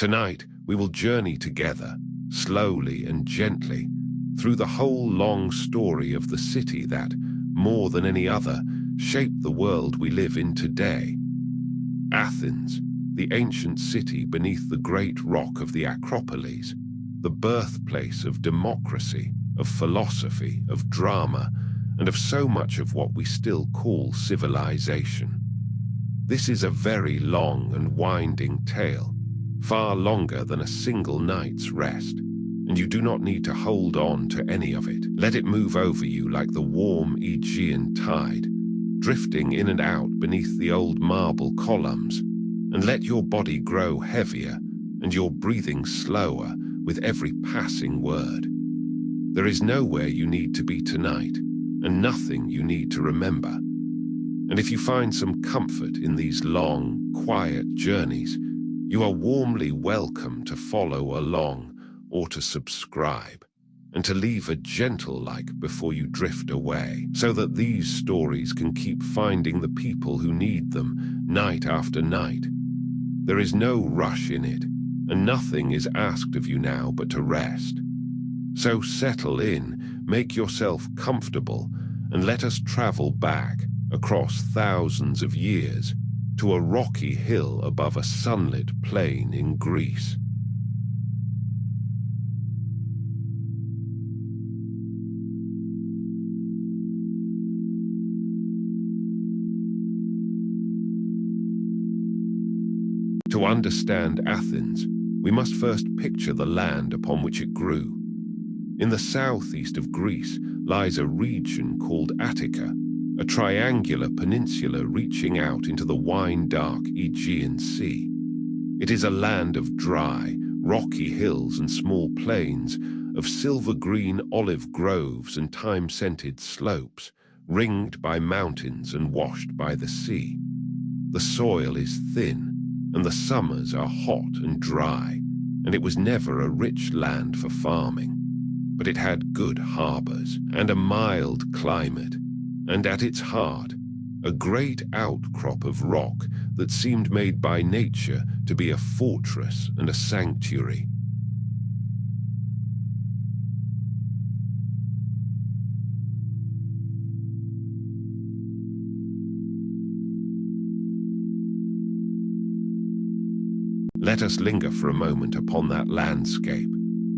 Tonight, we will journey together, slowly and gently, through the whole long story of the city that, more than any other, shaped the world we live in today. Athens, the ancient city beneath the great rock of the Acropolis, the birthplace of democracy, of philosophy, of drama, and of so much of what we still call civilization. This is a very long and winding tale, far longer than a single night's rest, and you do not need to hold on to any of it. Let it move over you like the warm Aegean tide, drifting in and out beneath the old marble columns, and let your body grow heavier and your breathing slower with every passing word. There is nowhere you need to be tonight, and nothing you need to remember. And if you find some comfort in these long, quiet journeys, you are warmly welcome to follow along or to subscribe, and to leave a gentle like before you drift away, so that these stories can keep finding the people who need them night after night. There is no rush in it, and nothing is asked of you now but to rest. So settle in, make yourself comfortable, and let us travel back, across thousands of years, to a rocky hill above a sunlit plain in Greece. To understand Athens, we must first picture the land upon which it grew. In the southeast of Greece lies a region called Attica, a triangular peninsula reaching out into the wine-dark Aegean Sea. It is a land of dry, rocky hills and small plains, of silver-green olive groves and thyme-scented slopes, ringed by mountains and washed by the sea. The soil is thin, and the summers are hot and dry, and it was never a rich land for farming. But it had good harbors and a mild climate, and at its heart, a great outcrop of rock that seemed made by nature to be a fortress and a sanctuary. Let us linger for a moment upon that landscape,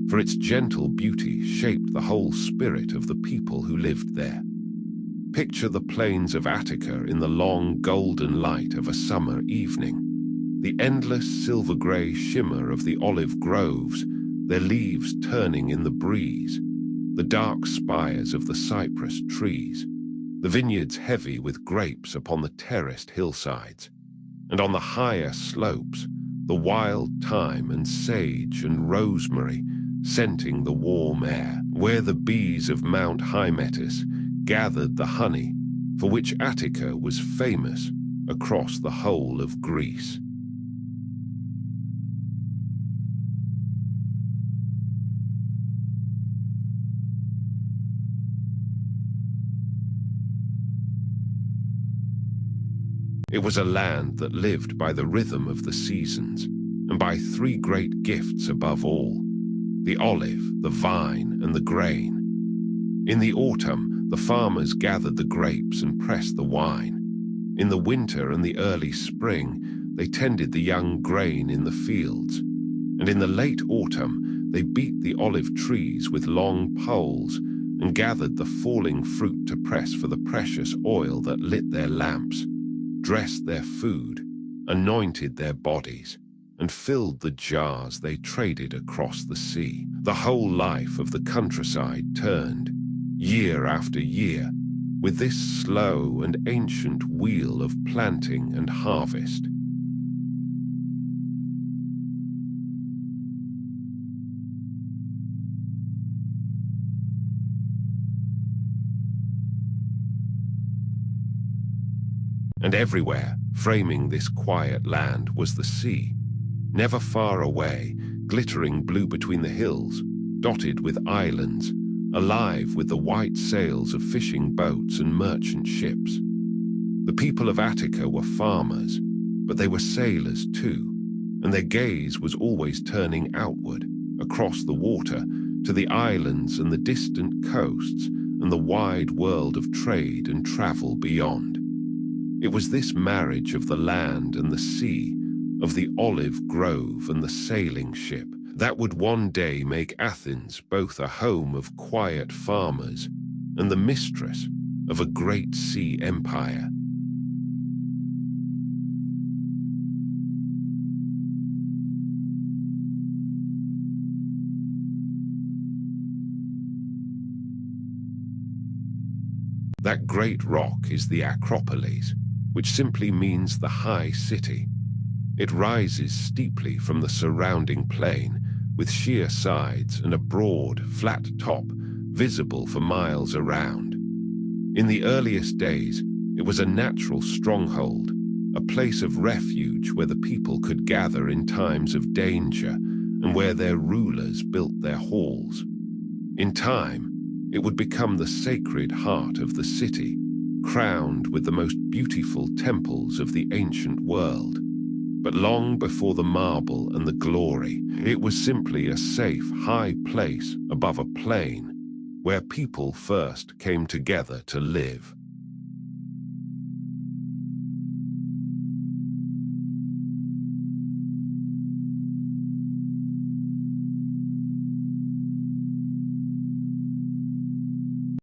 for its gentle beauty shaped the whole spirit of the people who lived there. Picture the plains of Attica in the long golden light of a summer evening, the endless silver-grey shimmer of the olive groves, their leaves turning in the breeze, the dark spires of the cypress trees, the vineyards heavy with grapes upon the terraced hillsides, and on the higher slopes, the wild thyme and sage and rosemary scenting the warm air, where the bees of Mount Hymettus gathered the honey for which Attica was famous across the whole of Greece. It was a land that lived by the rhythm of the seasons, and by three great gifts above all: the olive, the vine, and the grain. In the autumn, the farmers gathered the grapes and pressed the wine. In the winter and the early spring, they tended the young grain in the fields. And in the late autumn, they beat the olive trees with long poles and gathered the falling fruit to press for the precious oil that lit their lamps, dressed their food, anointed their bodies, and filled the jars they traded across the sea. The whole life of the countryside turned, year after year, with this slow and ancient wheel of planting and harvest. And everywhere, framing this quiet land, was the sea, never far away, glittering blue between the hills, dotted with islands, alive with the white sails of fishing boats and merchant ships. The people of Attica were farmers, but they were sailors too, and their gaze was always turning outward, across the water, to the islands and the distant coasts and the wide world of trade and travel beyond. It was this marriage of the land and the sea, of the olive grove and the sailing ship, that would one day make Athens both a home of quiet farmers and the mistress of a great sea empire. That great rock is the Acropolis, which simply means the high city. It rises steeply from the surrounding plain, with sheer sides and a broad, flat top visible for miles around. In the earliest days, it was a natural stronghold, a place of refuge where the people could gather in times of danger and where their rulers built their halls. In time, it would become the sacred heart of the city, crowned with the most beautiful temples of the ancient world. But long before the marble and the glory, it was simply a safe, high place above a plain where people first came together to live.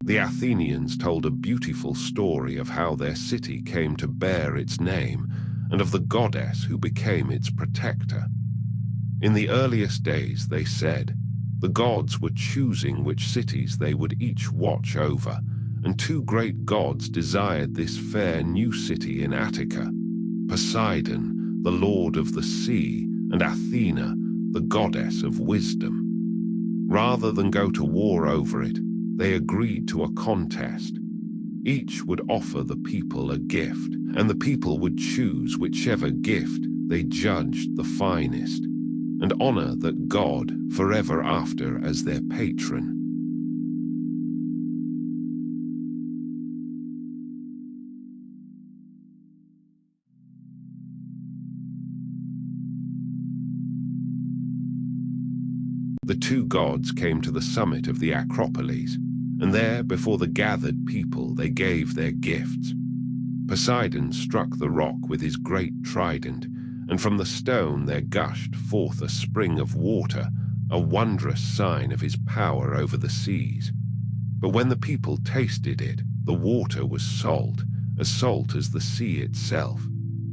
The Athenians told a beautiful story of how their city came to bear its name and of the goddess who became its protector. In the earliest days, they said, the gods were choosing which cities they would each watch over, and two great gods desired this fair new city in Attica, Poseidon, the lord of the sea, and Athena, the goddess of wisdom. Rather than go to war over it, they agreed to a contest. Each would offer the people a gift, and the people would choose whichever gift they judged the finest, and honor that god forever after as their patron. The two gods came to the summit of the Acropolis, and there, before the gathered people, they gave their gifts. Poseidon struck the rock with his great trident, and from the stone there gushed forth a spring of water, a wondrous sign of his power over the seas. But when the people tasted it, the water was salt as the sea itself,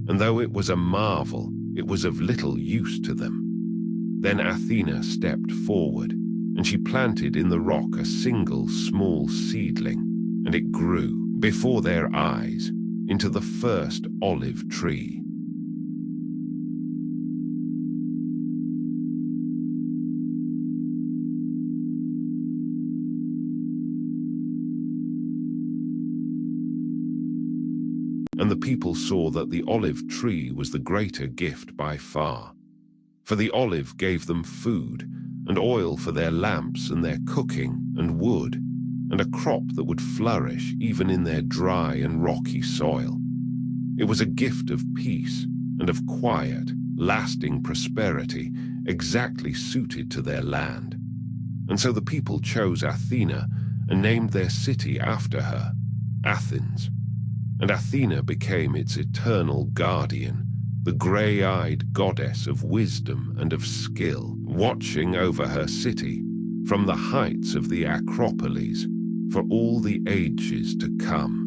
and though it was a marvel, it was of little use to them. Then Athena stepped forward, and she planted in the rock a single small seedling, and it grew before their eyes into the first olive tree. And the people saw that the olive tree was the greater gift by far. For the olive gave them food, and oil for their lamps and their cooking, and wood, and a crop that would flourish even in their dry and rocky soil. It was a gift of peace and of quiet, lasting prosperity, exactly suited to their land. And so the people chose Athena and named their city after her, Athens. And Athena became its eternal guardian, the grey-eyed goddess of wisdom and of skill, watching over her city from the heights of the Acropolis for all the ages to come.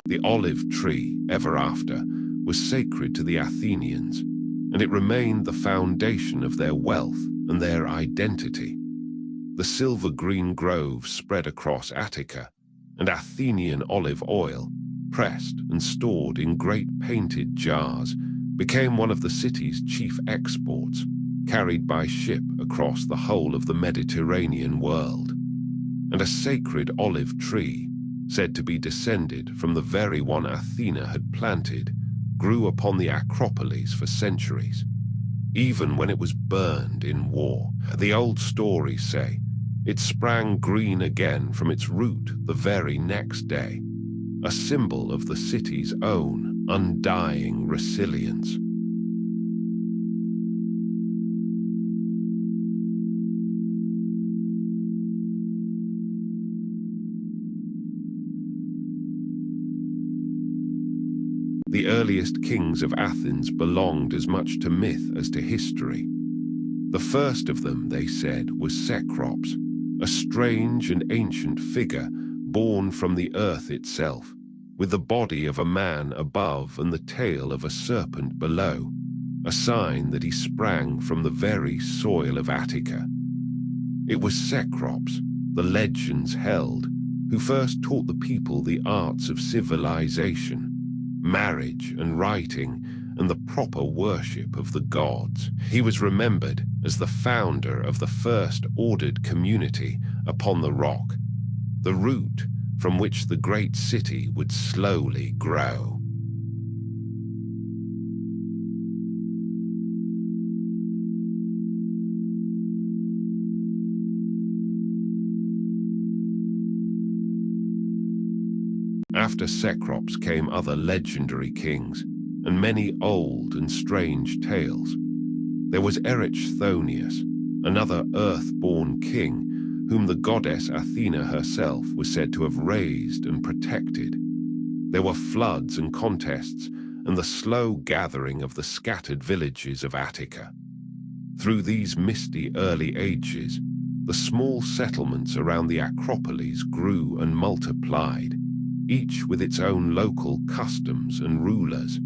The olive tree, ever after, was sacred to the Athenians, and it remained the foundation of their wealth and their identity. The silver-green groves spread across Attica, and Athenian olive oil, pressed and stored in great painted jars, became one of the city's chief exports, carried by ship across the whole of the Mediterranean world. And a sacred olive tree, said to be descended from the very one Athena had planted, grew upon the Acropolis for centuries. even when it was burned in war. The old stories say it sprang green again from its root the very next day, a symbol of the city's own undying resilience. The earliest kings of Athens belonged as much to myth as to history. The first of them, they said, was Cecrops, a strange and ancient figure born from the earth itself, with the body of a man above and the tail of a serpent below, a sign that he sprang from the very soil of Attica. It was Cecrops, the legends held, who first taught the people the arts of civilization, marriage and writing, and the proper worship of the gods. He was remembered as the founder of the first ordered community upon the rock, the root from which the great city would slowly grow. After Cecrops came other legendary kings, and many old and strange tales. There was Eryxthonius, another earth-born king, whom the goddess Athena herself was said to have raised and protected. There were floods and contests, and the slow gathering of the scattered villages of Attica. Through these misty early ages, the small settlements around the Acropolis grew and multiplied, each with its own local customs and rulers,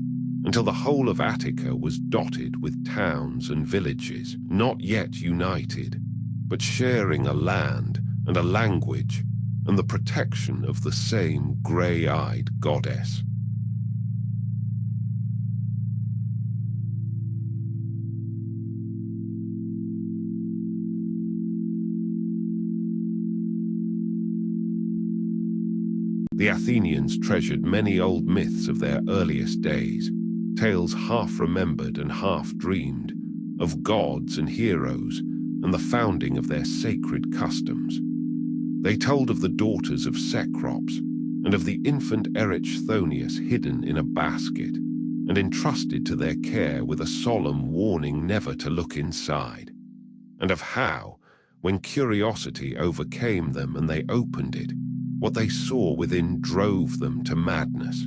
until the whole of Attica was dotted with towns and villages, not yet united, but sharing a land and a language and the protection of the same grey-eyed goddess. The Athenians treasured many old myths of their earliest days, tales half-remembered and half-dreamed, of gods and heroes and the founding of their sacred customs. They told of the daughters of Cecrops and of the infant Eryxthonius hidden in a basket and entrusted to their care with a solemn warning never to look inside, and of how, when curiosity overcame them and they opened it, what they saw within drove them to madness.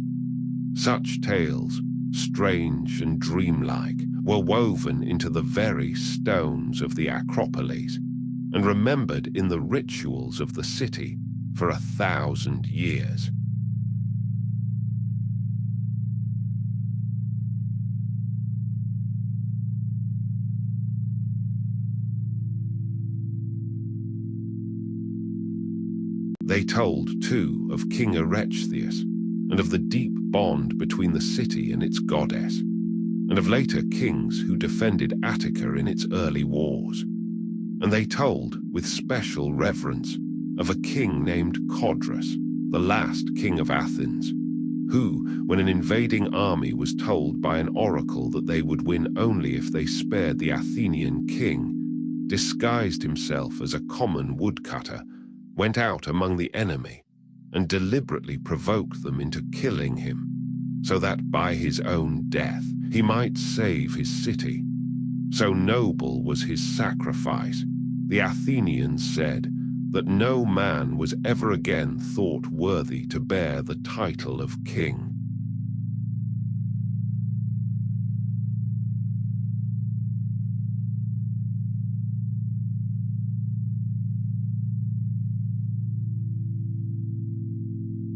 Such tales, strange and dreamlike, were woven into the very stones of the Acropolis and remembered in the rituals of the city for 1,000 years. They told, too, of King Eryxitheus, and of the deep bond between the city and its goddess, and of later kings who defended Attica in its early wars. And they told, with special reverence, of a king named Codrus, the last king of Athens, who, when an invading army was told by an oracle that they would win only if they spared the Athenian king, disguised himself as a common woodcutter, went out among the enemy, and deliberately provoked them into killing him, so that by his own death he might save his city. So noble was his sacrifice, the Athenians said, that no man was ever again thought worthy to bear the title of king.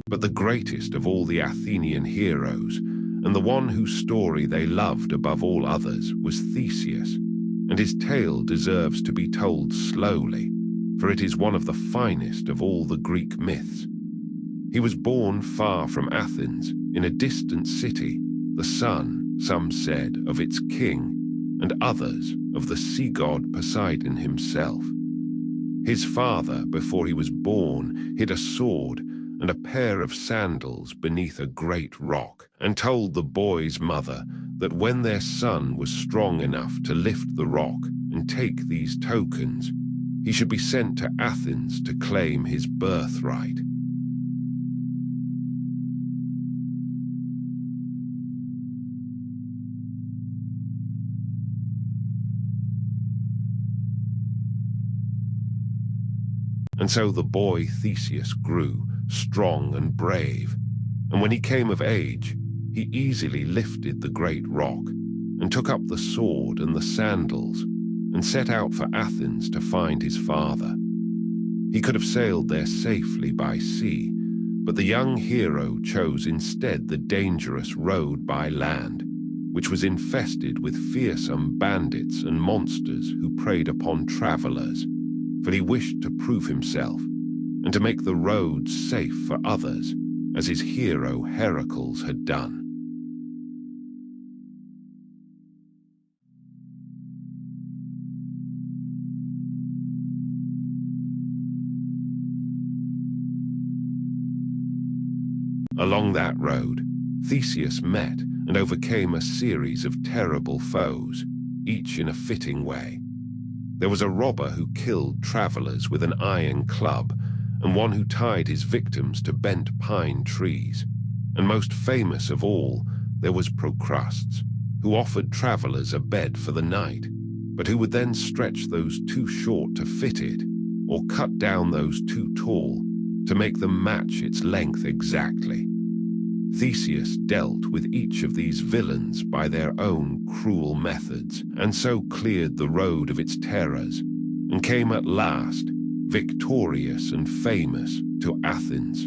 But the greatest of all the Athenian heroes, and the one whose story they loved above all others, was Theseus, and his tale deserves to be told slowly, for it is one of the finest of all the Greek myths. He was born far from Athens, in a distant city, the son, some said, of its king, and others of the sea god Poseidon himself. His father, before he was born, hid a sword and a pair of sandals beneath a great rock, and told the boy's mother that when their son was strong enough to lift the rock and take these tokens, he should be sent to Athens to claim his birthright. And so the boy Theseus grew strong and brave, and when he came of age, he easily lifted the great rock, and took up the sword and the sandals, and set out for Athens to find his father. He could have sailed there safely by sea, but the young hero chose instead the dangerous road by land, which was infested with fearsome bandits and monsters who preyed upon travelers, for he wished to prove himself, and to make the roads safe for others, as his hero Heracles had done. Along that road, Theseus met and overcame a series of terrible foes, each in a fitting way. There was a robber who killed travelers with an iron club, and one who tied his victims to bent pine trees. And most famous of all, there was Procrustes, who offered travelers a bed for the night, but who would then stretch those too short to fit it, or cut down those too tall, to make them match its length exactly. Theseus dealt with each of these villains by their own cruel methods, and so cleared the road of its terrors, and came at last, victorious and famous, to Athens.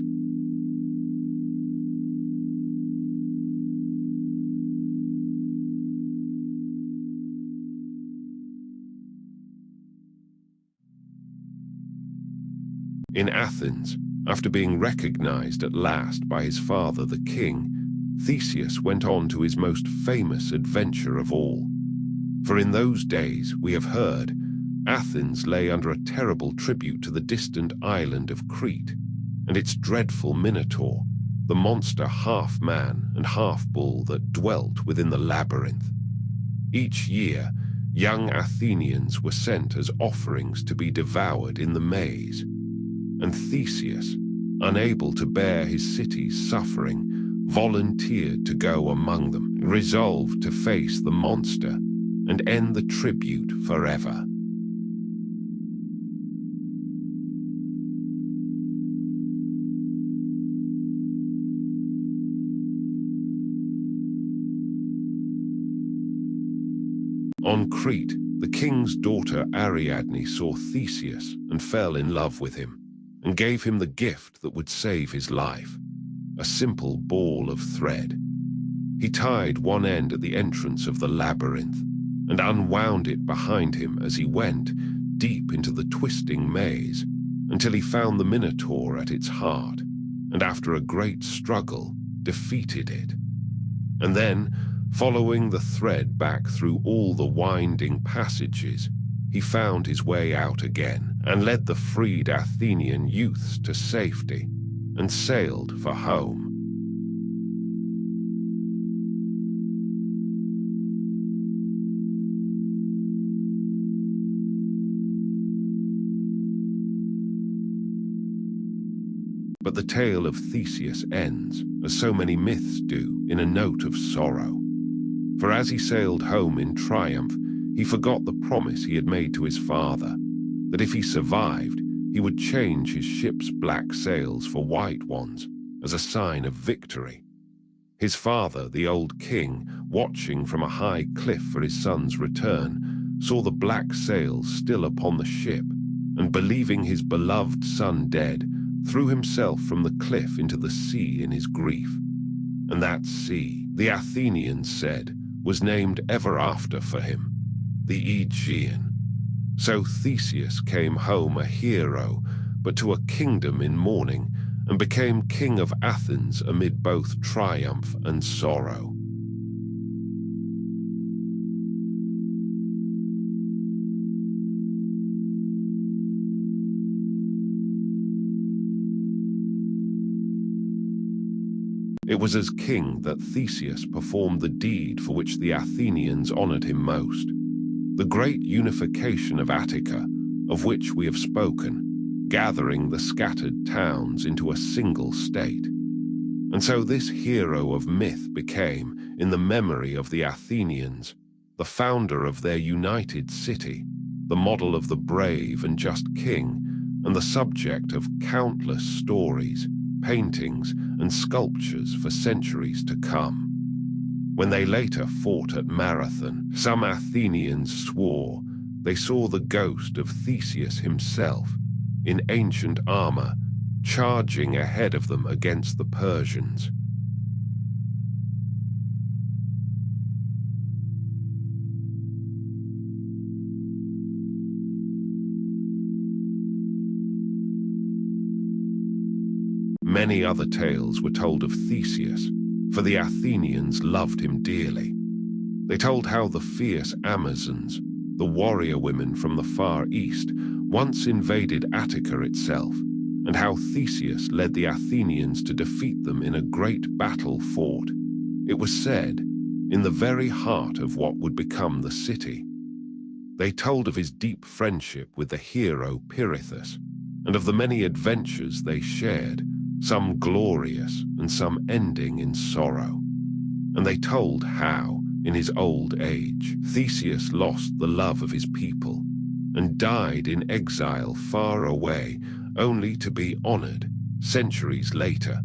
In Athens, after being recognized at last by his father the king, Theseus went on to his most famous adventure of all. For in those days, we have heard, Athens lay under a terrible tribute to the distant island of Crete, and its dreadful Minotaur, the monster half-man and half-bull that dwelt within the labyrinth. Each year, young Athenians were sent as offerings to be devoured in the maze. And Theseus, unable to bear his city's suffering, volunteered to go among them, resolved to face the monster and end the tribute forever. On Crete, the king's daughter Ariadne saw Theseus and fell in love with him, and gave him the gift that would save his life, a simple ball of thread. He tied one end at the entrance of the labyrinth, and unwound it behind him as he went deep into the twisting maze, until he found the Minotaur at its heart, and after a great struggle, defeated it. And then, following the thread back through all the winding passages, he found his way out again, and led the freed Athenian youths to safety, and sailed for home. But the tale of Theseus ends, as so many myths do, in a note of sorrow. For as he sailed home in triumph, he forgot the promise he had made to his father, that if he survived, he would change his ship's black sails for white ones, as a sign of victory. His father, the old king, watching from a high cliff for his son's return, saw the black sails still upon the ship, and believing his beloved son dead, threw himself from the cliff into the sea in his grief. And that sea, the Athenians said, was named ever after for him, the Aegean. So Theseus came home a hero, but to a kingdom in mourning, and became king of Athens amid both triumph and sorrow. It was as king that Theseus performed the deed for which the Athenians honored him most. The great unification of Attica, of which we have spoken, gathering the scattered towns into a single state. And so this hero of myth became, in the memory of the Athenians, the founder of their united city, the model of the brave and just king, and the subject of countless stories, paintings, and sculptures for centuries to come. When they later fought at Marathon, some Athenians swore they saw the ghost of Theseus himself, in ancient armor, charging ahead of them against the Persians. Many other tales were told of Theseus, for the Athenians loved him dearly. They told how the fierce Amazons, the warrior women from the Far East, once invaded Attica itself, and how Theseus led the Athenians to defeat them in a great battle fought, it was said, in the very heart of what would become the city. They told of his deep friendship with the hero Pirithous, and of the many adventures they shared, some glorious and some ending in sorrow. And they told how, in his old age, Theseus lost the love of his people and died in exile far away, only to be honored centuries later,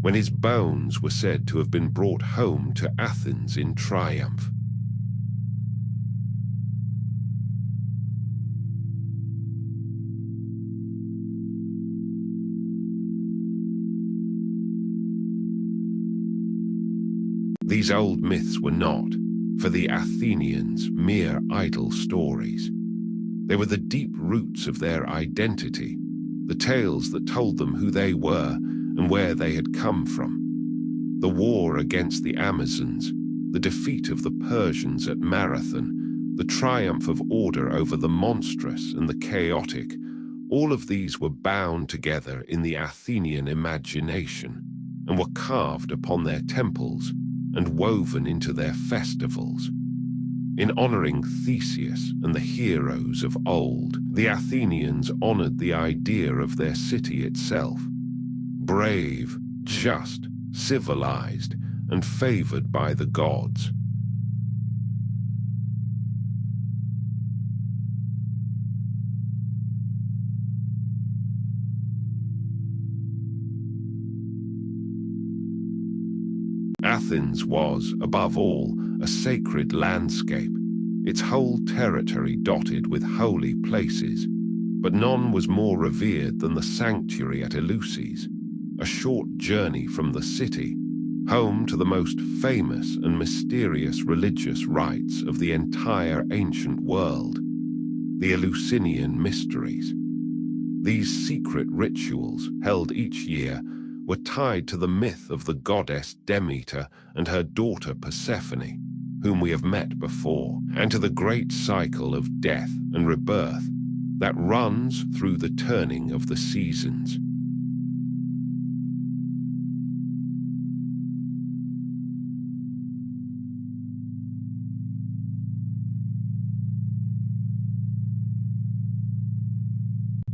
when his bones were said to have been brought home to Athens in triumph. These old myths were not, for the Athenians, mere idle stories. They were the deep roots of their identity, the tales that told them who they were and where they had come from. The war against the Amazons, the defeat of the Persians at Marathon, the triumph of order over the monstrous and the chaotic, all of these were bound together in the Athenian imagination and were carved upon their temples and woven into their festivals. In honoring Theseus and the heroes of old, the Athenians honored the idea of their city itself. Brave, just, civilized, and favored by the gods. Athens was, above all, a sacred landscape, its whole territory dotted with holy places, but none was more revered than the sanctuary at Eleusis, a short journey from the city, home to the most famous and mysterious religious rites of the entire ancient world, the Eleusinian Mysteries. These secret rituals, held each year, were tied to the myth of the goddess Demeter and her daughter Persephone, whom we have met before, and to the great cycle of death and rebirth that runs through the turning of the seasons.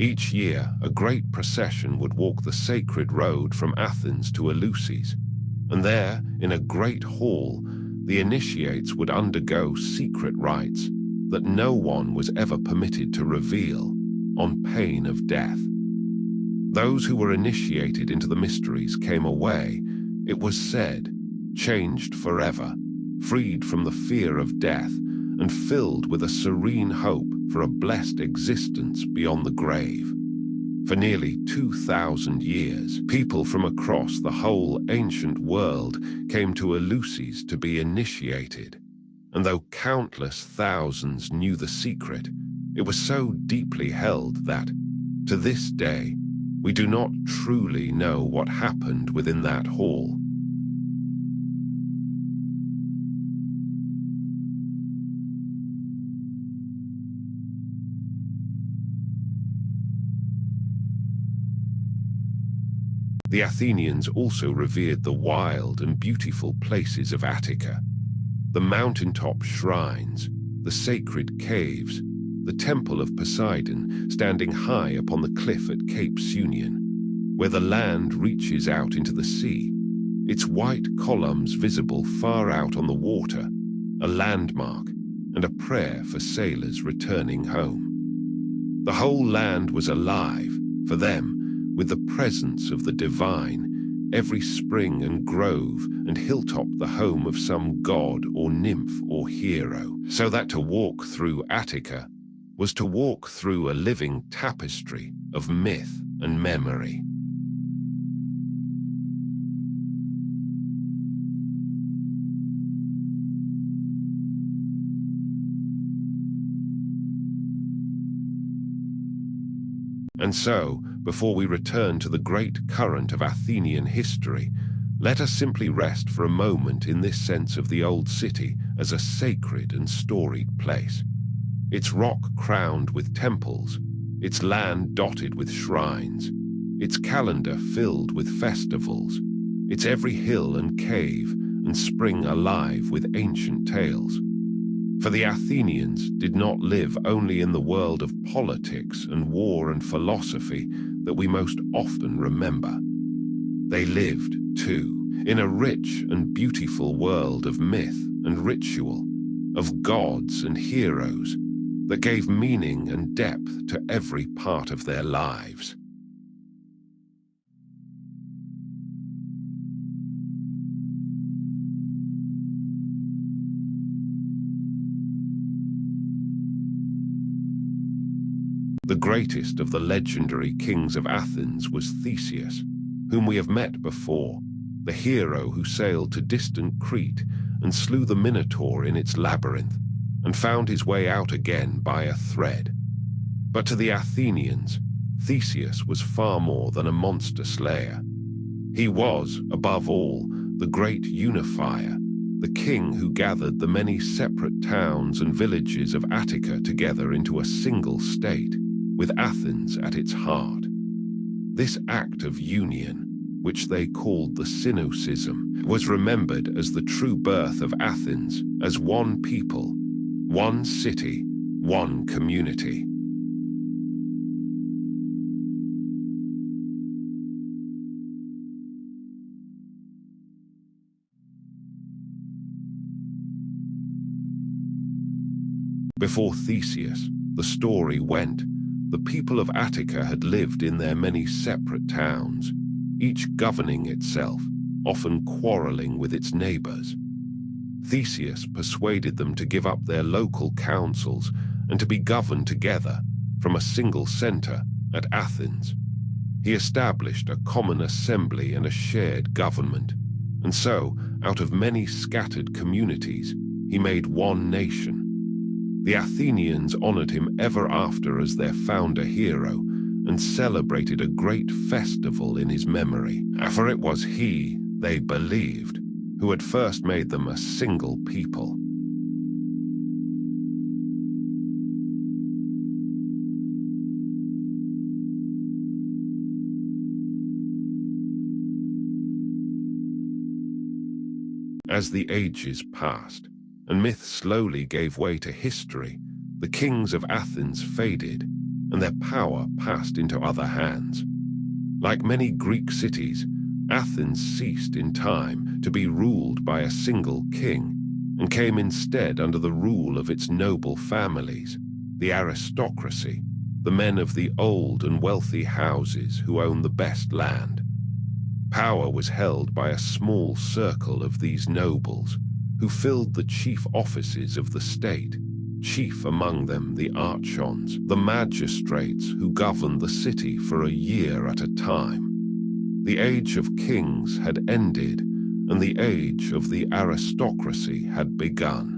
Each year, a great procession would walk the sacred road from Athens to Eleusis, and there, in a great hall, the initiates would undergo secret rites that no one was ever permitted to reveal, on pain of death. Those who were initiated into the mysteries came away, it was said, changed forever, freed from the fear of death, and filled with a serene hope for a blessed existence beyond the grave. For nearly 2,000 years, people from across the whole ancient world came to Eleusis to be initiated, and though countless thousands knew the secret, it was so deeply held that, to this day, we do not truly know what happened within that hall. The Athenians also revered the wild and beautiful places of Attica, the mountaintop shrines, the sacred caves, the temple of Poseidon standing high upon the cliff at Cape Sunion, where the land reaches out into the sea, its white columns visible far out on the water, a landmark and a prayer for sailors returning home. The whole land was alive, for them, with the presence of the divine, every spring and grove and hilltop the home of some god or nymph or hero, so that to walk through Attica was to walk through a living tapestry of myth and memory. And so, before we return to the great current of Athenian history, let us simply rest for a moment in this sense of the old city as a sacred and storied place. Its rock crowned with temples, its land dotted with shrines, its calendar filled with festivals, its every hill and cave and spring alive with ancient tales. For the Athenians did not live only in the world of politics and war and philosophy that we most often remember. They lived, too, in a rich and beautiful world of myth and ritual, of gods and heroes that gave meaning and depth to every part of their lives. The greatest of the legendary kings of Athens was Theseus, whom we have met before, the hero who sailed to distant Crete and slew the Minotaur in its labyrinth, and found his way out again by a thread. But to the Athenians, Theseus was far more than a monster slayer. He was, above all, the great unifier, the king who gathered the many separate towns and villages of Attica together into a single state, with Athens at its heart. This act of union, which they called the Synocism, was remembered as the true birth of Athens as one people, one city, one community. Before Theseus, the story went, the people of Attica had lived in their many separate towns, each governing itself, often quarreling with its neighbors. Theseus persuaded them to give up their local councils and to be governed together from a single center at Athens. He established a common assembly and a shared government, and so, out of many scattered communities, he made one nation. The Athenians honored him ever after as their founder hero and celebrated a great festival in his memory, for it was he, they believed, who had first made them a single people. As the ages passed, and myth slowly gave way to history, the kings of Athens faded, and their power passed into other hands. Like many Greek cities, Athens ceased in time to be ruled by a single king, and came instead under the rule of its noble families, the aristocracy, the men of the old and wealthy houses who owned the best land. Power was held by a small circle of these nobles, who filled the chief offices of the state, chief among them the archons, the magistrates who governed the city for a year at a time. The age of kings had ended, and the age of the aristocracy had begun.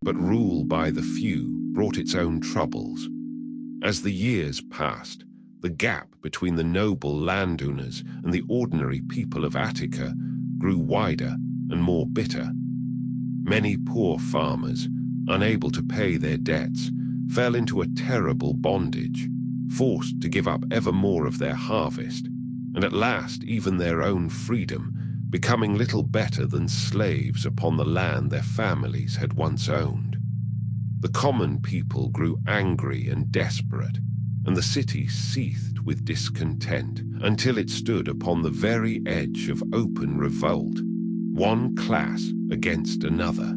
But rule by the few brought its own troubles. As the years passed, the gap between the noble landowners and the ordinary people of Attica grew wider and more bitter. Many poor farmers, unable to pay their debts, fell into a terrible bondage, forced to give up ever more of their harvest, and at last even their own freedom, becoming little better than slaves upon the land their families had once owned. The common people grew angry and desperate, and the city seethed with discontent until it stood upon the very edge of open revolt, one class against another.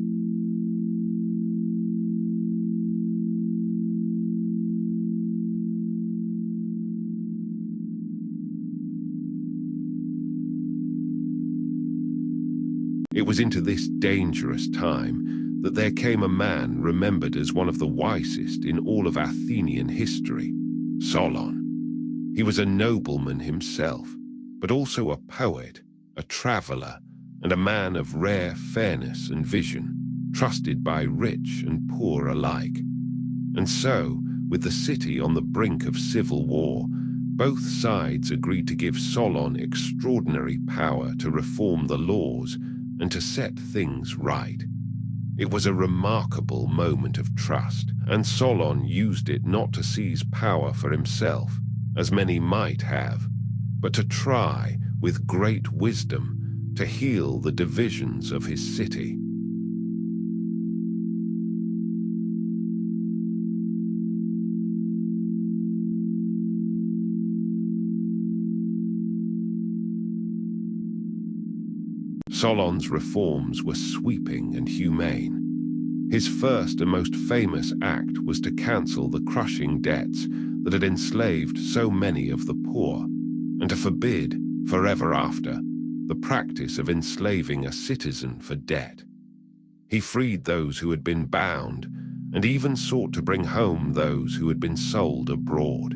It was into this dangerous time that there came a man remembered as one of the wisest in all of Athenian history, Solon. He was a nobleman himself, but also a poet, a traveler, and a man of rare fairness and vision, trusted by rich and poor alike. And so, with the city on the brink of civil war, both sides agreed to give Solon extraordinary power to reform the laws and to set things right. It was a remarkable moment of trust, and Solon used it not to seize power for himself, as many might have, but to try, with great wisdom, to heal the divisions of his city. Solon's reforms were sweeping and humane. His first and most famous act was to cancel the crushing debts that had enslaved so many of the poor, and to forbid, forever after, the practice of enslaving a citizen for debt. He freed those who had been bound, and even sought to bring home those who had been sold abroad.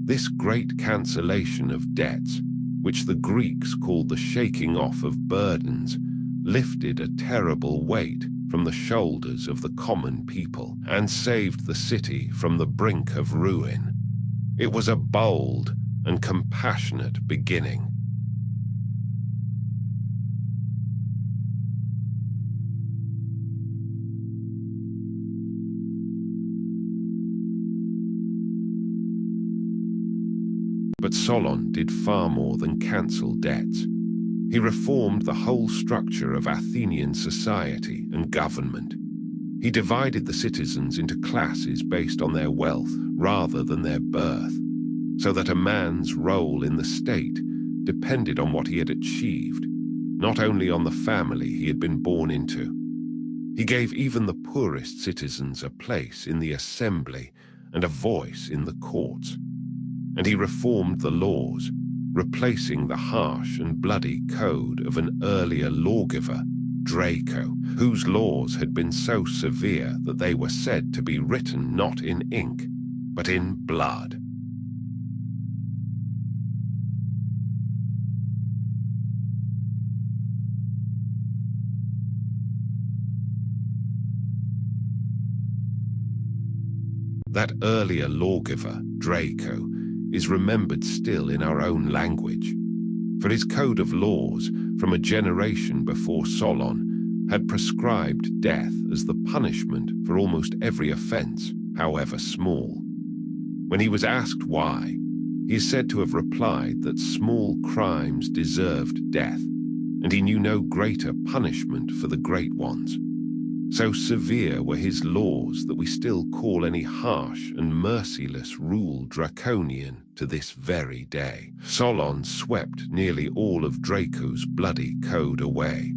This great cancellation of debts, which the Greeks called the shaking off of burdens, lifted a terrible weight from the shoulders of the common people and saved the city from the brink of ruin. It was a bold and compassionate beginning. But Solon did far more than cancel debts. He reformed the whole structure of Athenian society and government. He divided the citizens into classes based on their wealth rather than their birth, so that a man's role in the state depended on what he had achieved, not only on the family he had been born into. He gave even the poorest citizens a place in the assembly and a voice in the courts. And he reformed the laws, replacing the harsh and bloody code of an earlier lawgiver, Draco, whose laws had been so severe that they were said to be written not in ink, but in blood. That earlier lawgiver, Draco, is remembered still in our own language, for his code of laws from a generation before Solon had prescribed death as the punishment for almost every offense, however small. When he was asked why, he is said to have replied that small crimes deserved death, and he knew no greater punishment for the great ones. So severe were his laws that we still call any harsh and merciless rule draconian to this very day. Solon swept nearly all of Draco's bloody code away,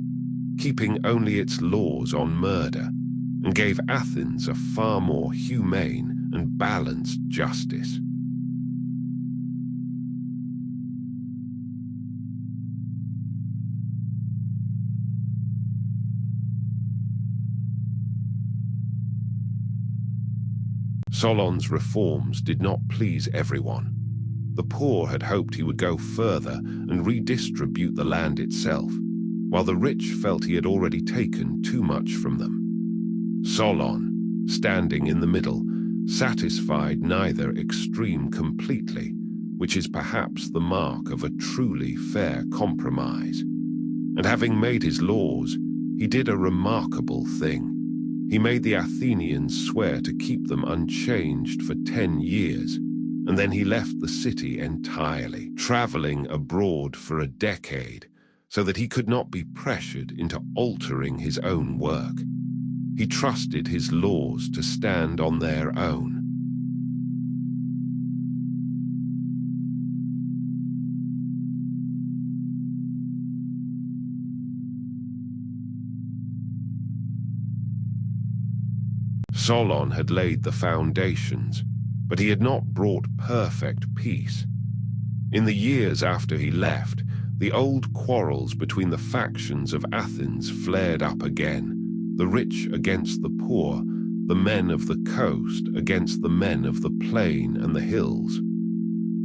keeping only its laws on murder, and gave Athens a far more humane and balanced justice. Solon's reforms did not please everyone. The poor had hoped he would go further and redistribute the land itself, while the rich felt he had already taken too much from them. Solon, standing in the middle, satisfied neither extreme completely, which is perhaps the mark of a truly fair compromise. And having made his laws, he did a remarkable thing. He made the Athenians swear to keep them unchanged for 10 years, and then he left the city entirely, traveling abroad for a decade, so that he could not be pressured into altering his own work. He trusted his laws to stand on their own. Solon had laid the foundations, but he had not brought perfect peace. In the years after he left, the old quarrels between the factions of Athens flared up again, the rich against the poor, the men of the coast against the men of the plain and the hills.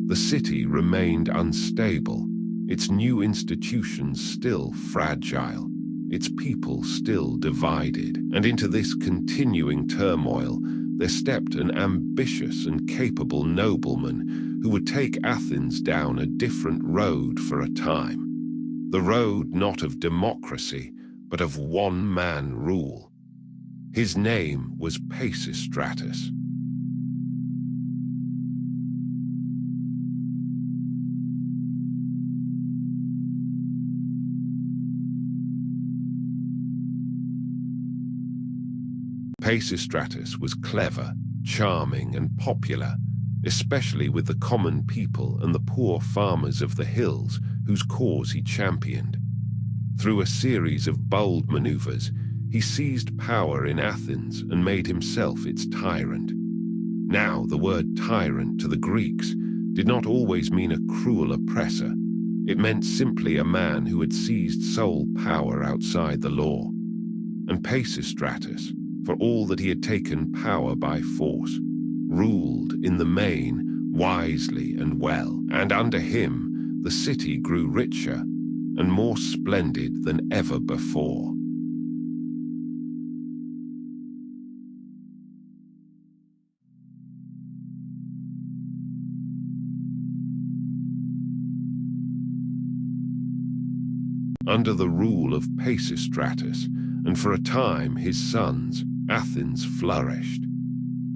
The city remained unstable, its new institutions still fragile, its people still divided, and into this continuing turmoil there stepped an ambitious and capable nobleman who would take Athens down a different road for a time. The road not of democracy, but of one-man rule. His name was Pisistratus. Pisistratus was clever, charming, and popular, especially with the common people and the poor farmers of the hills whose cause he championed. Through a series of bold maneuvers, he seized power in Athens and made himself its tyrant. Now, the word tyrant to the Greeks did not always mean a cruel oppressor. It meant simply a man who had seized sole power outside the law. And Pisistratus, for all that he had taken power by force, ruled in the main wisely and well, and under him the city grew richer and more splendid than ever before. Under the rule of Pisistratus, and for a time his sons, Athens flourished.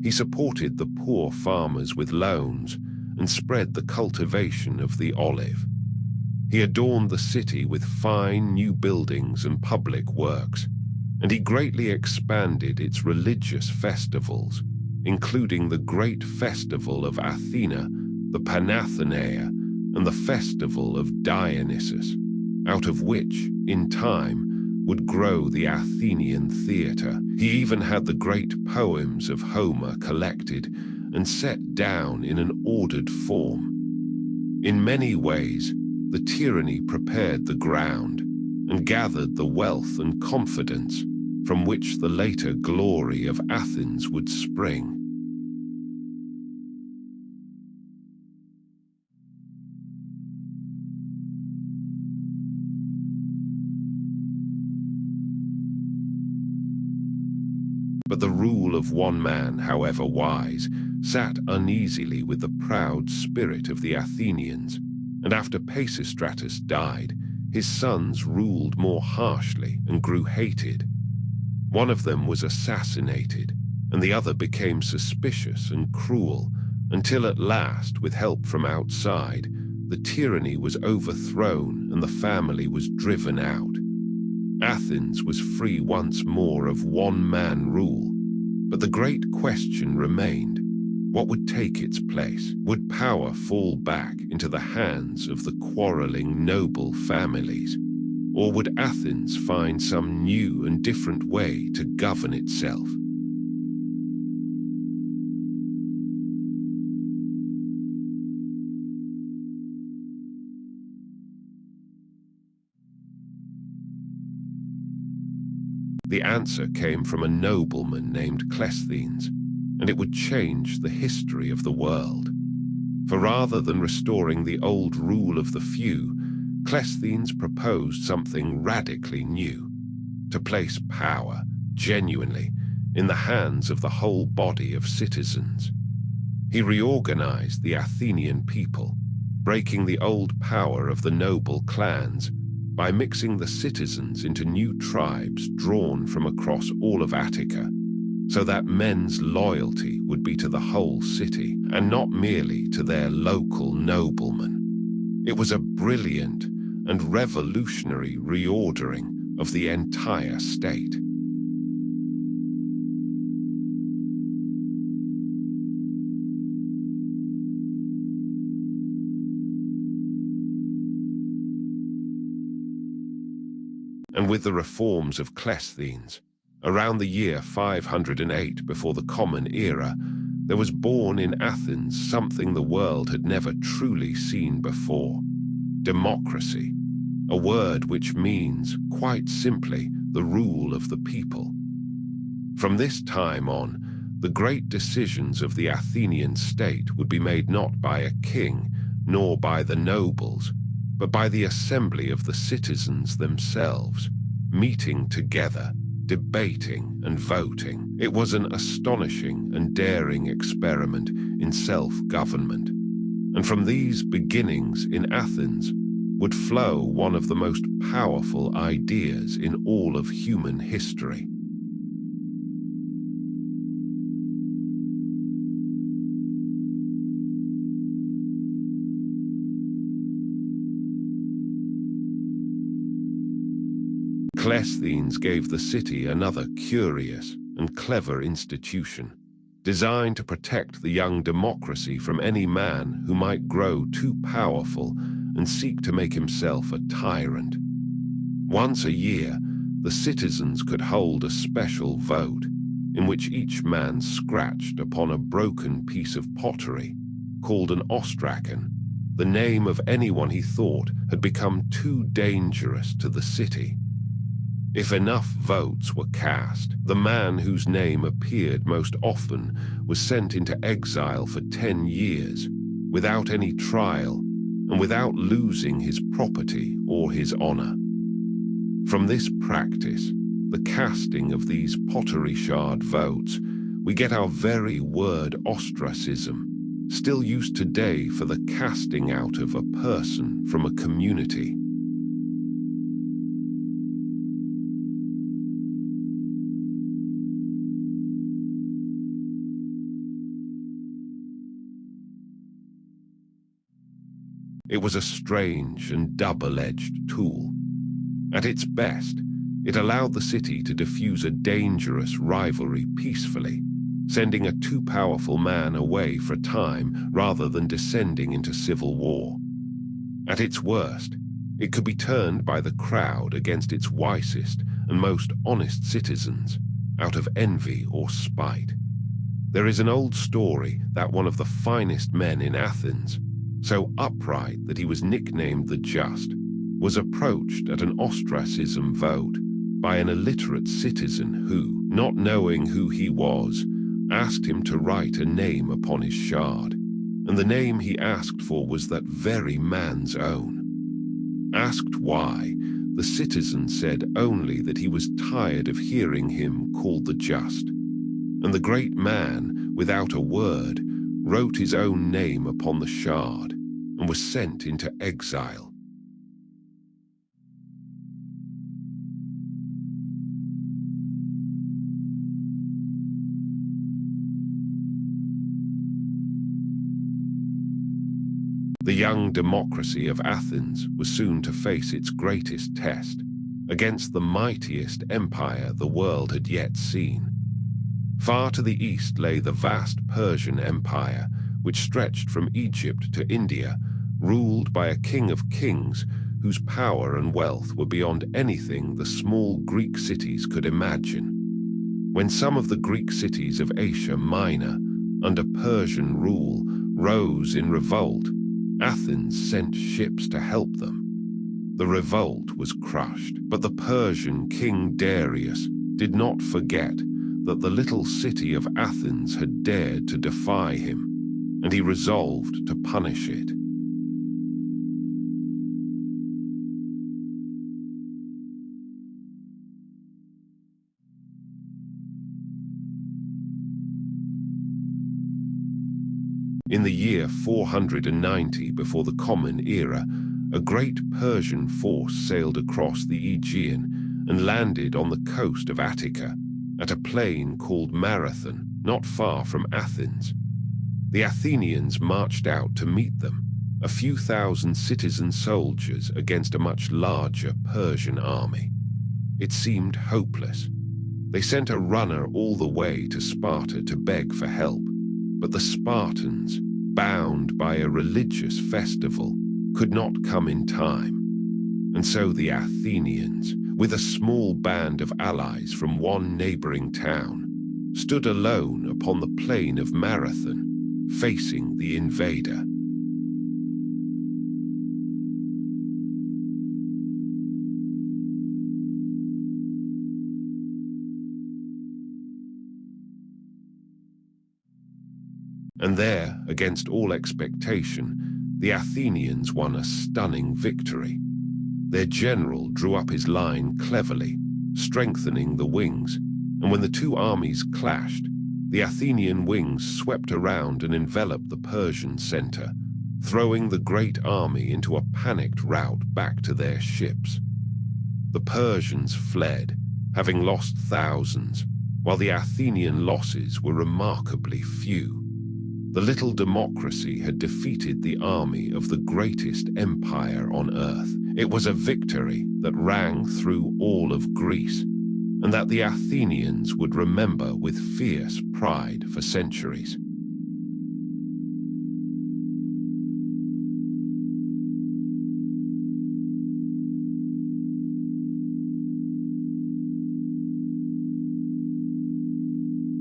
He supported the poor farmers with loans and spread the cultivation of the olive. He adorned the city with fine new buildings and public works, and he greatly expanded its religious festivals, including the great festival of Athena, the Panathenaea, and the festival of Dionysus, out of which, in time, would grow the Athenian theatre. He even had the great poems of Homer collected and set down in an ordered form. In many ways, the tyranny prepared the ground and gathered the wealth and confidence from which the later glory of Athens would spring. But the rule of one man, however wise, sat uneasily with the proud spirit of the Athenians, and after Pisistratus died, his sons ruled more harshly and grew hated. One of them was assassinated, and the other became suspicious and cruel, until at last, with help from outside, the tyranny was overthrown and the family was driven out. Athens was free once more of one-man rule, but the great question remained: what would take its place? Would power fall back into the hands of the quarreling noble families? Or would Athens find some new and different way to govern itself? The answer came from a nobleman named Cleisthenes, and it would change the history of the world. For rather than restoring the old rule of the few, Cleisthenes proposed something radically new: to place power, genuinely, in the hands of the whole body of citizens. He reorganized the Athenian people, breaking the old power of the noble clans by mixing the citizens into new tribes drawn from across all of Attica, so that men's loyalty would be to the whole city and not merely to their local noblemen. It was a brilliant and revolutionary reordering of the entire state. And with the reforms of Cleisthenes, around the year 508 before the Common Era, there was born in Athens something the world had never truly seen before: democracy, a word which means, quite simply, the rule of the people. From this time on, the great decisions of the Athenian state would be made not by a king, nor by the nobles, but by the assembly of the citizens themselves, meeting together, debating and voting. It was an astonishing and daring experiment in self-government. And from these beginnings in Athens would flow one of the most powerful ideas in all of human history. Cleisthenes gave the city another curious and clever institution, designed to protect the young democracy from any man who might grow too powerful and seek to make himself a tyrant. Once a year, the citizens could hold a special vote, in which each man scratched upon a broken piece of pottery, called an ostracon, the name of anyone he thought had become too dangerous to the city. If enough votes were cast, the man whose name appeared most often was sent into exile for 10 years, without any trial, and without losing his property or his honor. From this practice, the casting of these pottery shard votes, we get our very word ostracism, still used today for the casting out of a person from a community. It was a strange and double-edged tool. At its best, it allowed the city to diffuse a dangerous rivalry peacefully, sending a too powerful man away for a time rather than descending into civil war. At its worst, it could be turned by the crowd against its wisest and most honest citizens, out of envy or spite. There is an old story that one of the finest men in Athens, so upright that he was nicknamed the Just, was approached at an ostracism vote by an illiterate citizen who, not knowing who he was, asked him to write a name upon his shard, and the name he asked for was that very man's own. Asked why, the citizen said only that he was tired of hearing him called the Just, and the great man, without a word, wrote his own name upon the shard, and was sent into exile. The young democracy of Athens was soon to face its greatest test, against the mightiest empire the world had yet seen. Far to the east lay the vast Persian Empire, which stretched from Egypt to India, ruled by a king of kings whose power and wealth were beyond anything the small Greek cities could imagine. When some of the Greek cities of Asia Minor, under Persian rule, rose in revolt, Athens sent ships to help them. The revolt was crushed, but the Persian king Darius did not forget that the little city of Athens had dared to defy him, and he resolved to punish it. In the year 490 before the Common Era, a great Persian force sailed across the Aegean and landed on the coast of Attica, at a plain called Marathon, not far from Athens. The Athenians marched out to meet them, a few thousand citizen soldiers against a much larger Persian army. It seemed hopeless. They sent a runner all the way to Sparta to beg for help, but the Spartans, bound by a religious festival, could not come in time. And so the Athenians, with a small band of allies from one neighboring town, stood alone upon the plain of Marathon, facing the invader. And there, against all expectation, the Athenians won a stunning victory. Their general drew up his line cleverly, strengthening the wings, and when the two armies clashed, the Athenian wings swept around and enveloped the Persian center, throwing the great army into a panicked rout back to their ships. The Persians fled, having lost thousands, while the Athenian losses were remarkably few. The little democracy had defeated the army of the greatest empire on earth. It was a victory that rang through all of Greece, and that the Athenians would remember with fierce pride for centuries.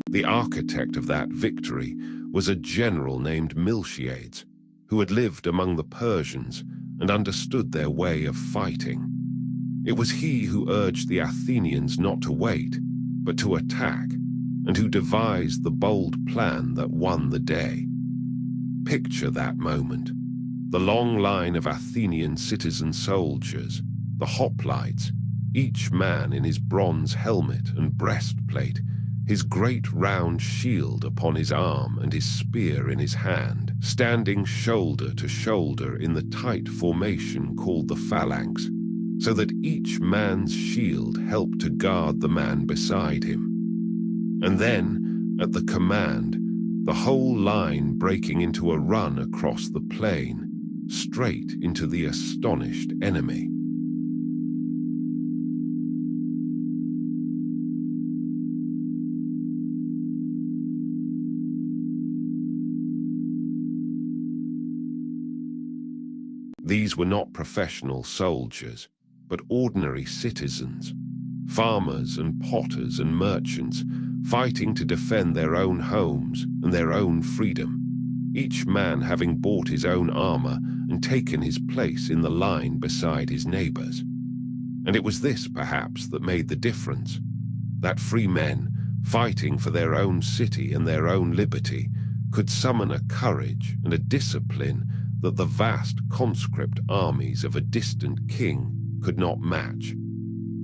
The architect of that victory was a general named Miltiades, who had lived among the Persians and understood their way of fighting. It was he who urged the Athenians not to wait, but to attack, and who devised the bold plan that won the day. Picture that moment. The long line of Athenian citizen soldiers, the hoplites, each man in his bronze helmet and breastplate, his great round shield upon his arm and his spear in his hand, standing shoulder to shoulder in the tight formation called the phalanx, so that each man's shield helped to guard the man beside him. And then, at the command, the whole line breaking into a run across the plain, straight into the astonished enemy. These were not professional soldiers, but ordinary citizens, farmers and potters and merchants, fighting to defend their own homes and their own freedom, each man having bought his own armor and taken his place in the line beside his neighbors. And it was this, perhaps, that made the difference, that free men, fighting for their own city and their own liberty, could summon a courage and a discipline that the vast conscript armies of a distant king could not match.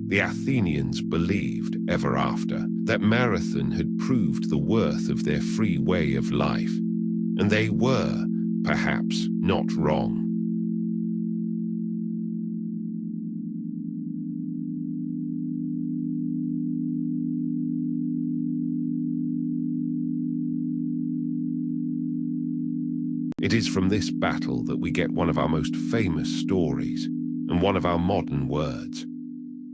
The Athenians believed, ever after, that Marathon had proved the worth of their free way of life, and they were, perhaps, not wrong. It is from this battle that we get one of our most famous stories and one of our modern words.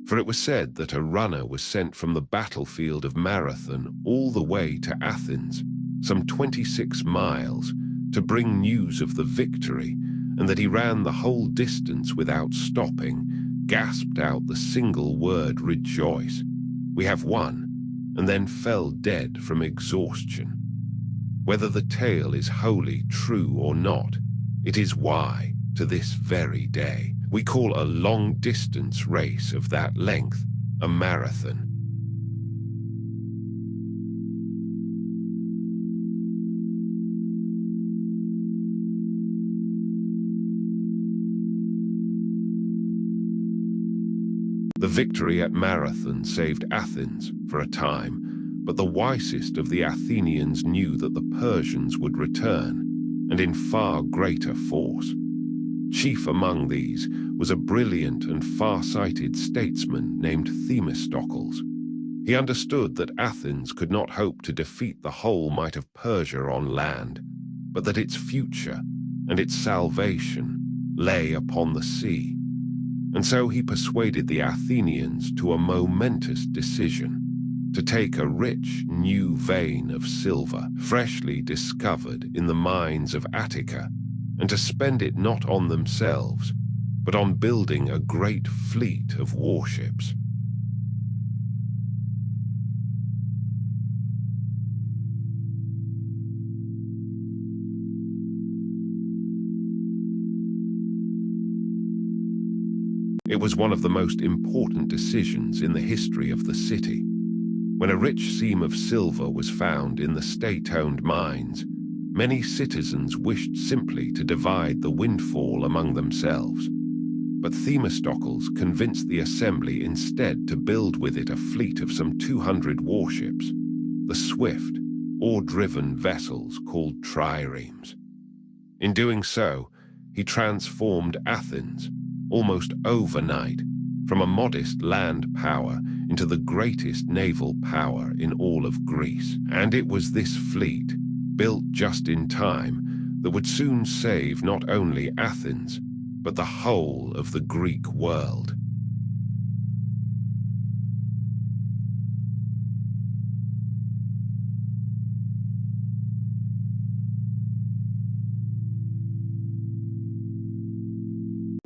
For it was said that a runner was sent from the battlefield of Marathon all the way to Athens, some 26 miles, to bring news of the victory, and that he ran the whole distance without stopping, gasped out the single word "rejoice. We have won," and then fell dead from exhaustion. Whether the tale is wholly true or not, it is why, to this very day, we call a long-distance race of that length a marathon. The victory at Marathon saved Athens for a time, but the wisest of the Athenians knew that the Persians would return, and in far greater force. Chief among these was a brilliant and far-sighted statesman named Themistocles. He understood that Athens could not hope to defeat the whole might of Persia on land, but that its future and its salvation lay upon the sea. And so he persuaded the Athenians to a momentous decision: to take a rich new vein of silver freshly discovered in the mines of Attica, and to spend it not on themselves, but on building a great fleet of warships. It was one of the most important decisions in the history of the city. When a rich seam of silver was found in the state-owned mines, many citizens wished simply to divide the windfall among themselves. But Themistocles convinced the assembly instead to build with it a fleet of some 200 warships, the swift, oar-driven vessels called triremes. In doing so, he transformed Athens, almost overnight, from a modest land power into the greatest naval power in all of Greece. And it was this fleet, built just in time, that would soon save not only Athens, but the whole of the Greek world.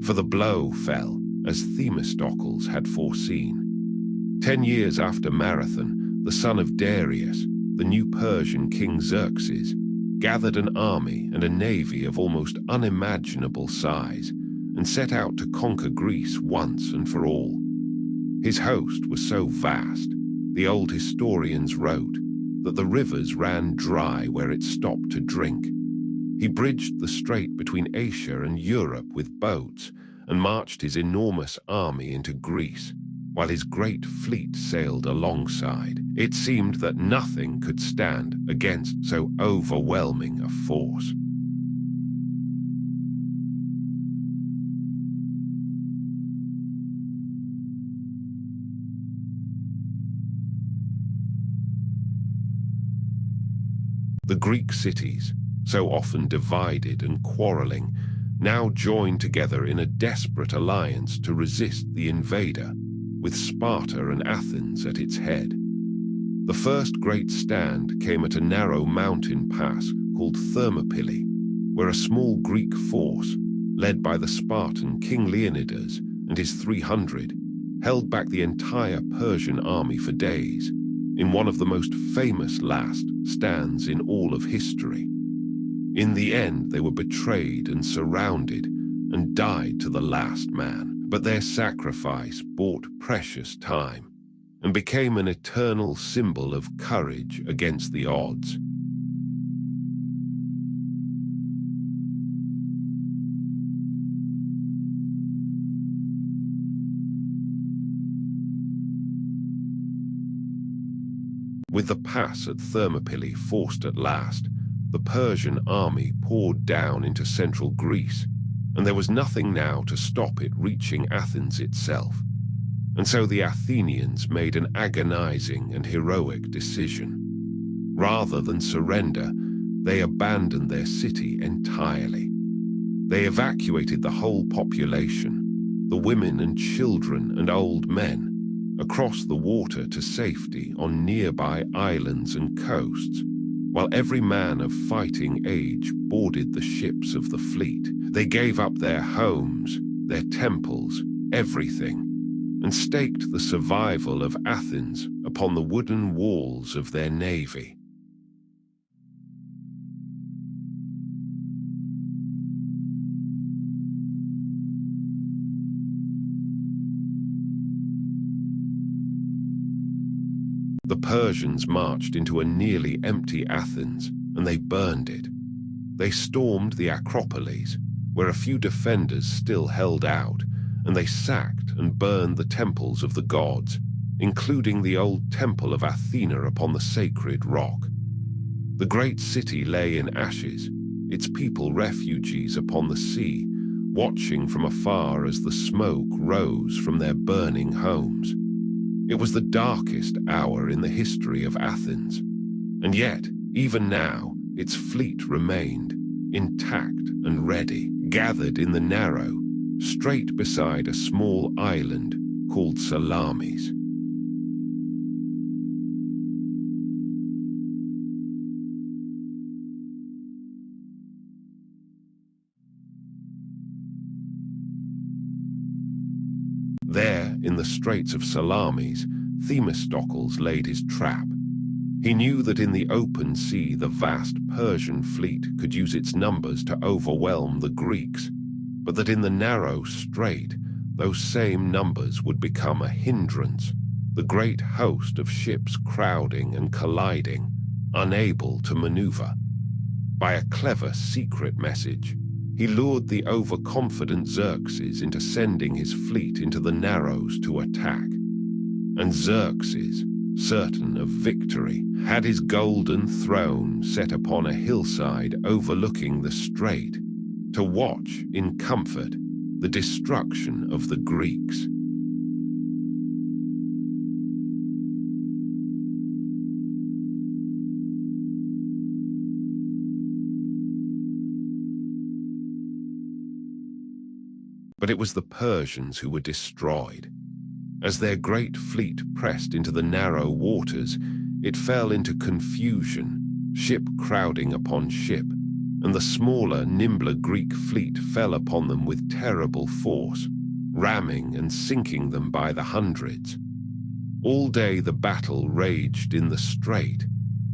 For the blow fell, as Themistocles had foreseen. 10 years after Marathon, the son of Darius, the new Persian king Xerxes, gathered an army and a navy of almost unimaginable size and set out to conquer Greece once and for all. His host was so vast, the old historians wrote, that the rivers ran dry where it stopped to drink. He bridged the strait between Asia and Europe with boats and marched his enormous army into Greece, while his great fleet sailed alongside. It seemed that nothing could stand against so overwhelming a force. The Greek cities, so often divided and quarreling, now joined together in a desperate alliance to resist the invader, with Sparta and Athens at its head. The first great stand came at a narrow mountain pass called Thermopylae, where a small Greek force, led by the Spartan King Leonidas and his 300, held back the entire Persian army for days, in one of the most famous last stands in all of history. In the end, they were betrayed and surrounded and died to the last man, but their sacrifice bought precious time and became an eternal symbol of courage against the odds. With the pass at Thermopylae forced at last, the Persian army poured down into central Greece, and there was nothing now to stop it reaching Athens itself. And so the Athenians made an agonizing and heroic decision. Rather than surrender, they abandoned their city entirely. They evacuated the whole population, the women and children and old men, across the water to safety on nearby islands and coasts, while every man of fighting age boarded the ships of the fleet. They gave up their homes, their temples, everything, and staked the survival of Athens upon the wooden walls of their navy. The Persians marched into a nearly empty Athens, and they burned it. They stormed the Acropolis, where a few defenders still held out, and they sacked and burned the temples of the gods, including the old temple of Athena upon the sacred rock. The great city lay in ashes, its people refugees upon the sea, watching from afar as the smoke rose from their burning homes. It was the darkest hour in the history of Athens, and yet, even now, its fleet remained, intact and ready, gathered in the narrow, straight beside a small island called Salamis. There, in the Straits of Salamis, Themistocles laid his trap. He knew that in the open sea the vast Persian fleet could use its numbers to overwhelm the Greeks, but that in the narrow strait those same numbers would become a hindrance, the great host of ships crowding and colliding, unable to maneuver. By a clever secret message, he lured the overconfident Xerxes into sending his fleet into the narrows to attack. And Xerxes, certain of victory, had his golden throne set upon a hillside overlooking the strait, to watch in comfort the destruction of the Greeks. But it was the Persians who were destroyed. As their great fleet pressed into the narrow waters, it fell into confusion, ship crowding upon ship, and the smaller, nimbler Greek fleet fell upon them with terrible force, ramming and sinking them by the hundreds. All day the battle raged in the strait,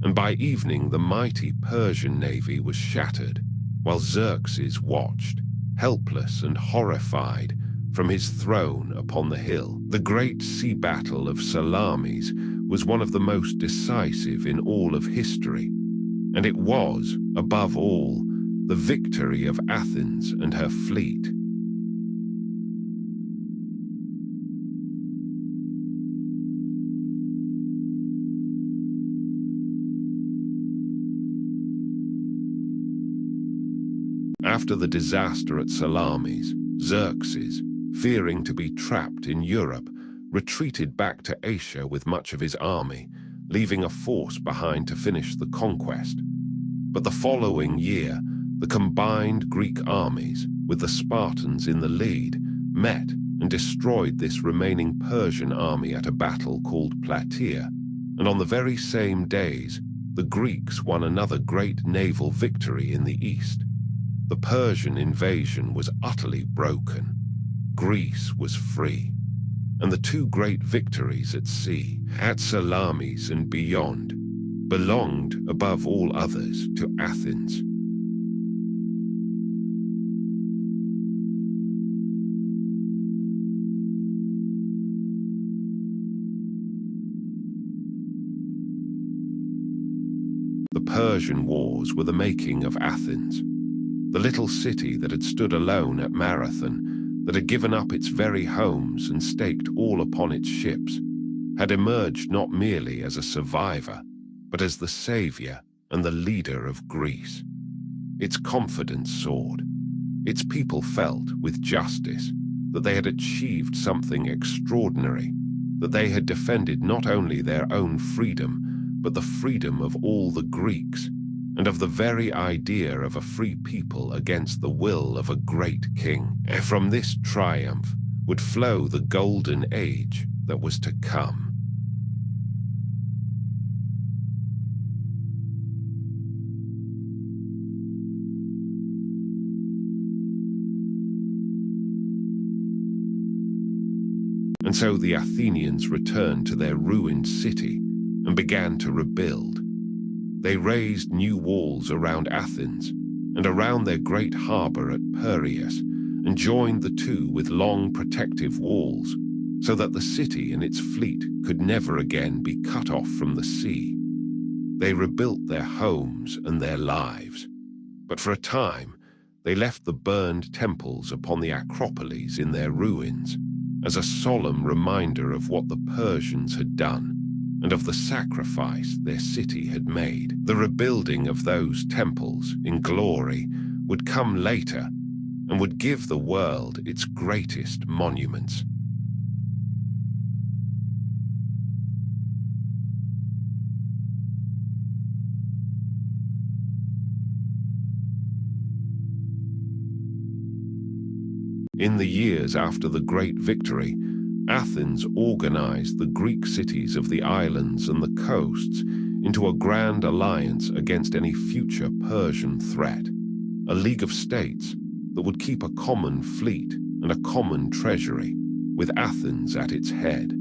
and by evening the mighty Persian navy was shattered, while Xerxes watched, helpless and horrified, from his throne upon the hill. The great sea battle of Salamis was one of the most decisive in all of history, and it was, above all, the victory of Athens and her fleet. After the disaster at Salamis, Xerxes, fearing to be trapped in Europe, retreated back to Asia with much of his army, leaving a force behind to finish the conquest. But the following year, the combined Greek armies, with the Spartans in the lead, met and destroyed this remaining Persian army at a battle called Plataea, and on the very same days, the Greeks won another great naval victory in the east. The Persian invasion was utterly broken. Greece was free, and the two great victories at sea, at Salamis and beyond, belonged, above all others, to Athens. The Persian Wars were the making of Athens. The little city that had stood alone at Marathon, that had given up its very homes and staked all upon its ships, had emerged not merely as a survivor, but as the savior and the leader of Greece. Its confidence soared. Its people felt, with justice, that they had achieved something extraordinary, that they had defended not only their own freedom, but the freedom of all the Greeks, and of the very idea of a free people against the will of a great king. And from this triumph would flow the golden age that was to come. And so the Athenians returned to their ruined city and began to rebuild. They raised new walls around Athens and around their great harbor at Piraeus, and joined the two with long protective walls, so that the city and its fleet could never again be cut off from the sea. They rebuilt their homes and their lives, but for a time they left the burned temples upon the Acropolis in their ruins, as a solemn reminder of what the Persians had done, and of the sacrifice their city had made. The rebuilding of those temples in glory would come later, and would give the world its greatest monuments. In the years after the great victory, Athens organized the Greek cities of the islands and the coasts into a grand alliance against any future Persian threat, a league of states that would keep a common fleet and a common treasury, with Athens at its head.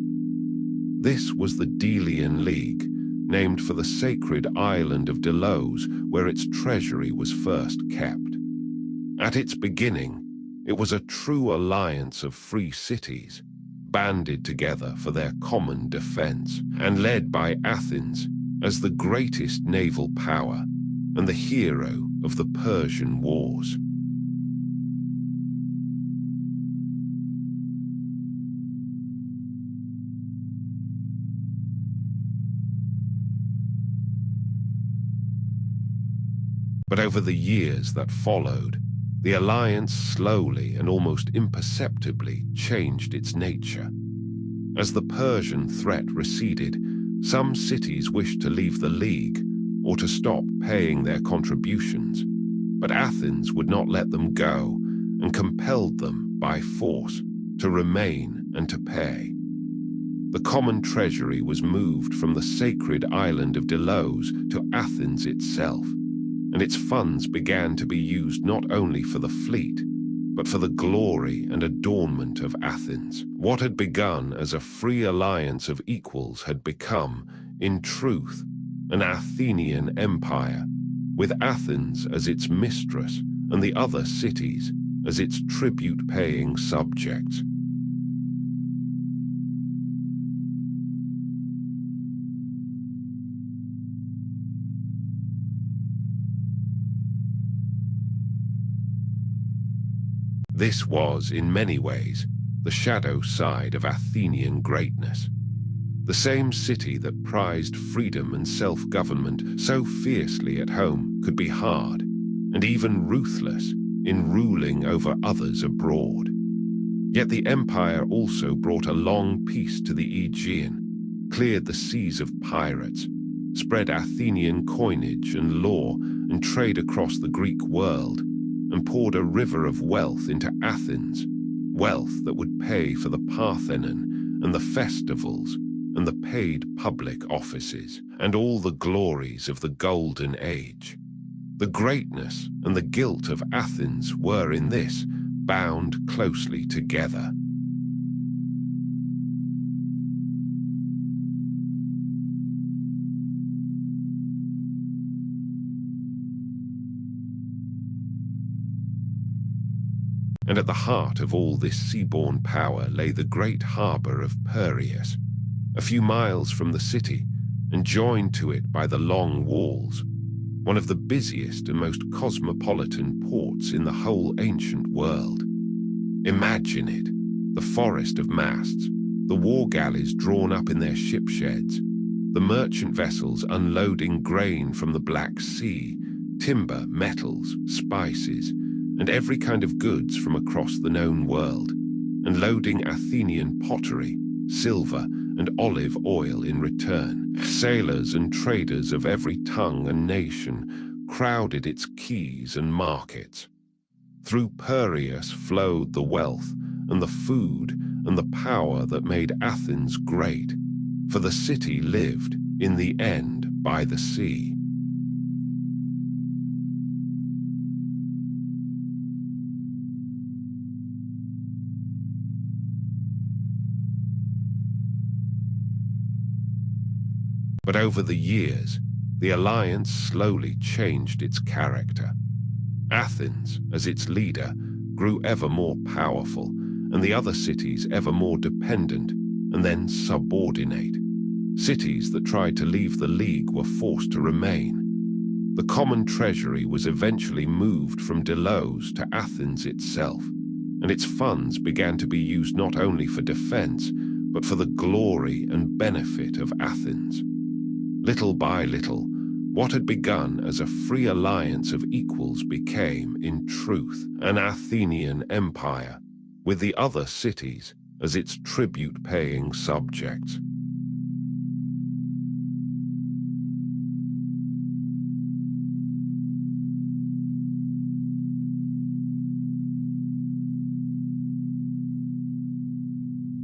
This was the Delian League, named for the sacred island of Delos, where its treasury was first kept. At its beginning, it was a true alliance of free cities, banded together for their common defense, and led by Athens as the greatest naval power and the hero of the Persian Wars. But over the years that followed, the alliance slowly and almost imperceptibly changed its nature. As the Persian threat receded, some cities wished to leave the League or to stop paying their contributions, but Athens would not let them go and compelled them by force to remain and to pay. The common treasury was moved from the sacred island of Delos to Athens itself, and its funds began to be used not only for the fleet, but for the glory and adornment of Athens. What had begun as a free alliance of equals had become, in truth, an Athenian empire, with Athens as its mistress and the other cities as its tribute-paying subjects. This was, in many ways, the shadow side of Athenian greatness. The same city that prized freedom and self-government so fiercely at home could be hard, and even ruthless, in ruling over others abroad. Yet the empire also brought a long peace to the Aegean, cleared the seas of pirates, spread Athenian coinage and law and trade across the Greek world, and poured a river of wealth into Athens, wealth that would pay for the Parthenon and the festivals and the paid public offices and all the glories of the Golden Age. The greatness and the guilt of Athens were in this bound closely together. And at the heart of all this seaborne power lay the great harbour of Piraeus, a few miles from the city and joined to it by the long walls, one of the busiest and most cosmopolitan ports in the whole ancient world. Imagine it, the forest of masts, the war galleys drawn up in their ship sheds, the merchant vessels unloading grain from the Black Sea, timber, metals, spices, and every kind of goods from across the known world, and loading Athenian pottery, silver, and olive oil in return. Sailors and traders of every tongue and nation crowded its quays and markets. Through Piraeus flowed the wealth and the food and the power that made Athens great, for the city lived, in the end, by the sea. But over the years, the alliance slowly changed its character. Athens, as its leader, grew ever more powerful, and the other cities ever more dependent and then subordinate. Cities that tried to leave the League were forced to remain. The common treasury was eventually moved from Delos to Athens itself, and its funds began to be used not only for defense, but for the glory and benefit of Athens. Little by little, What had begun as a free alliance of equals became, in truth, an Athenian empire, with the other cities as its tribute-paying subjects.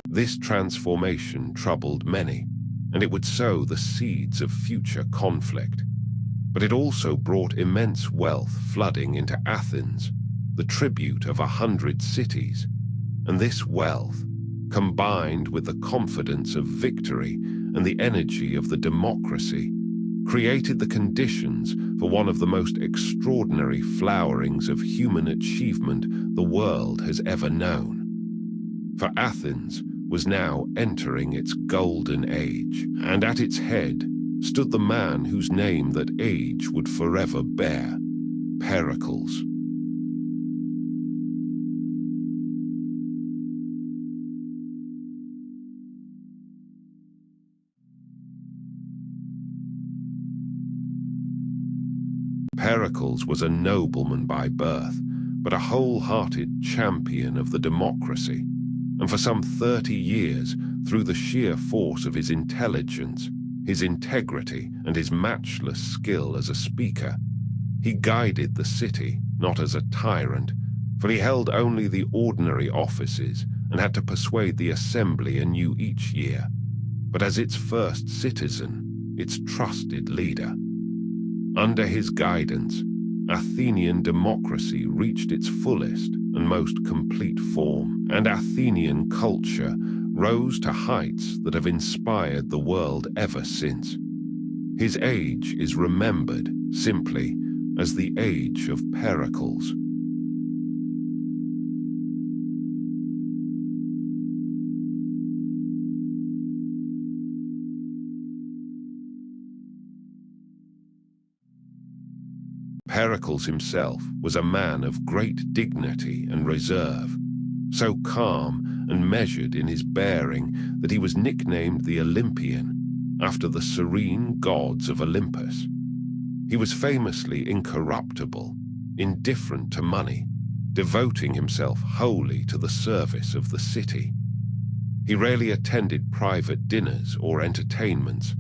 This transformation troubled many, and it would sow the seeds of future conflict. But it also brought immense wealth flooding into Athens, the tribute of 100 cities, and this wealth, combined with the confidence of victory and the energy of the democracy, created the conditions for one of the most extraordinary flowerings of human achievement the world has ever known. For Athens was now entering its golden age, and at its head stood the man whose name that age would forever bear, Pericles. Pericles was a nobleman by birth, but a wholehearted champion of the democracy, and for some 30 years, through the sheer force of his intelligence, his integrity, and his matchless skill as a speaker, he guided the city, not as a tyrant, for he held only the ordinary offices and had to persuade the assembly anew each year, but as its first citizen, its trusted leader. Under his guidance, Athenian democracy reached its fullest and most complete form, and Athenian culture rose to heights that have inspired the world ever since. His age is remembered simply as the Age of Pericles. Pericles himself was a man of great dignity and reserve, so calm and measured in his bearing that he was nicknamed the Olympian, after the serene gods of Olympus. He was famously incorruptible, indifferent to money, devoting himself wholly to the service of the city. He rarely attended private dinners or entertainments,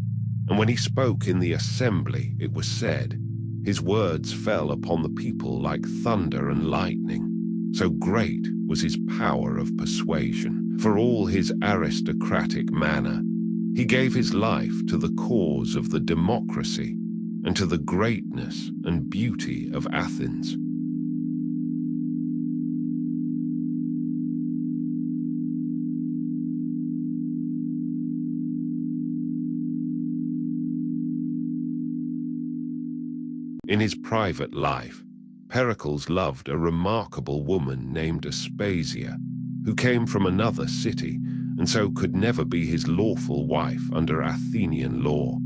and when he spoke in the assembly, it was said, his words fell upon the people like thunder and lightning, so great was his power of persuasion. For all his aristocratic manner, he gave his life to the cause of the democracy and to the greatness and beauty of Athens. In his private life, Pericles loved a remarkable woman named Aspasia, who came from another city and so could never be his lawful wife under Athenian law,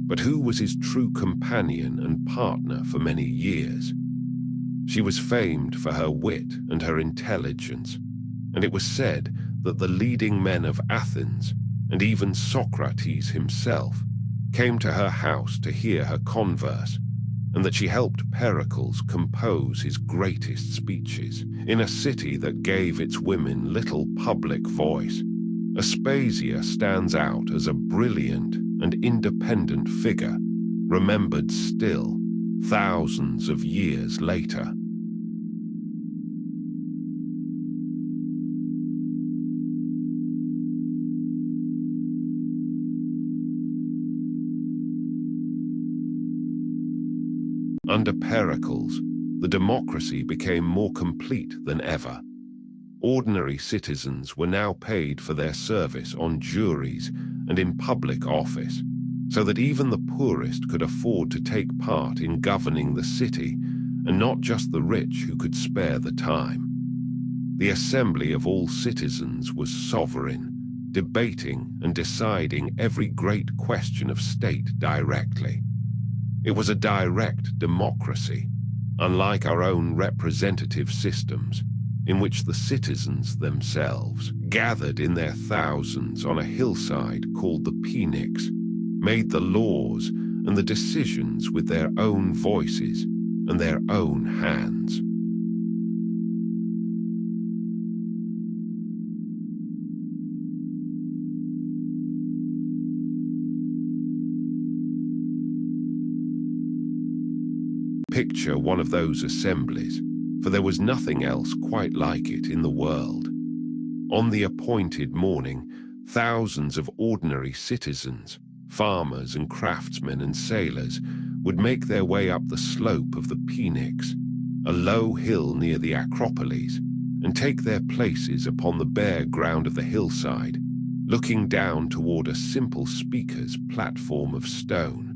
but who was his true companion and partner for many years. She was famed for her wit and her intelligence, and it was said that the leading men of Athens, and even Socrates himself, came to her house to hear her converse, and that she helped Pericles compose his greatest speeches. In a city that gave its women little public voice, Aspasia stands out as a brilliant and independent figure, remembered still, thousands of years later. Under Pericles, the democracy became more complete than ever. Ordinary citizens were now paid for their service on juries and in public office, so that even the poorest could afford to take part in governing the city, and not just the rich who could spare the time. The assembly of all citizens was sovereign, debating and deciding every great question of state directly. It was a direct democracy, unlike our own representative systems, in which the citizens themselves, gathered in their thousands on a hillside called the Pnyx, made the laws and the decisions with their own voices and their own hands. Picture one of those assemblies, for there was nothing else quite like it in the world. On the appointed morning, thousands of ordinary citizens, farmers and craftsmen and sailors would make their way up the slope of the Pnyx, a low hill near the Acropolis, and take their places upon the bare ground of the hillside, looking down toward a simple speaker's platform of stone.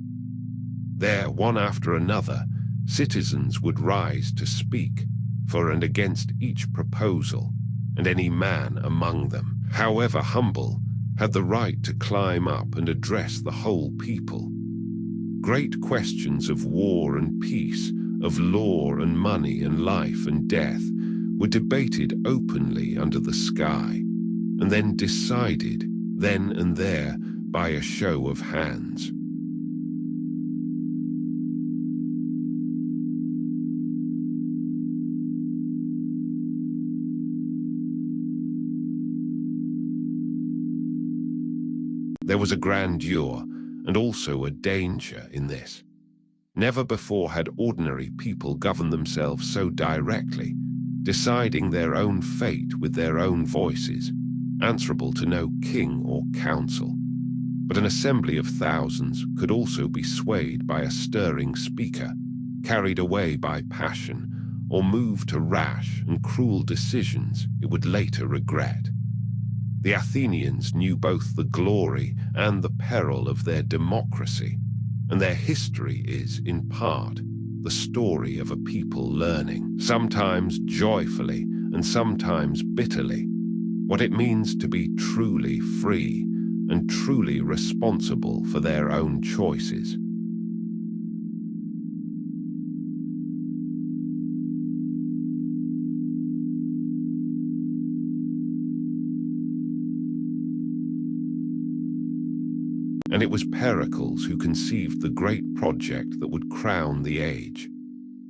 There, one after another, citizens would rise to speak for and against each proposal, and any man among them, however humble, had the right to climb up and address the whole people. Great questions of war and peace, of law and money and life and death were debated openly under the sky, and then decided then and there by a show of hands. There was a grandeur and also a danger in this. Never before had ordinary people governed themselves so directly, deciding their own fate with their own voices, answerable to no king or council. But an assembly of thousands could also be swayed by a stirring speaker, carried away by passion, or moved to rash and cruel decisions it would later regret. The Athenians knew both the glory and the peril of their democracy, and their history is, in part, the story of a people learning, sometimes joyfully and sometimes bitterly, what it means to be truly free and truly responsible for their own choices. And it was Pericles who conceived the great project that would crown the age,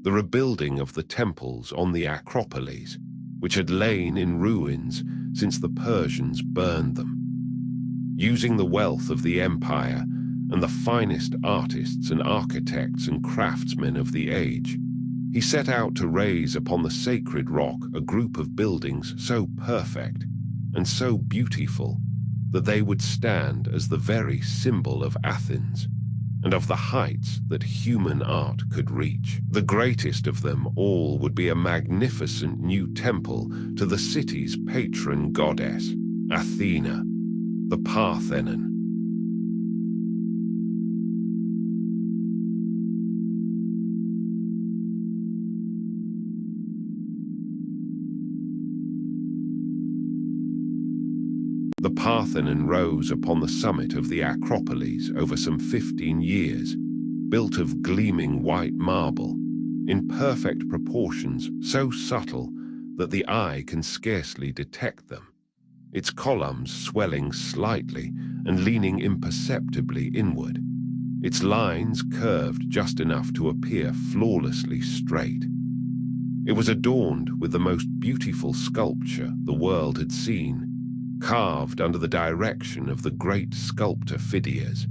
the rebuilding of the temples on the Acropolis, which had lain in ruins since the Persians burned them. Using the wealth of the empire and the finest artists and architects and craftsmen of the age, he set out to raise upon the sacred rock a group of buildings so perfect and so beautiful that they would stand as the very symbol of Athens and of the heights that human art could reach. The greatest of them all would be a magnificent new temple to the city's patron goddess, Athena, the Parthenon. The Parthenon rose upon the summit of the Acropolis over some 15 years, built of gleaming white marble, in perfect proportions so subtle that the eye can scarcely detect them, its columns swelling slightly and leaning imperceptibly inward, its lines curved just enough to appear flawlessly straight. It was adorned with the most beautiful sculpture the world had seen, carved under the direction of the great sculptor Phidias,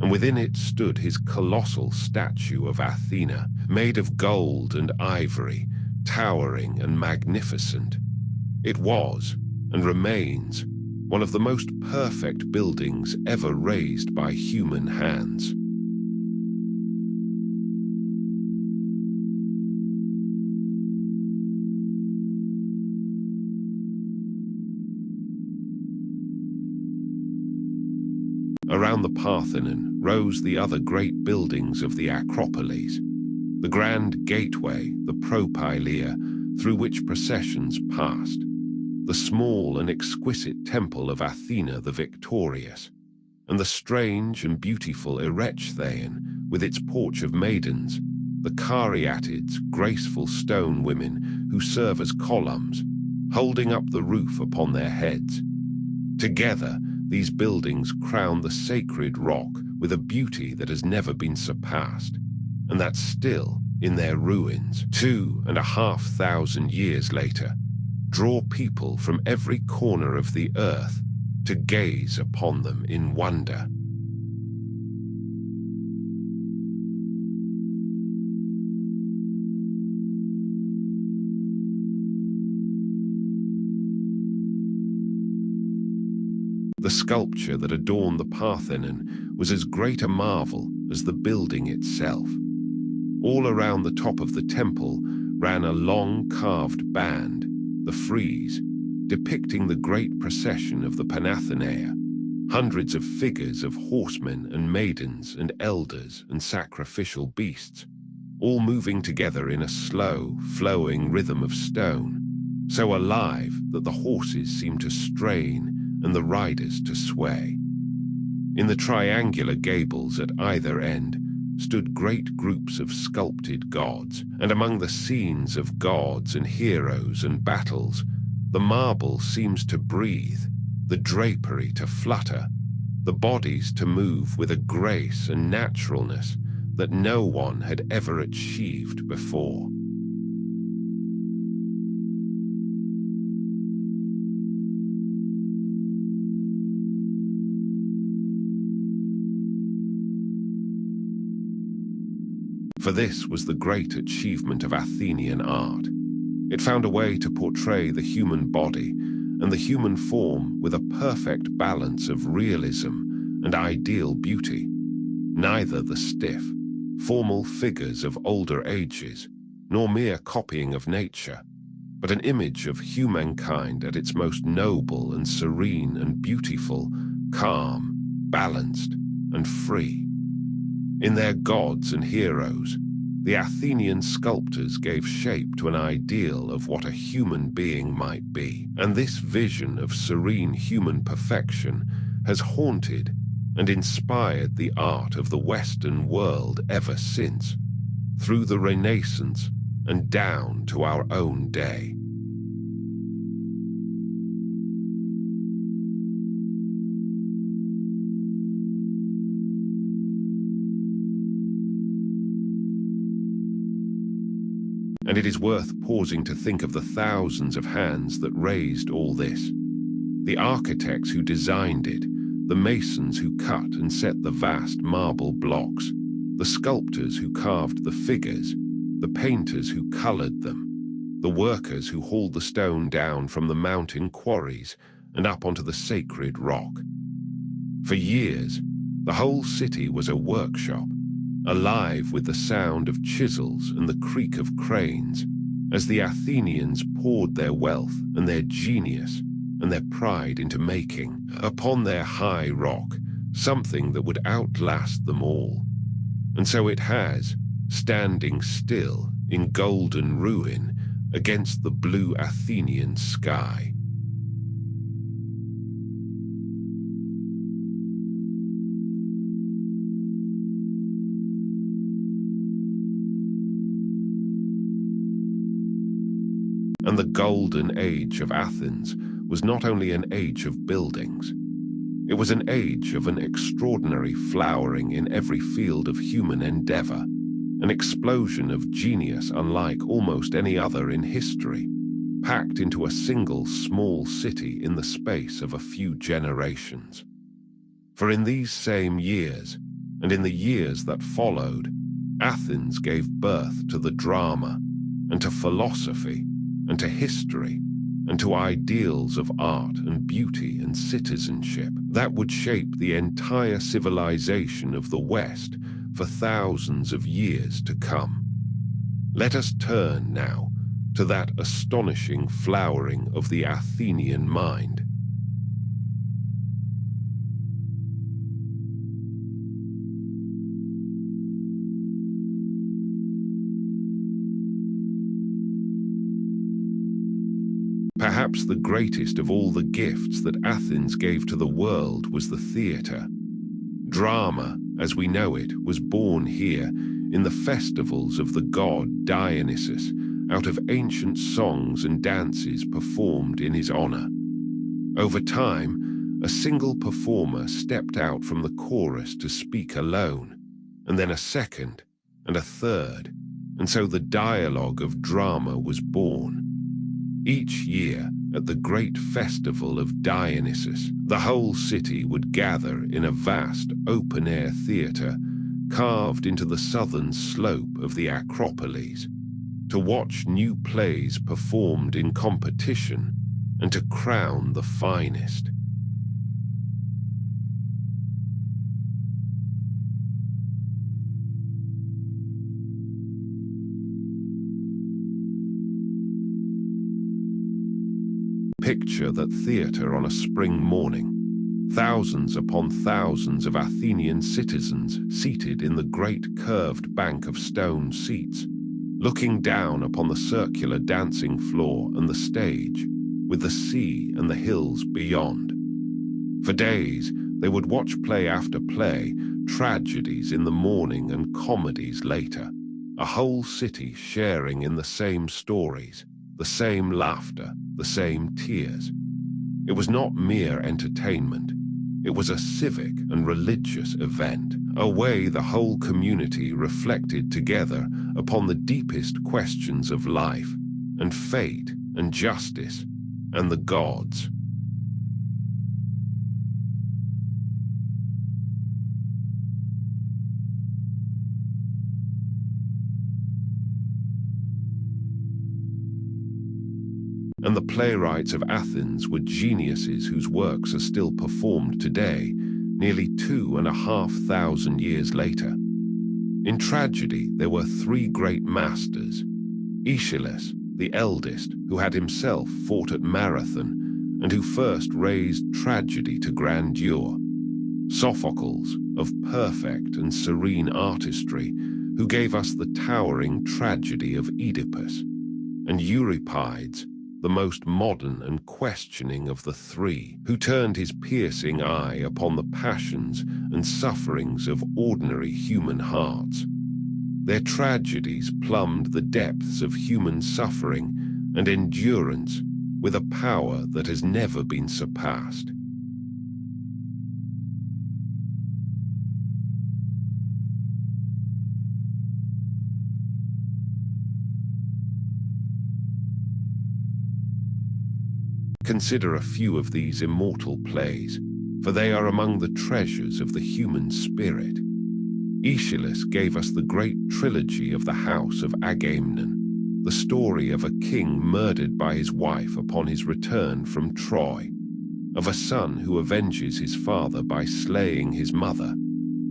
and within it stood his colossal statue of Athena, made of gold and ivory, towering and magnificent. It was, and remains, one of the most perfect buildings ever raised by human hands. Around the Parthenon rose the other great buildings of the Acropolis, the grand gateway, the propylaea, through which processions passed, the small and exquisite temple of Athena the Victorious, and the strange and beautiful Erechthaeon with its porch of maidens, the Caryatids, graceful stone women who serve as columns, holding up the roof upon their heads. Together, these buildings crown the sacred rock with a beauty that has never been surpassed, and that still, in their ruins, 2,500 years later, draw people from every corner of the earth to gaze upon them in wonder. The sculpture that adorned the Parthenon was as great a marvel as the building itself. All around the top of the temple ran a long carved band, the frieze, depicting the great procession of the Panathenaea, hundreds of figures of horsemen and maidens and elders and sacrificial beasts, all moving together in a slow, flowing rhythm of stone, so alive that the horses seemed to strain and the riders to sway. In the triangular gables at either end stood great groups of sculpted gods, and among the scenes of gods and heroes and battles, the marble seems to breathe, the drapery to flutter, the bodies to move with a grace and naturalness that no one had ever achieved before. For this was the great achievement of Athenian art. It found a way to portray the human body and the human form with a perfect balance of realism and ideal beauty, neither the stiff, formal figures of older ages, nor mere copying of nature, but an image of humankind at its most noble and serene and beautiful, calm, balanced, and free. In their gods and heroes, the Athenian sculptors gave shape to an ideal of what a human being might be, and this vision of serene human perfection has haunted and inspired the art of the Western world ever since, through the Renaissance and down to our own day. And it is worth pausing to think of the thousands of hands that raised all this. The architects who designed it, the masons who cut and set the vast marble blocks, the sculptors who carved the figures, the painters who colored them, the workers who hauled the stone down from the mountain quarries and up onto the sacred rock. For years, the whole city was a workshop, alive with the sound of chisels and the creak of cranes, as the Athenians poured their wealth and their genius and their pride into making, upon their high rock, something that would outlast them all. And so it has, standing still in golden ruin against the blue Athenian sky. And the golden age of Athens was not only an age of buildings. It was an age of an extraordinary flowering in every field of human endeavor, an explosion of genius unlike almost any other in history, packed into a single small city in the space of a few generations. For in these same years, and in the years that followed, Athens gave birth to the drama, and to philosophy, and to history, and to ideals of art and beauty and citizenship that would shape the entire civilization of the West for thousands of years to come. Let us turn now to that astonishing flowering of the Athenian mind. Perhaps the greatest of all the gifts that Athens gave to the world was the theatre. Drama, as we know it, was born here in the festivals of the god Dionysus, out of ancient songs and dances performed in his honor. Over time, a single performer stepped out from the chorus to speak alone, and then a second, and a third, and so the dialogue of drama was born. Each year, at the great festival of Dionysus, the whole city would gather in a vast open-air theatre carved into the southern slope of the Acropolis, to watch new plays performed in competition and to crown the finest. Picture that theatre on a spring morning. Thousands upon thousands of Athenian citizens seated in the great curved bank of stone seats, looking down upon the circular dancing floor and the stage, with the sea and the hills beyond. For days, they would watch play after play, tragedies in the morning and comedies later, a whole city sharing in the same stories, the same laughter, the same tears. It was not mere entertainment. It was a civic and religious event, a way the whole community reflected together upon the deepest questions of life and fate and justice and the gods. And the playwrights of Athens were geniuses whose works are still performed today, nearly 2,500 years later. In tragedy, there were three great masters: Aeschylus, the eldest, who had himself fought at Marathon and who first raised tragedy to grandeur; Sophocles, of perfect and serene artistry, who gave us the towering tragedy of Oedipus; and Euripides, the most modern and questioning of the three, who turned his piercing eye upon the passions and sufferings of ordinary human hearts. Their tragedies plumbed the depths of human suffering and endurance with a power that has never been surpassed. Consider a few of these immortal plays, for they are among the treasures of the human spirit. Aeschylus gave us the great trilogy of the House of Agamemnon, the story of a king murdered by his wife upon his return from Troy, of a son who avenges his father by slaying his mother,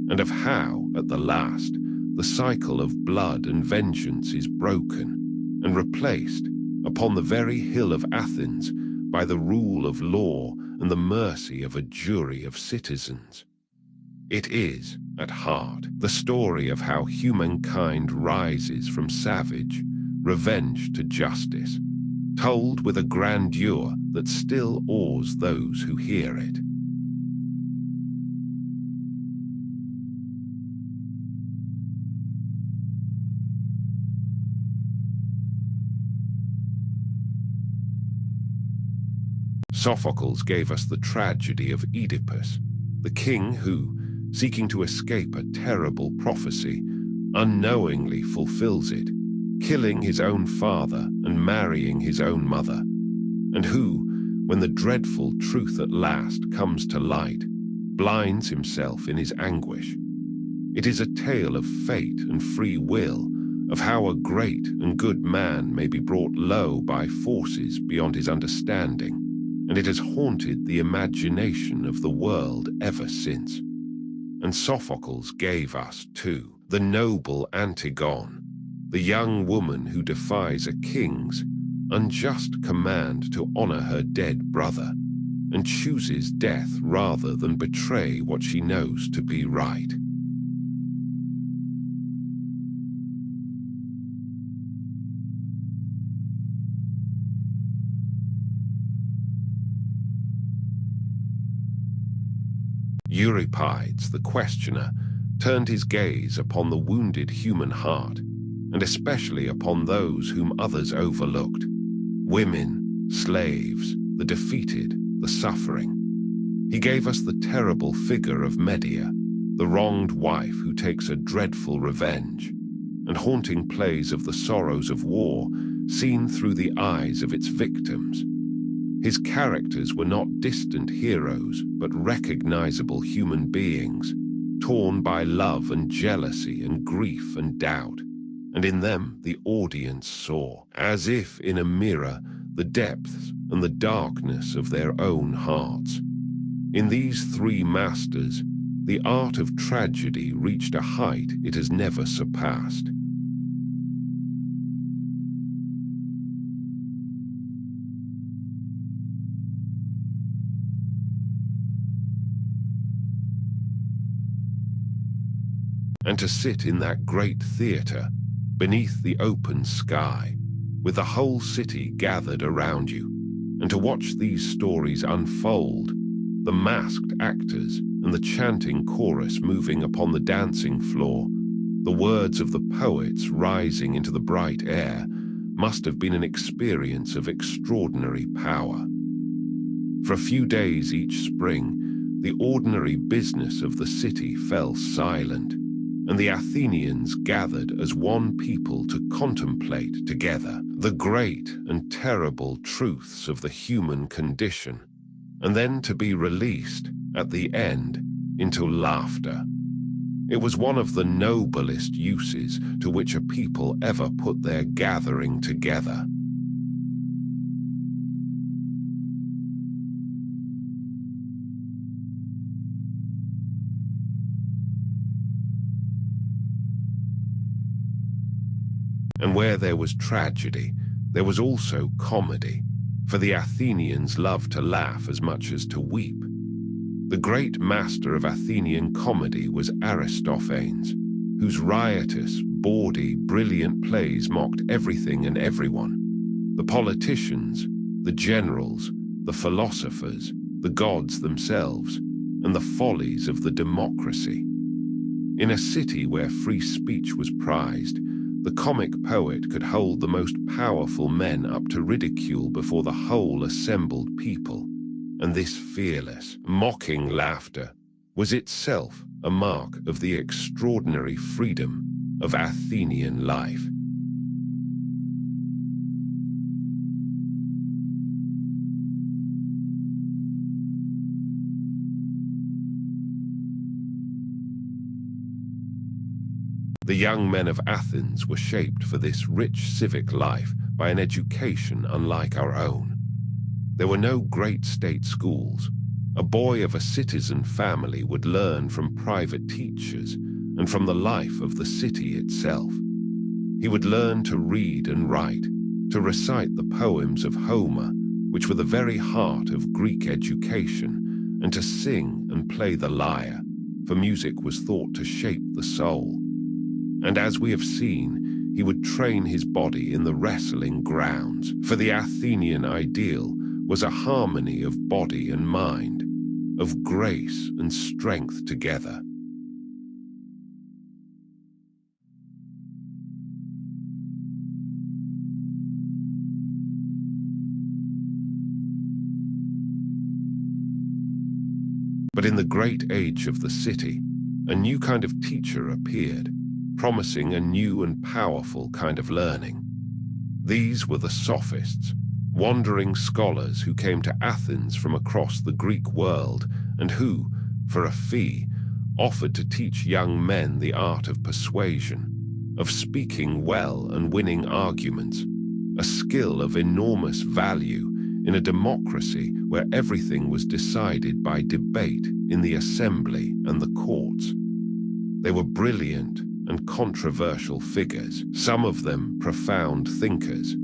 and of how, at the last, the cycle of blood and vengeance is broken and replaced, upon the very hill of Athens, by the rule of law and the mercy of a jury of citizens. It is, at heart, the story of how humankind rises from savage revenge to justice, told with a grandeur that still awes those who hear it. Sophocles gave us the tragedy of Oedipus, the king who, seeking to escape a terrible prophecy, unknowingly fulfills it, killing his own father and marrying his own mother, and who, when the dreadful truth at last comes to light, blinds himself in his anguish. It is a tale of fate and free will, of how a great and good man may be brought low by forces beyond his understanding, and it has haunted the imagination of the world ever since. And Sophocles gave us, too, the noble Antigone, the young woman who defies a king's unjust command to honor her dead brother, and chooses death rather than betray what she knows to be right. Euripides, the questioner, turned his gaze upon the wounded human heart, and especially upon those whom others overlooked: women, slaves, the defeated, the suffering. He gave us the terrible figure of Medea, the wronged wife who takes a dreadful revenge, and haunting plays of the sorrows of war seen through the eyes of its victims. His characters were not distant heroes, but recognizable human beings, torn by love and jealousy and grief and doubt, and in them the audience saw, as if in a mirror, the depths and the darkness of their own hearts. In these three masters, the art of tragedy reached a height it has never surpassed. And to sit in that great theatre, beneath the open sky, with the whole city gathered around you, and to watch these stories unfold, the masked actors and the chanting chorus moving upon the dancing floor, the words of the poets rising into the bright air, must have been an experience of extraordinary power. For a few days each spring, the ordinary business of the city fell silent, and the Athenians gathered as one people to contemplate together the great and terrible truths of the human condition, and then to be released, at the end, into laughter. It was one of the noblest uses to which a people ever put their gathering together. And where there was tragedy, there was also comedy, for the Athenians loved to laugh as much as to weep. The great master of Athenian comedy was Aristophanes, whose riotous, bawdy, brilliant plays mocked everything and everyone: the politicians, the generals, the philosophers, the gods themselves, and the follies of the democracy. In a city where free speech was prized, the comic poet could hold the most powerful men up to ridicule before the whole assembled people, and this fearless, mocking laughter was itself a mark of the extraordinary freedom of Athenian life. The young men of Athens were shaped for this rich civic life by an education unlike our own. There were no great state schools. A boy of a citizen family would learn from private teachers and from the life of the city itself. He would learn to read and write, to recite the poems of Homer, which were the very heart of Greek education, and to sing and play the lyre, for music was thought to shape the soul. And as we have seen, he would train his body in the wrestling grounds, for the Athenian ideal was a harmony of body and mind, of grace and strength together. But in the great age of the city, a new kind of teacher appeared, promising a new and powerful kind of learning. These were the Sophists, wandering scholars who came to Athens from across the Greek world and who, for a fee, offered to teach young men the art of persuasion, of speaking well and winning arguments, a skill of enormous value in a democracy where everything was decided by debate in the assembly and the courts. They were brilliant and controversial figures, some of them profound thinkers,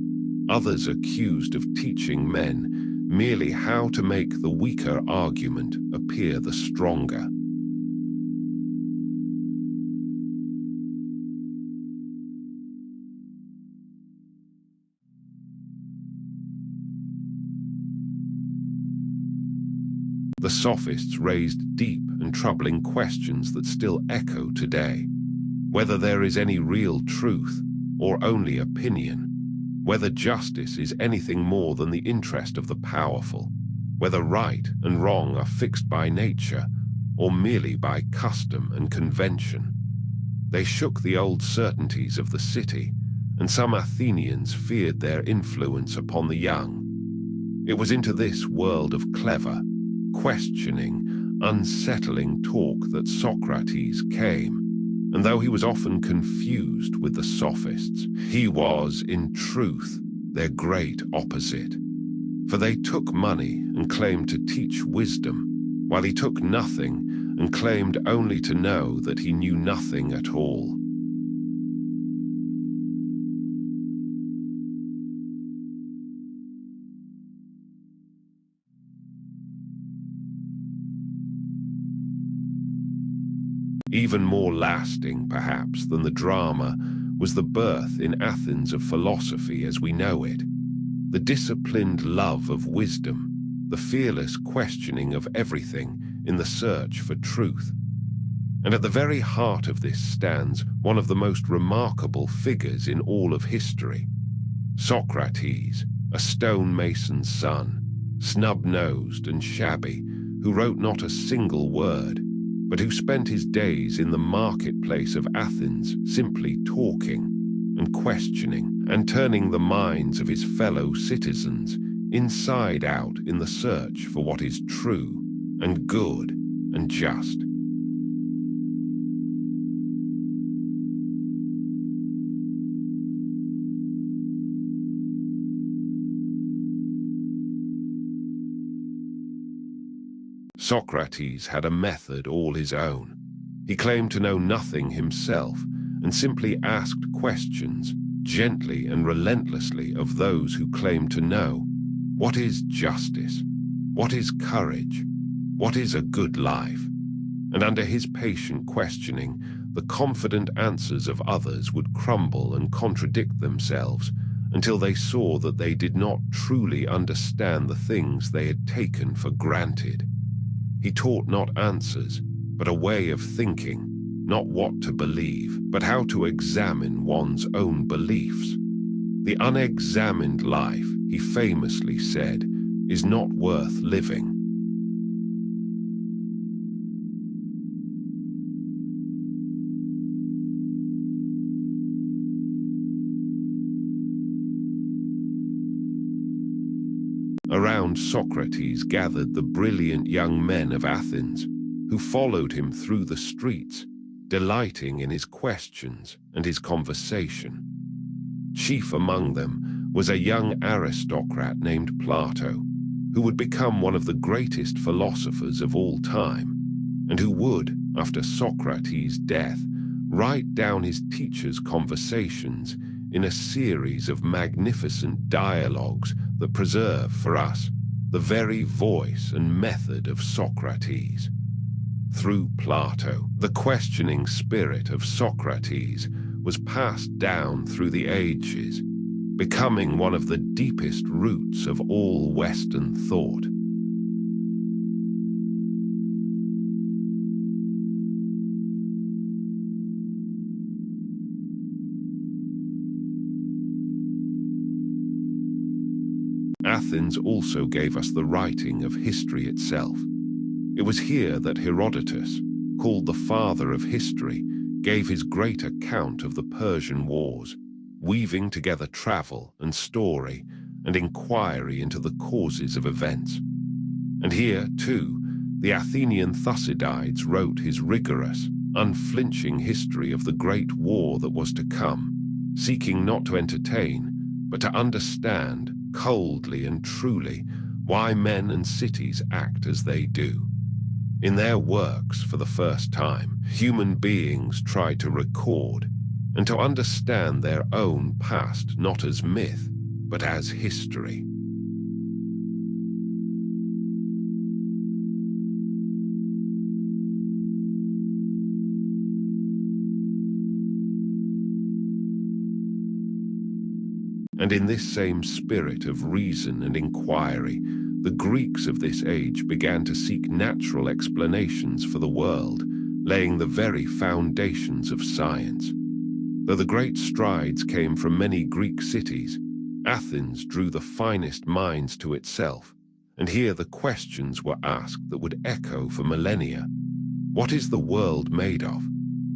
others accused of teaching men merely how to make the weaker argument appear the stronger. The Sophists raised deep and troubling questions that still echo today. Whether there is any real truth or only opinion, whether justice is anything more than the interest of the powerful, whether right and wrong are fixed by nature or merely by custom and convention. They shook the old certainties of the city, and some Athenians feared their influence upon the young. It was into this world of clever, questioning, unsettling talk that Socrates came, and though he was often confused with the Sophists, he was, in truth, their great opposite. For they took money and claimed to teach wisdom, while he took nothing and claimed only to know that he knew nothing at all. Even more lasting, perhaps, than the drama was the birth in Athens of philosophy as we know it. The disciplined love of wisdom, the fearless questioning of everything in the search for truth. And at the very heart of this stands one of the most remarkable figures in all of history. Socrates, a stonemason's son, snub-nosed and shabby, who wrote not a single word, but who spent his days in the marketplace of Athens simply talking and questioning and turning the minds of his fellow citizens inside out in the search for what is true and good and just. Socrates had a method all his own. He claimed to know nothing himself and simply asked questions gently and relentlessly of those who claimed to know. What is justice? What is courage? What is a good life? And under his patient questioning, the confident answers of others would crumble and contradict themselves until they saw that they did not truly understand the things they had taken for granted. He taught not answers, but a way of thinking, not what to believe, but how to examine one's own beliefs. The unexamined life, he famously said, is not worth living. Around Socrates gathered the brilliant young men of Athens, who followed him through the streets, delighting in his questions and his conversation. Chief among them was a young aristocrat named Plato, who would become one of the greatest philosophers of all time, and who would, after Socrates' death, write down his teacher's conversations in a series of magnificent dialogues that preserve for us the very voice and method of Socrates. Through Plato, the questioning spirit of Socrates was passed down through the ages, becoming one of the deepest roots of all Western thought. Athens also gave us the writing of history itself. It was here that Herodotus, called the father of history, gave his great account of the Persian Wars, weaving together travel and story and inquiry into the causes of events. And here, too, the Athenian Thucydides wrote his rigorous, unflinching history of the great war that was to come, seeking not to entertain, but to understand coldly and truly why men and cities act as they do. In their works, for the first time, human beings try to record and to understand their own past not as myth, but as history. And in this same spirit of reason and inquiry, the Greeks of this age began to seek natural explanations for the world, laying the very foundations of science. Though the great strides came from many Greek cities, Athens drew the finest minds to itself, And here the questions were asked that would echo for millennia. What is the world made of?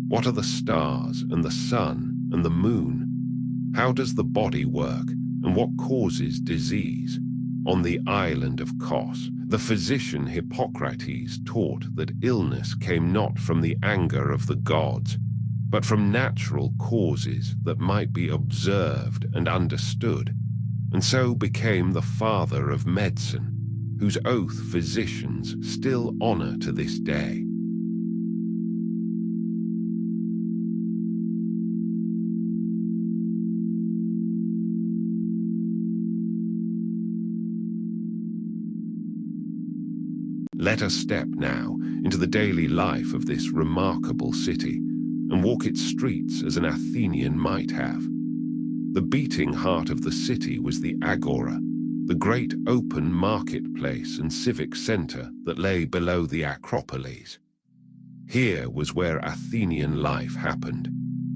What are the stars and the sun and the moon? How does the body work, and what causes disease? On the island of Kos, the physician Hippocrates taught that illness came not from the anger of the gods, but from natural causes that might be observed and understood, and so became the father of medicine, whose oath physicians still honor to this day. Let us step now into the daily life of this remarkable city and walk its streets as an Athenian might have. The beating heart of the city was the Agora, the great open marketplace and civic center that lay below the Acropolis. Here was where Athenian life happened,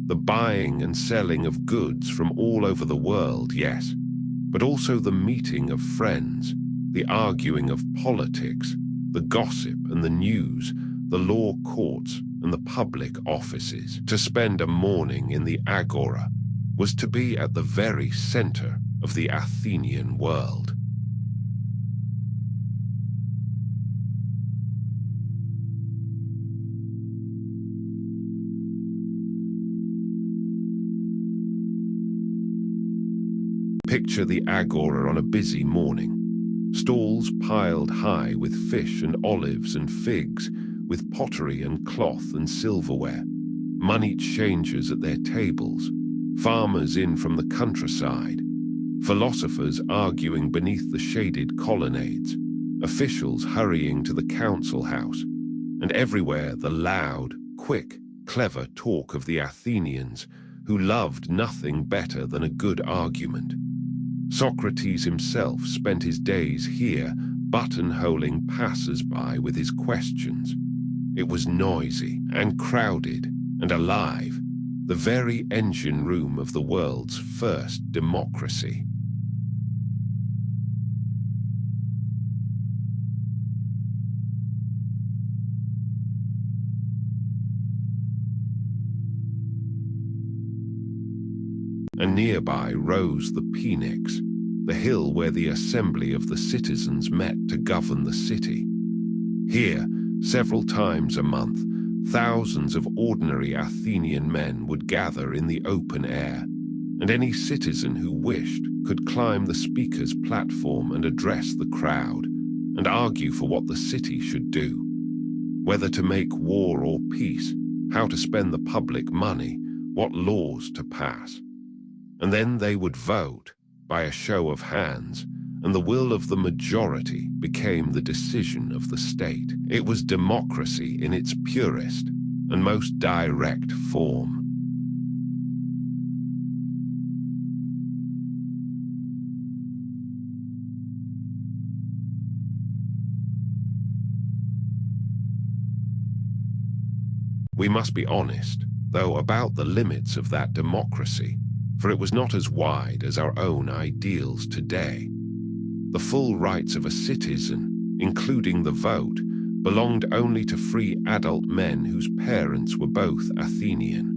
the buying and selling of goods from all over the world, yes, but also the meeting of friends, the arguing of politics, the gossip and the news, the law courts and the public offices. To spend a morning in the Agora was to be at the very center of the Athenian world. Picture the Agora on a busy morning. Stalls piled high with fish and olives and figs, with pottery and cloth and silverware, money changers at their tables, farmers in from the countryside, philosophers arguing beneath the shaded colonnades, officials hurrying to the council house, and everywhere the loud, quick, clever talk of the Athenians, who loved nothing better than a good argument. Socrates himself spent his days here, buttonholing passers-by with his questions. It was noisy and crowded and alive, the very engine room of the world's first democracy. And nearby rose the Pnyx, the hill where the assembly of the citizens met to govern the city. Here, several times a month, thousands of ordinary Athenian men would gather in the open air, and any citizen who wished could climb the speaker's platform and address the crowd, and argue for what the city should do, whether to make war or peace, how to spend the public money, what laws to pass. And then they would vote, by a show of hands, and the will of the majority became the decision of the state. It was democracy in its purest and most direct form. We must be honest, though, about the limits of that democracy, for it was not as wide as our own ideals today. The full rights of a citizen, including the vote, belonged only to free adult men whose parents were both Athenian.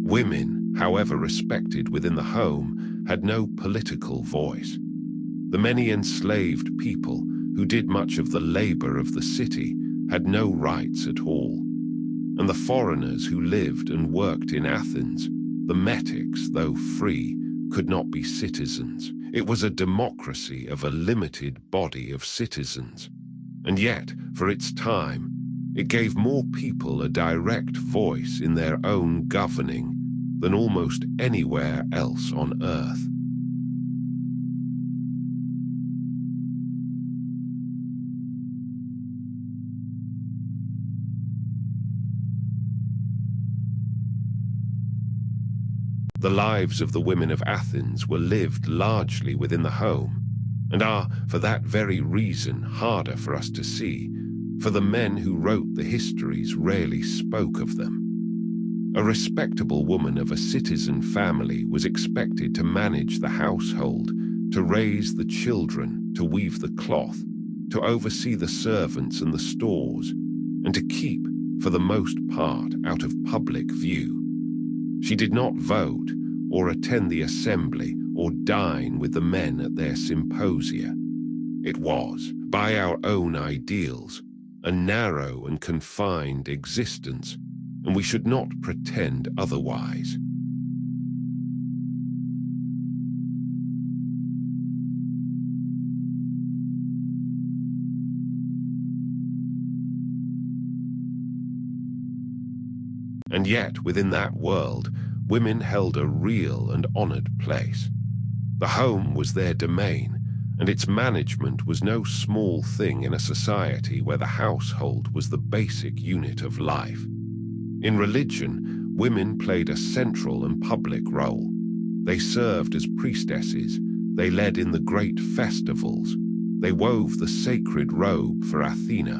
Women, however respected within the home, had no political voice. The many enslaved people who did much of the labor of the city had no rights at all. And the foreigners who lived and worked in Athens, the metics, though free, could not be citizens. It was a democracy of a limited body of citizens. And yet, for its time, it gave more people a direct voice in their own governing than almost anywhere else on earth. The lives of the women of Athens were lived largely within the home, and are, for that very reason, harder for us to see, for the men who wrote the histories rarely spoke of them. A respectable woman of a citizen family was expected to manage the household, to raise the children, to weave the cloth, to oversee the servants and the stores, and to keep, for the most part, out of public view. She did not vote or attend the assembly or dine with the men at their symposia. It was, by our own ideals, a narrow and confined existence, and we should not pretend otherwise. And yet, within that world, women held a real and honored place. The home was their domain, and its management was no small thing in a society where the household was the basic unit of life. In religion, women played a central and public role. They served as priestesses, they led in the great festivals, they wove the sacred robe for Athena,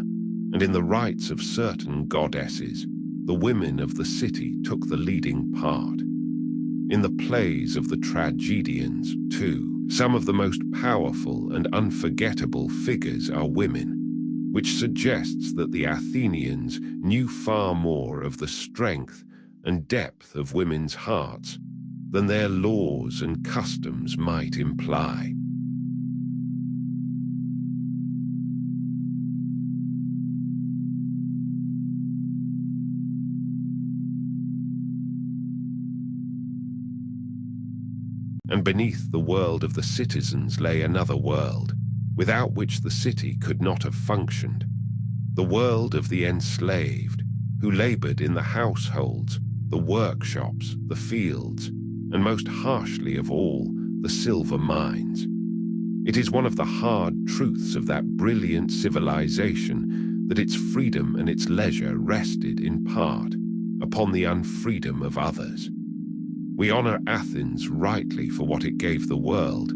and in the rites of certain goddesses, the women of the city took the leading part. In the plays of the tragedians, too, some of the most powerful and unforgettable figures are women, which suggests that the Athenians knew far more of the strength and depth of women's hearts than their laws and customs might imply. And beneath the world of the citizens lay another world, without which the city could not have functioned. The world of the enslaved, who labored in the households, the workshops, the fields, and most harshly of all, the silver mines. It is one of the hard truths of that brilliant civilization that its freedom and its leisure rested, in part, upon the unfreedom of others. We honor Athens rightly for what it gave the world,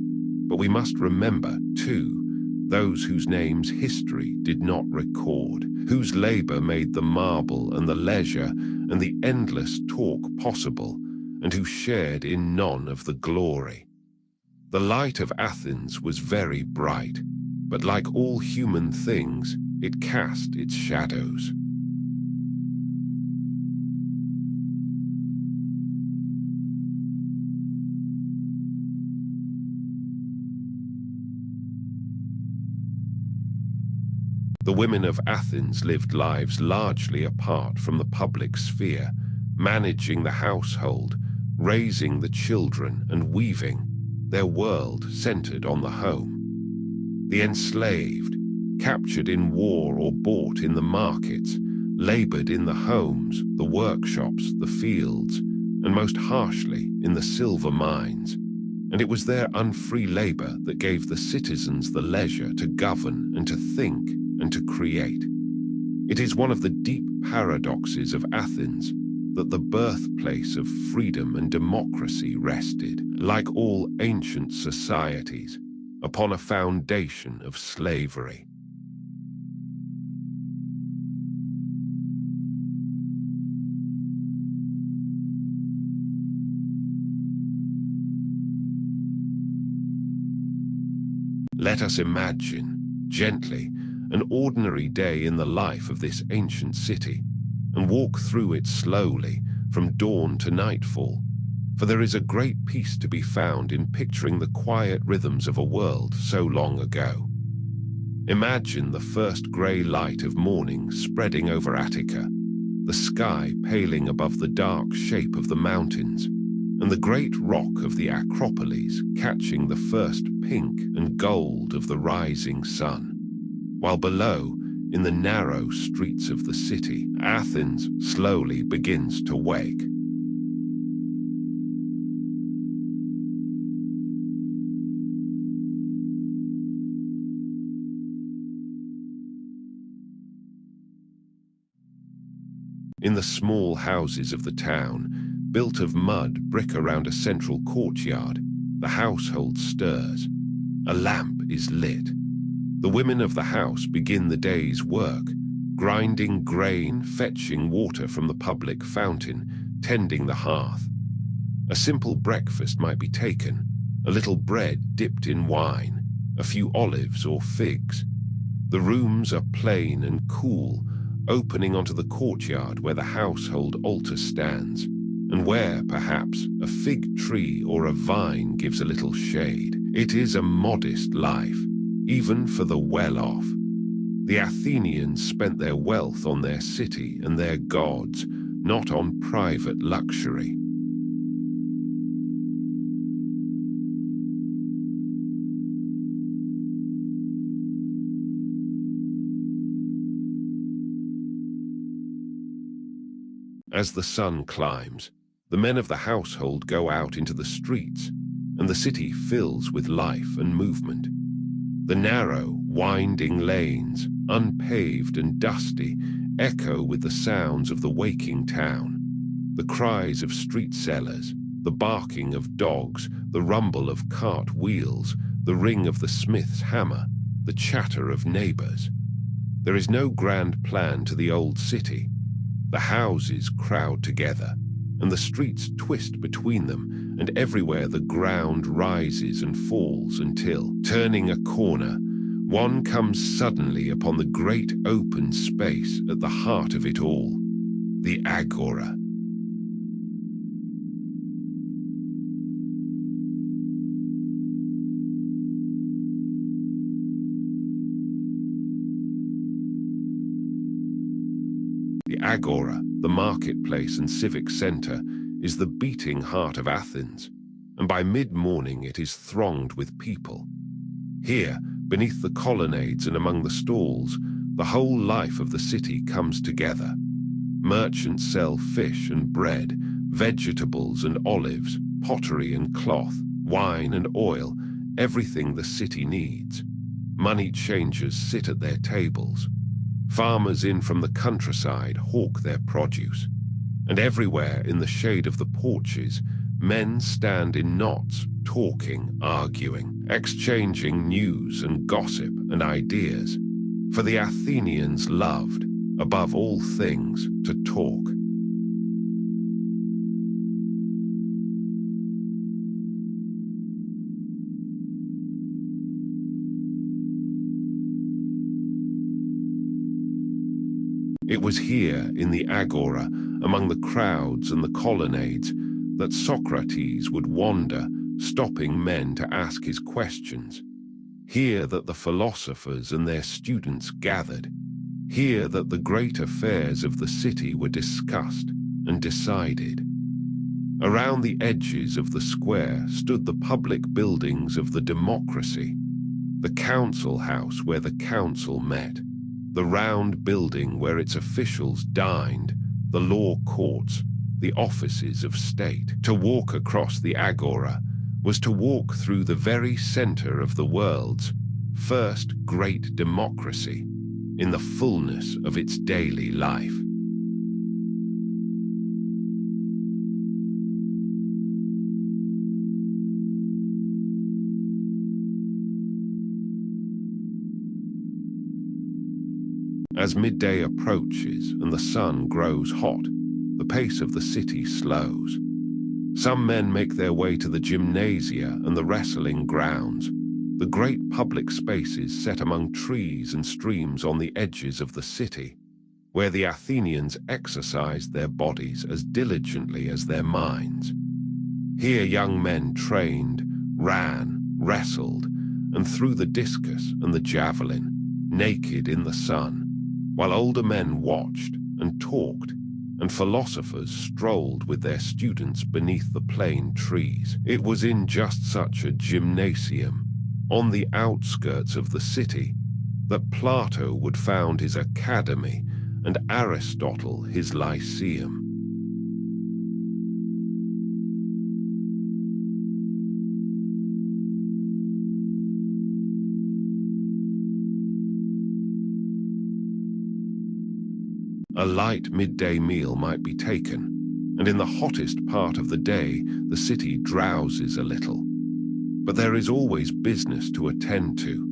but we must remember, too, those whose names history did not record, whose labor made the marble and the leisure and the endless talk possible, and who shared in none of the glory. The light of Athens was very bright, but like all human things, it cast its shadows. The women of Athens lived lives largely apart from the public sphere, managing the household, raising the children, and weaving, their world centered on the home. The enslaved, captured in war or bought in the markets, labored in the homes, the workshops, the fields, and most harshly in the silver mines. And it was their unfree labor that gave the citizens the leisure to govern and to think and to create. It is one of the deep paradoxes of Athens that the birthplace of freedom and democracy rested, like all ancient societies, upon a foundation of slavery. Let us imagine, gently, an ordinary day in the life of this ancient city, and walk through it slowly from dawn to nightfall, for there is a great peace to be found in picturing the quiet rhythms of a world so long ago. Imagine the first grey light of morning spreading over Attica, the sky paling above the dark shape of the mountains, and the great rock of the Acropolis catching the first pink and gold of the rising sun. While below, in the narrow streets of the city, Athens slowly begins to wake. In the small houses of the town, built of mud brick around a central courtyard, the household stirs. A lamp is lit. The women of the house begin the day's work, grinding grain, fetching water from the public fountain, tending the hearth. A simple breakfast might be taken, a little bread dipped in wine, a few olives or figs. The rooms are plain and cool, opening onto the courtyard where the household altar stands, and where, perhaps, a fig tree or a vine gives a little shade. It is a modest life, even for the well-off. The Athenians spent their wealth on their city and their gods, not on private luxury. As the sun climbs, the men of the household go out into the streets, and the city fills with life and movement. The narrow, winding lanes, unpaved and dusty, echo with the sounds of the waking town. The cries of street sellers, the barking of dogs, the rumble of cart wheels, the ring of the smith's hammer, the chatter of neighbors. There is no grand plan to the old city. The houses crowd together, and the streets twist between them, and everywhere the ground rises and falls until, turning a corner, one comes suddenly upon the great open space at the heart of it all, the agora. The agora, the marketplace and civic center, is the beating heart of Athens, and by mid-morning it is thronged with people. Here, beneath the colonnades and among the stalls, the whole life of the city comes together. Merchants sell fish and bread, vegetables and olives, pottery and cloth, wine and oil, everything the city needs. Money changers sit at their tables. Farmers in from the countryside hawk their produce, and everywhere in the shade of the porches, men stand in knots, talking, arguing, exchanging news and gossip and ideas. For the Athenians loved, above all things, to talk. It was here, in the agora, among the crowds and the colonnades, that Socrates would wander, stopping men to ask his questions. Here that the philosophers and their students gathered. Here that the great affairs of the city were discussed and decided. Around the edges of the square stood the public buildings of the democracy, the council house where the council met, the round building where its officials dined, the law courts, the offices of state. To walk across the agora was to walk through the very center of the world's first great democracy, in the fullness of its daily life. As midday approaches and the sun grows hot, the pace of the city slows. Some men make their way to the gymnasia and the wrestling grounds, the great public spaces set among trees and streams on the edges of the city, where the Athenians exercised their bodies as diligently as their minds. Here young men trained, ran, wrestled, and threw the discus and the javelin, naked in the sun, while older men watched and talked, and philosophers strolled with their students beneath the plane trees. It was in just such a gymnasium, on the outskirts of the city, that Plato would found his Academy and Aristotle his Lyceum. A light midday meal might be taken, and in the hottest part of the day the city drowses a little. But there is always business to attend to.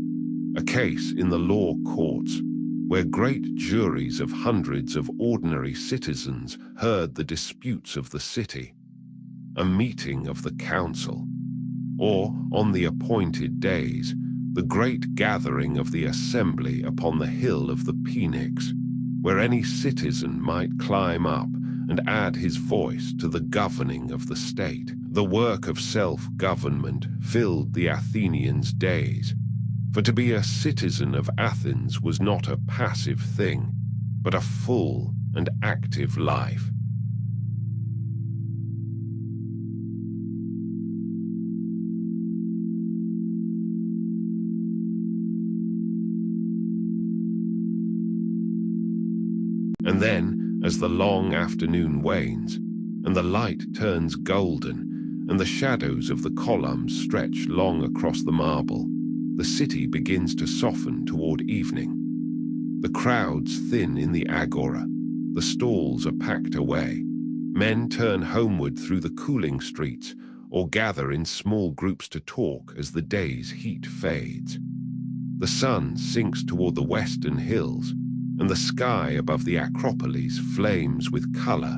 A case in the law courts, where great juries of hundreds of ordinary citizens heard the disputes of the city. A meeting of the council. Or, on the appointed days, the great gathering of the assembly upon the hill of the Phoenix, where any citizen might climb up and add his voice to the governing of the state. The work of self-government filled the Athenians' days, for to be a citizen of Athens was not a passive thing, but a full and active life. And then, as the long afternoon wanes, and the light turns golden, and the shadows of the columns stretch long across the marble, the city begins to soften toward evening. The crowds thin in the agora, the stalls are packed away. Men turn homeward through the cooling streets, or gather in small groups to talk as the day's heat fades. The sun sinks toward the western hills, and the sky above the Acropolis flames with color,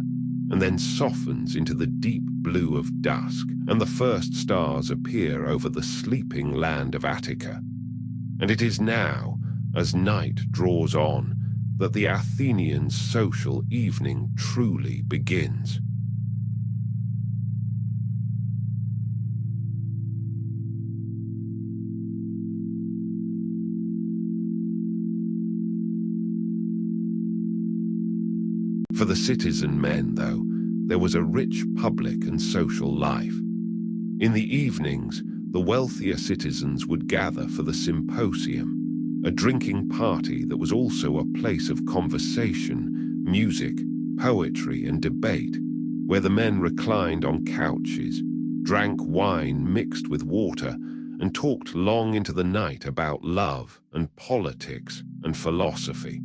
and then softens into the deep blue of dusk, and the first stars appear over the sleeping land of Attica. And it is now, as night draws on, that the Athenians' social evening truly begins. For the citizen men, though, there was a rich public and social life. In the evenings, the wealthier citizens would gather for the symposium, a drinking party that was also a place of conversation, music, poetry, and debate, where the men reclined on couches, drank wine mixed with water, and talked long into the night about love and politics and philosophy.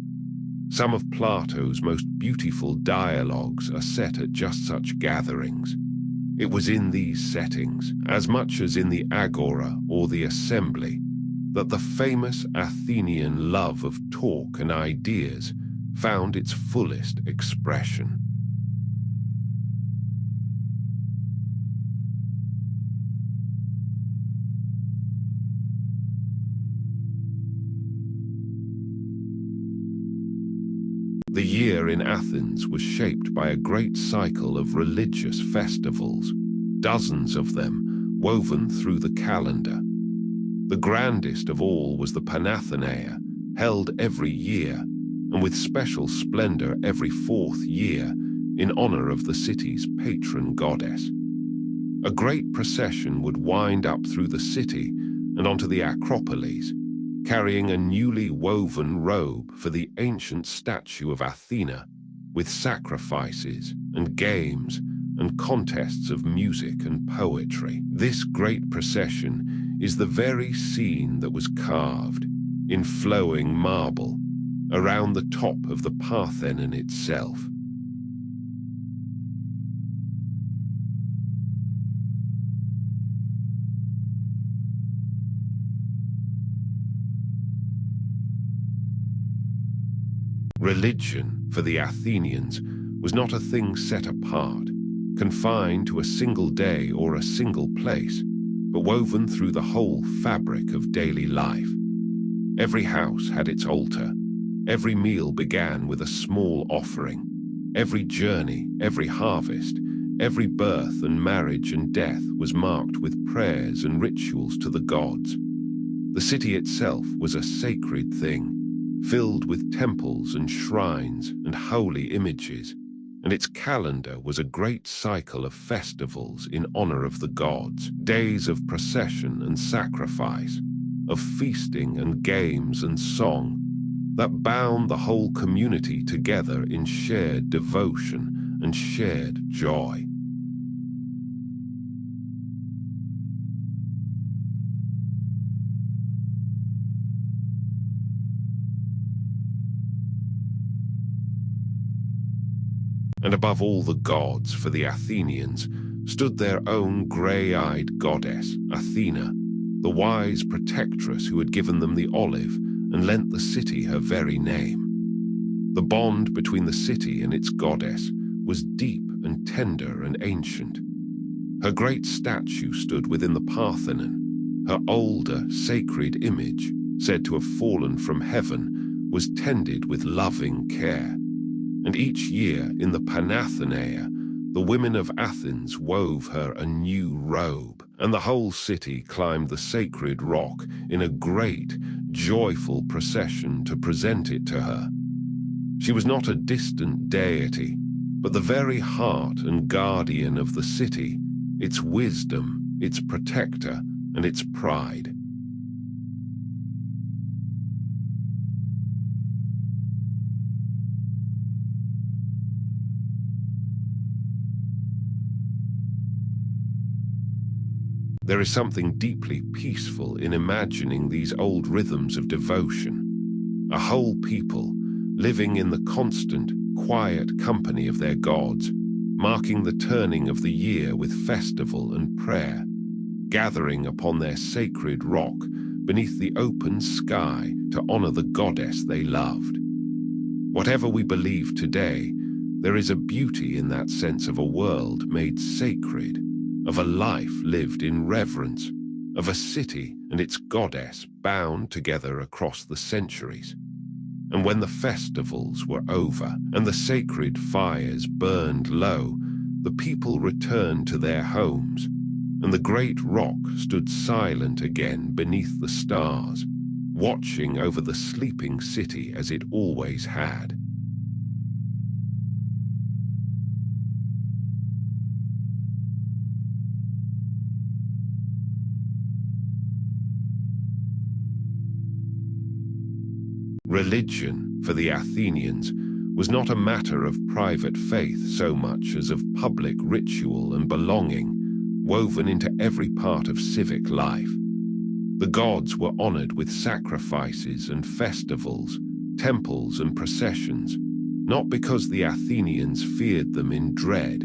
Some of Plato's most beautiful dialogues are set at just such gatherings. It was in these settings, as much as in the agora or the assembly, that the famous Athenian love of talk and ideas found its fullest expression. The year in Athens was shaped by a great cycle of religious festivals, dozens of them woven through the calendar. The grandest of all was the Panathenea, held every year, and with special splendor every fourth year, in honor of the city's patron goddess. A great procession would wind up through the city and onto the Acropolis, carrying a newly woven robe for the ancient statue of Athena, with sacrifices and games and contests of music and poetry. This great procession is the very scene that was carved, in flowing marble, around the top of the Parthenon itself. Religion, for the Athenians, was not a thing set apart, confined to a single day or a single place, but woven through the whole fabric of daily life. Every house had its altar. Every meal began with a small offering. Every journey, every harvest, every birth and marriage and death was marked with prayers and rituals to the gods. The city itself was a sacred thing, filled with temples and shrines and holy images, and its calendar was a great cycle of festivals in honor of the gods, days of procession and sacrifice, of feasting and games and song, that bound the whole community together in shared devotion and shared joy. And above all the gods, for the Athenians, stood their own grey-eyed goddess, Athena, the wise protectress who had given them the olive and lent the city her very name. The bond between the city and its goddess was deep and tender and ancient. Her great statue stood within the Parthenon, Her older, sacred image, said to have fallen from heaven, was tended with loving care. And each year in the Panathenaea, the women of Athens wove her a new robe, and the whole city climbed the sacred rock in a great, joyful procession to present it to her. She was not a distant deity, but the very heart and guardian of the city, its wisdom, its protector, and its pride. There is something deeply peaceful in imagining these old rhythms of devotion. A whole people, living in the constant, quiet company of their gods, marking the turning of the year with festival and prayer, gathering upon their sacred rock beneath the open sky to honor the goddess they loved. Whatever we believe today, there is a beauty in that sense of a world made sacred, of a life lived in reverence, of a city and its goddess bound together across the centuries. And when the festivals were over and the sacred fires burned low, the people returned to their homes, and the great rock stood silent again beneath the stars, watching over the sleeping city as it always had. Religion, for the Athenians, was not a matter of private faith so much as of public ritual and belonging, woven into every part of civic life. The gods were honored with sacrifices and festivals, temples and processions, not because the Athenians feared them in dread,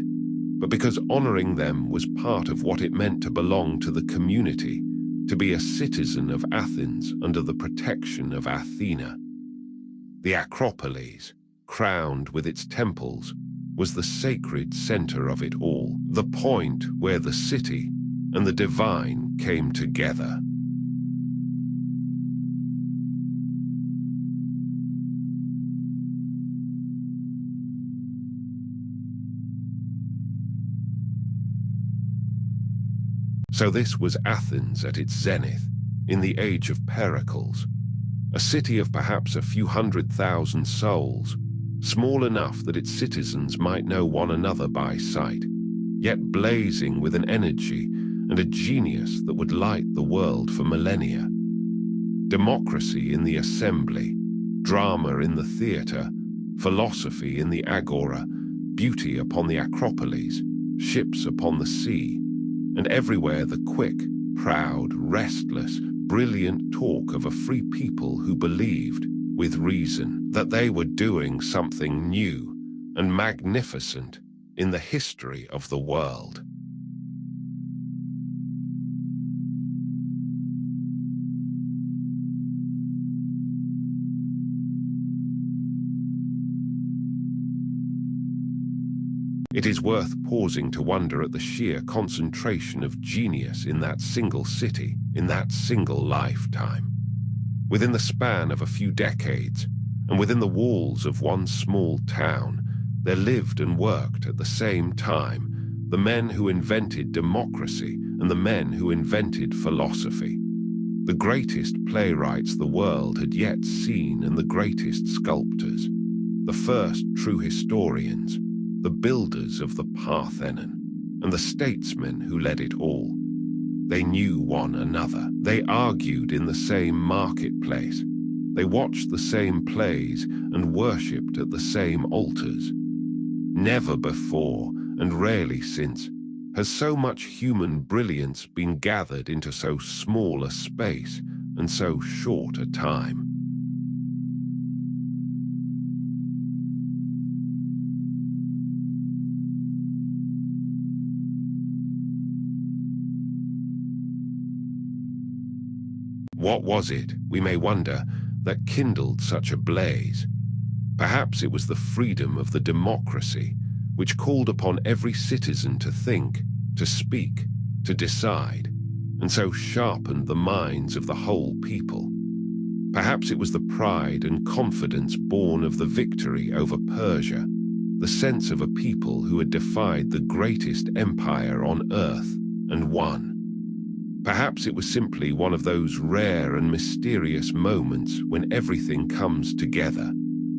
but because honoring them was part of what it meant to belong to the community, to be a citizen of Athens under the protection of Athena. The Acropolis, crowned with its temples, was the sacred center of it all, the point where the city and the divine came together. So this was Athens at its zenith, in the Age of Pericles, a city of perhaps a few 100,000 souls, small enough that its citizens might know one another by sight, yet blazing with an energy and a genius that would light the world for millennia. Democracy in the assembly, drama in the theater, philosophy in the agora, beauty upon the Acropolis, ships upon the sea, and everywhere the quick, proud, restless, brilliant talk of a free people who believed, with reason, that they were doing something new and magnificent in the history of the world. It is worth pausing to wonder at the sheer concentration of genius in that single city, in that single lifetime. Within the span of a few decades, and within the walls of one small town, there lived and worked at the same time the men who invented democracy and the men who invented philosophy. The greatest playwrights the world had yet seen and the greatest sculptors, the first true historians, the builders of the Parthenon, and the statesmen who led it all. They knew one another. They argued in the same marketplace. They watched the same plays and worshipped at the same altars. Never before, and rarely since, has so much human brilliance been gathered into so small a space and so short a time. What was it, we may wonder, that kindled such a blaze? Perhaps it was the freedom of the democracy, which called upon every citizen to think, to speak, to decide, and so sharpened the minds of the whole people. Perhaps it was the pride and confidence born of the victory over Persia, the sense of a people who had defied the greatest empire on earth and won. Perhaps it was simply one of those rare and mysterious moments when everything comes together,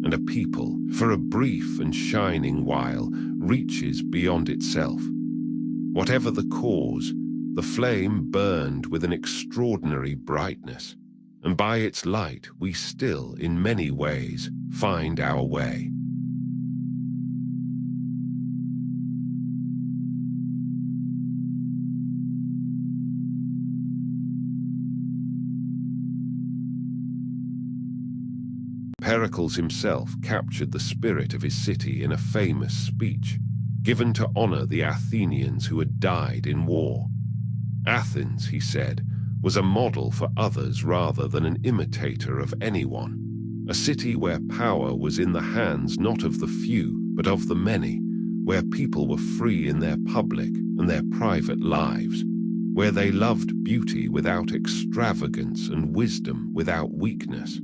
and a people, for a brief and shining while, reaches beyond itself. Whatever the cause, the flame burned with an extraordinary brightness, and by its light we still, in many ways, find our way. Pericles himself captured the spirit of his city in a famous speech, given to honor the Athenians who had died in war. Athens, he said, was a model for others rather than an imitator of anyone, a city where power was in the hands not of the few but of the many, where people were free in their public and their private lives, where they loved beauty without extravagance and wisdom without weakness.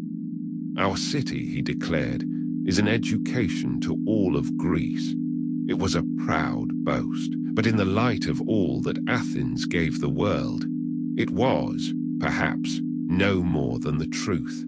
Our city, he declared, is an education to all of Greece. It was a proud boast, but in the light of all that Athens gave the world, it was, perhaps, no more than the truth.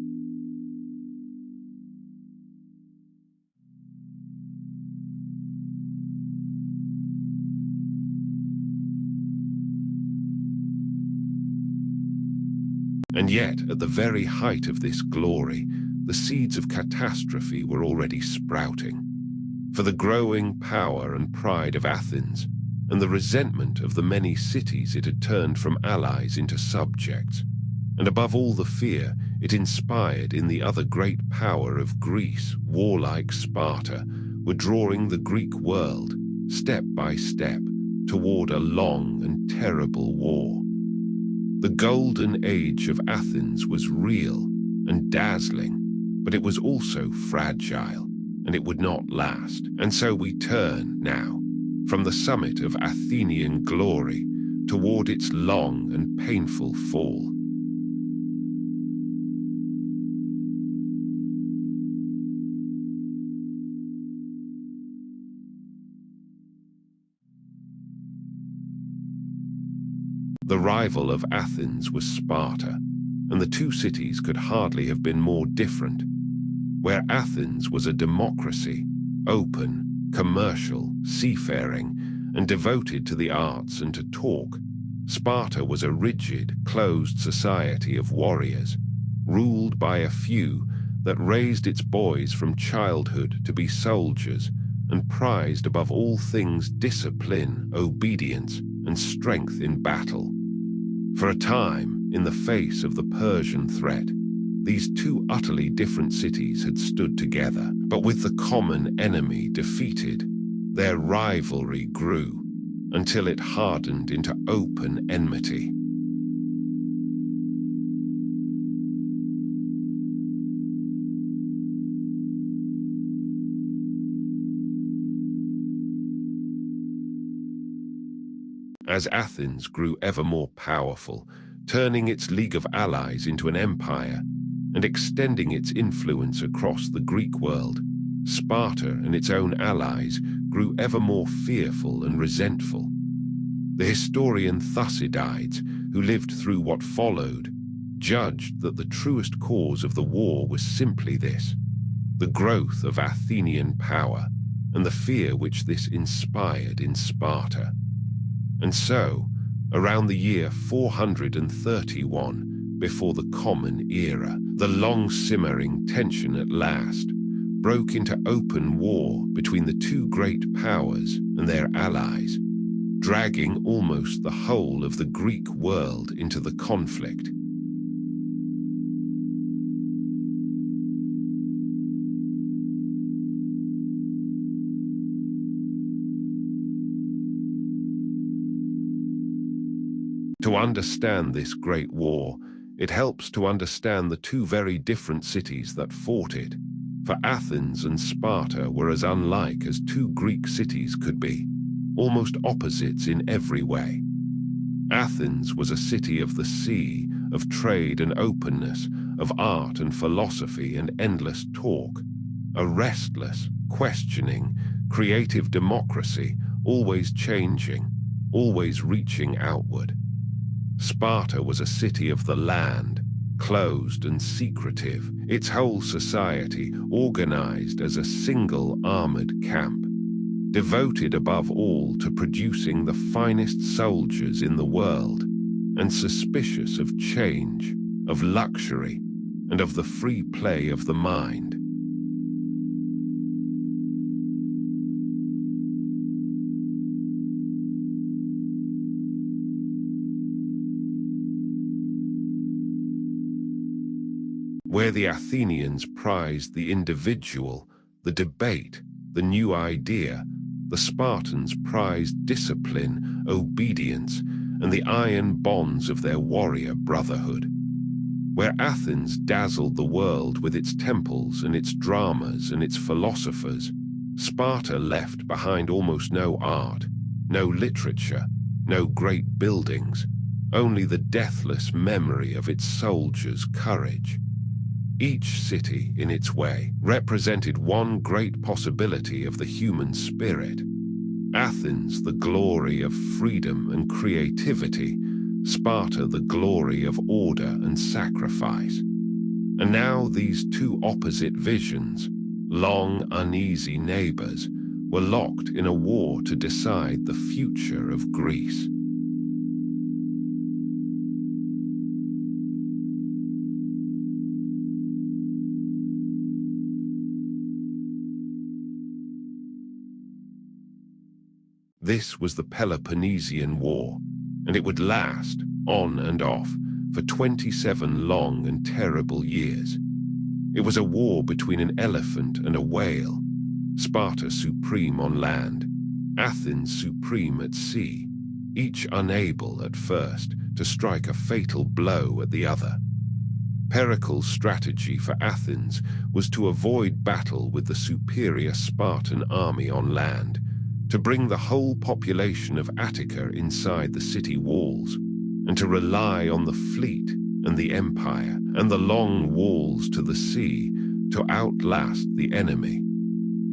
And yet, at the very height of this glory, the seeds of catastrophe were already sprouting. For the growing power and pride of Athens, and the resentment of the many cities it had turned from allies into subjects, and above all the fear it inspired in the other great power of Greece, warlike Sparta, were drawing the Greek world, step by step, toward a long and terrible war. The golden age of Athens was real and dazzling, but it was also fragile, and it would not last. And so we turn now from the summit of Athenian glory toward its long and painful fall. The rival of Athens was Sparta, and the two cities could hardly have been more different. Where Athens was a democracy, open, commercial, seafaring, and devoted to the arts and to talk, Sparta was a rigid, closed society of warriors, ruled by a few that raised its boys from childhood to be soldiers and prized above all things discipline, obedience, and strength in battle. For a time, in the face of the Persian threat, these two utterly different cities had stood together, but with the common enemy defeated, their rivalry grew until it hardened into open enmity. As Athens grew ever more powerful, turning its league of allies into an empire, and extending its influence across the Greek world, Sparta and its own allies grew ever more fearful and resentful. The historian Thucydides, who lived through what followed, judged that the truest cause of the war was simply this: the growth of Athenian power and the fear which this inspired in Sparta. And so, around the year 431, before the Common Era, the long-simmering tension at last broke into open war between the two great powers and their allies, dragging almost the whole of the Greek world into the conflict. To understand this great war, it helps to understand the two very different cities that fought it, for Athens and Sparta were as unlike as two Greek cities could be, almost opposites in every way. Athens was a city of the sea, of trade and openness, of art and philosophy and endless talk. A restless, questioning, creative democracy, always changing, always reaching outward. Sparta was a city of the land, closed and secretive, its whole society organized as a single armored camp, devoted above all to producing the finest soldiers in the world, and suspicious of change, of luxury, and of the free play of the mind. Where the Athenians prized the individual, the debate, the new idea, the Spartans prized discipline, obedience, and the iron bonds of their warrior brotherhood. Where Athens dazzled the world with its temples and its dramas and its philosophers, Sparta left behind almost no art, no literature, no great buildings, only the deathless memory of its soldiers' courage. Each city, in its way, represented one great possibility of the human spirit. Athens, the glory of freedom and creativity, Sparta, the glory of order and sacrifice. And now these two opposite visions, long uneasy neighbors, were locked in a war to decide the future of Greece. This was the Peloponnesian War, and it would last, on and off, for 27 long and terrible years. It was a war between an elephant and a whale, Sparta supreme on land, Athens supreme at sea, each unable at first to strike a fatal blow at the other. Pericles' strategy for Athens was to avoid battle with the superior Spartan army on land, to bring the whole population of Attica inside the city walls, and to rely on the fleet and the empire and the long walls to the sea to outlast the enemy.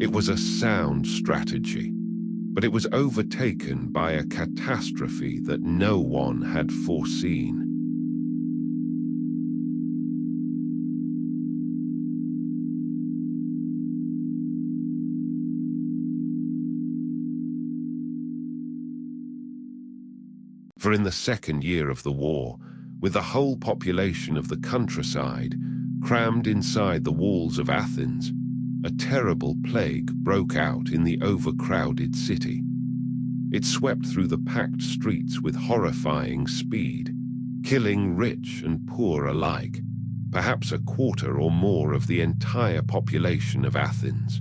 It was a sound strategy, but it was overtaken by a catastrophe that no one had foreseen. For in the second year of the war, with the whole population of the countryside crammed inside the walls of Athens, a terrible plague broke out in the overcrowded city. It swept through the packed streets with horrifying speed, killing rich and poor alike, perhaps a quarter or more of the entire population of Athens.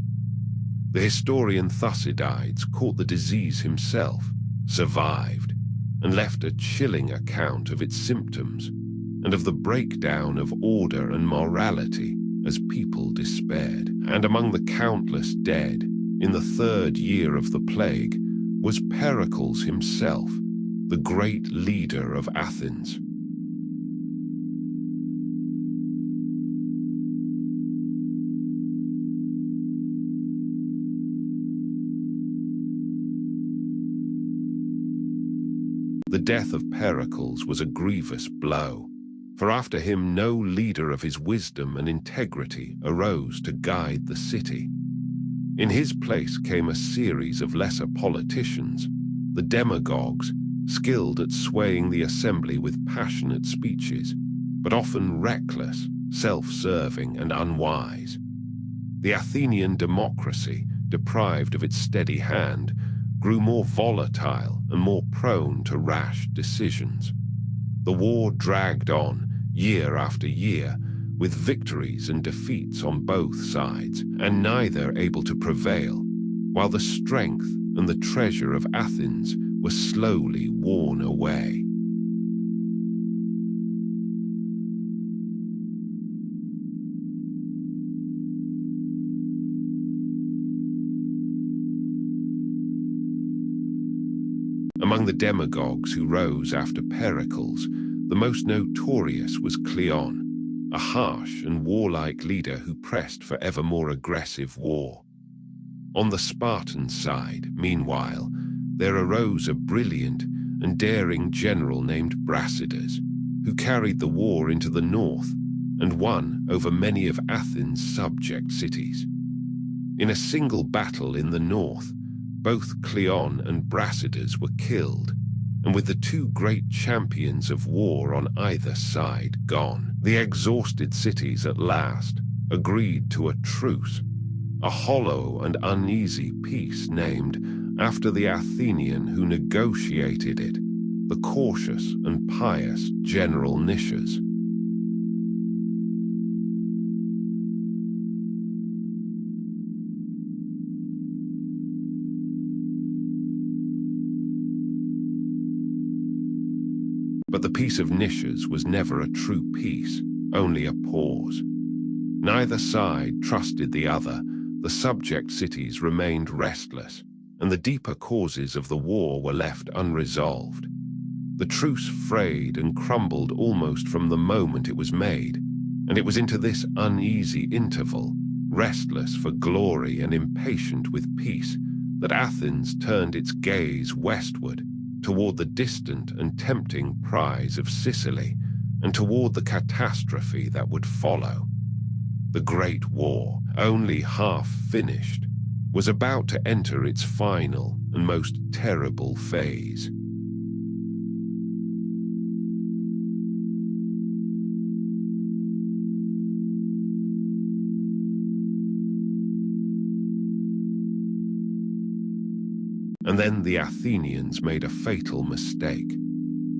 The historian Thucydides caught the disease himself, survived, and left a chilling account of its symptoms and of the breakdown of order and morality as people despaired. And among the countless dead, in the third year of the plague, was Pericles himself, the great leader of Athens. The death of Pericles was a grievous blow, for after him no leader of his wisdom and integrity arose to guide the city. In his place came a series of lesser politicians, the demagogues, skilled at swaying the assembly with passionate speeches, but often reckless, self-serving, and unwise. The Athenian democracy, deprived of its steady hand, grew more volatile and more prone to rash decisions. The war dragged on, year after year, with victories and defeats on both sides, and neither able to prevail, while the strength and the treasure of Athens were slowly worn away. Among the demagogues who rose after Pericles, the most notorious was Cleon, a harsh and warlike leader who pressed for ever more aggressive war. On the Spartan side, meanwhile, there arose a brilliant and daring general named Brasidas, who carried the war into the north and won over many of Athens' subject cities. In a single battle in the north, both Cleon and Brasidas were killed, and with the two great champions of war on either side gone, the exhausted cities at last agreed to a truce, a hollow and uneasy peace named after the Athenian who negotiated it, the cautious and pious General Nicias. But the peace of Nicias was never a true peace, only a pause. Neither side trusted the other, the subject cities remained restless, and the deeper causes of the war were left unresolved. The truce frayed and crumbled almost from the moment it was made, and it was into this uneasy interval, restless for glory and impatient with peace, that Athens turned its gaze westward, toward the distant and tempting prize of Sicily, and toward the catastrophe that would follow. The Great War, only half finished, was about to enter its final and most terrible phase. And then the Athenians made a fatal mistake.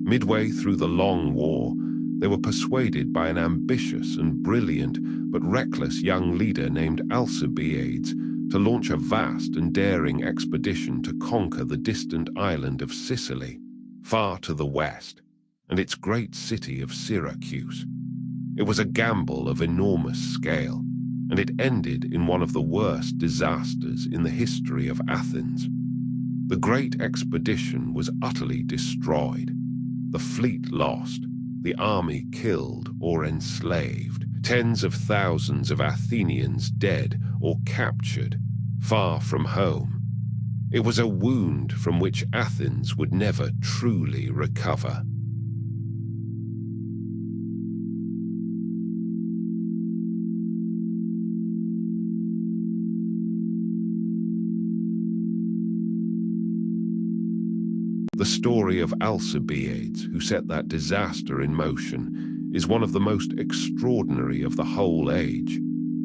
Midway through the long war, they were persuaded by an ambitious and brilliant but reckless young leader named Alcibiades to launch a vast and daring expedition to conquer the distant island of Sicily, far to the west, and its great city of Syracuse. It was a gamble of enormous scale, and it ended in one of the worst disasters in the history of Athens. The great expedition was utterly destroyed, the fleet lost, the army killed or enslaved, tens of thousands of Athenians dead or captured, far from home. It was a wound from which Athens would never truly recover. The story of Alcibiades, who set that disaster in motion, is one of the most extraordinary of the whole age,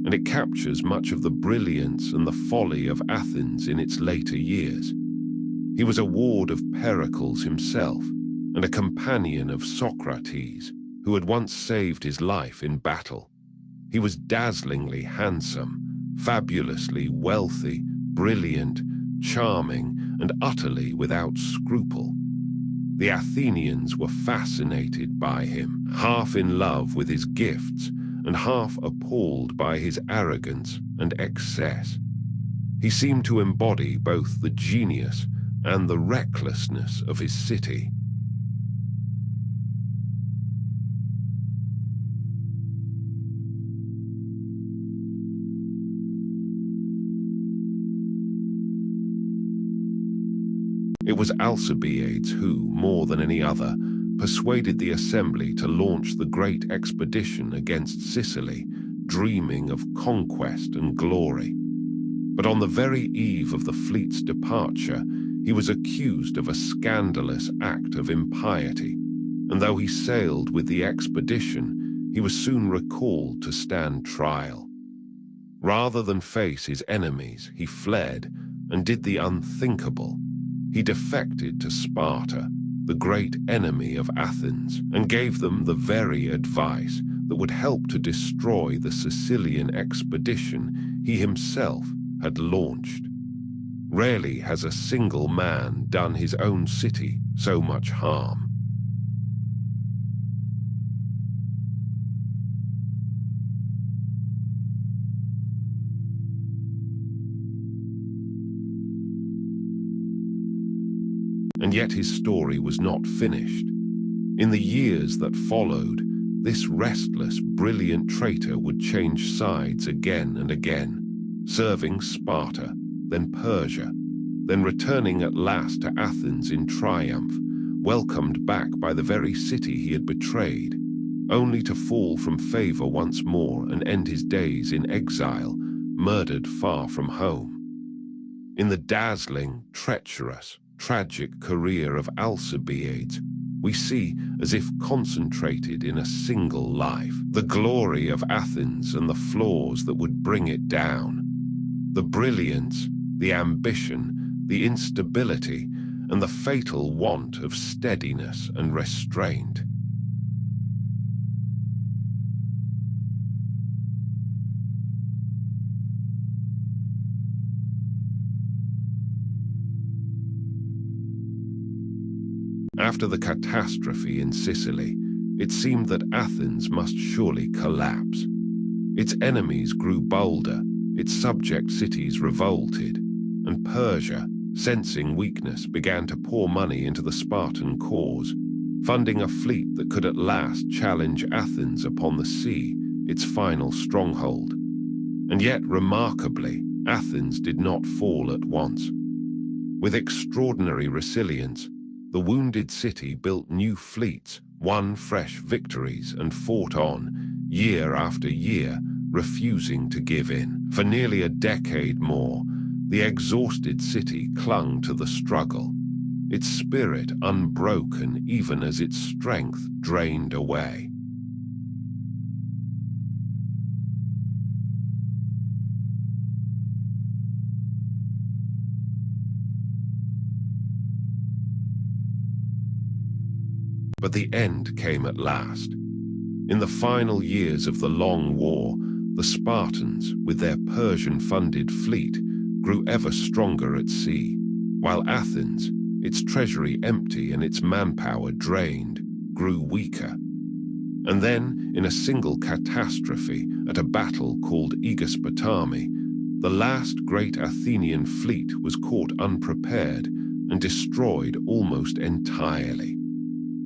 and it captures much of the brilliance and the folly of Athens in its later years. He was a ward of Pericles himself, and a companion of Socrates, who had once saved his life in battle. He was dazzlingly handsome, fabulously wealthy, brilliant, charming, and utterly without scruple. The Athenians were fascinated by him, half in love with his gifts and half appalled by his arrogance and excess. He seemed to embody both the genius and the recklessness of his city. It was Alcibiades who, more than any other, persuaded the assembly to launch the great expedition against Sicily, dreaming of conquest and glory. But on the very eve of the fleet's departure, he was accused of a scandalous act of impiety, and though he sailed with the expedition, he was soon recalled to stand trial. Rather than face his enemies, he fled and did the unthinkable. He defected to Sparta, the great enemy of Athens, and gave them the very advice that would help to destroy the Sicilian expedition he himself had launched. Rarely has a single man done his own city so much harm. And yet his story was not finished. In the years that followed, this restless, brilliant traitor would change sides again and again, serving Sparta, then Persia, then returning at last to Athens in triumph, welcomed back by the very city he had betrayed, only to fall from favor once more and end his days in exile, murdered far from home. In the dazzling, treacherous, tragic career of Alcibiades, we see, as if concentrated in a single life, the glory of Athens and the flaws that would bring it down, the brilliance, the ambition, the instability, and the fatal want of steadiness and restraint. After the catastrophe in Sicily, it seemed that Athens must surely collapse. Its enemies grew bolder, its subject cities revolted, and Persia, sensing weakness, began to pour money into the Spartan cause, funding a fleet that could at last challenge Athens upon the sea, its final stronghold. And yet, remarkably, Athens did not fall at once. With extraordinary resilience, the wounded city built new fleets, won fresh victories, and fought on, year after year, refusing to give in. For nearly a decade more, the exhausted city clung to the struggle, its spirit unbroken even as its strength drained away. But the end came at last. In the final years of the long war, the Spartans, with their Persian-funded fleet, grew ever stronger at sea, while Athens, its treasury empty and its manpower drained, grew weaker. And then, in a single catastrophe at a battle called Aegospotami, the last great Athenian fleet was caught unprepared and destroyed almost entirely.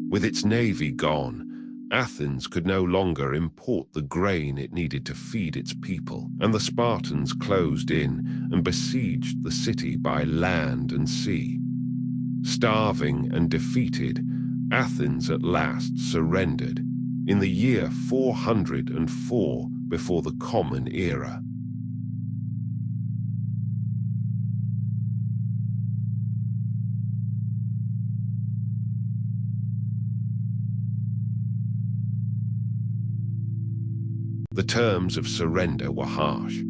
With its navy gone, Athens could no longer import the grain it needed to feed its people, and the Spartans closed in and besieged the city by land and sea. Starving and defeated, Athens at last surrendered in the year 404 before the Common Era. The terms of surrender were harsh.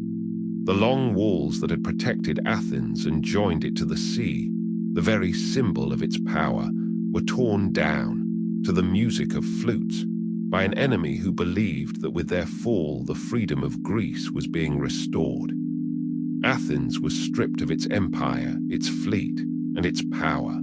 The long walls that had protected Athens and joined it to the sea, the very symbol of its power, were torn down, to the music of flutes, by an enemy who believed that with their fall the freedom of Greece was being restored. Athens was stripped of its empire, its fleet, and its power.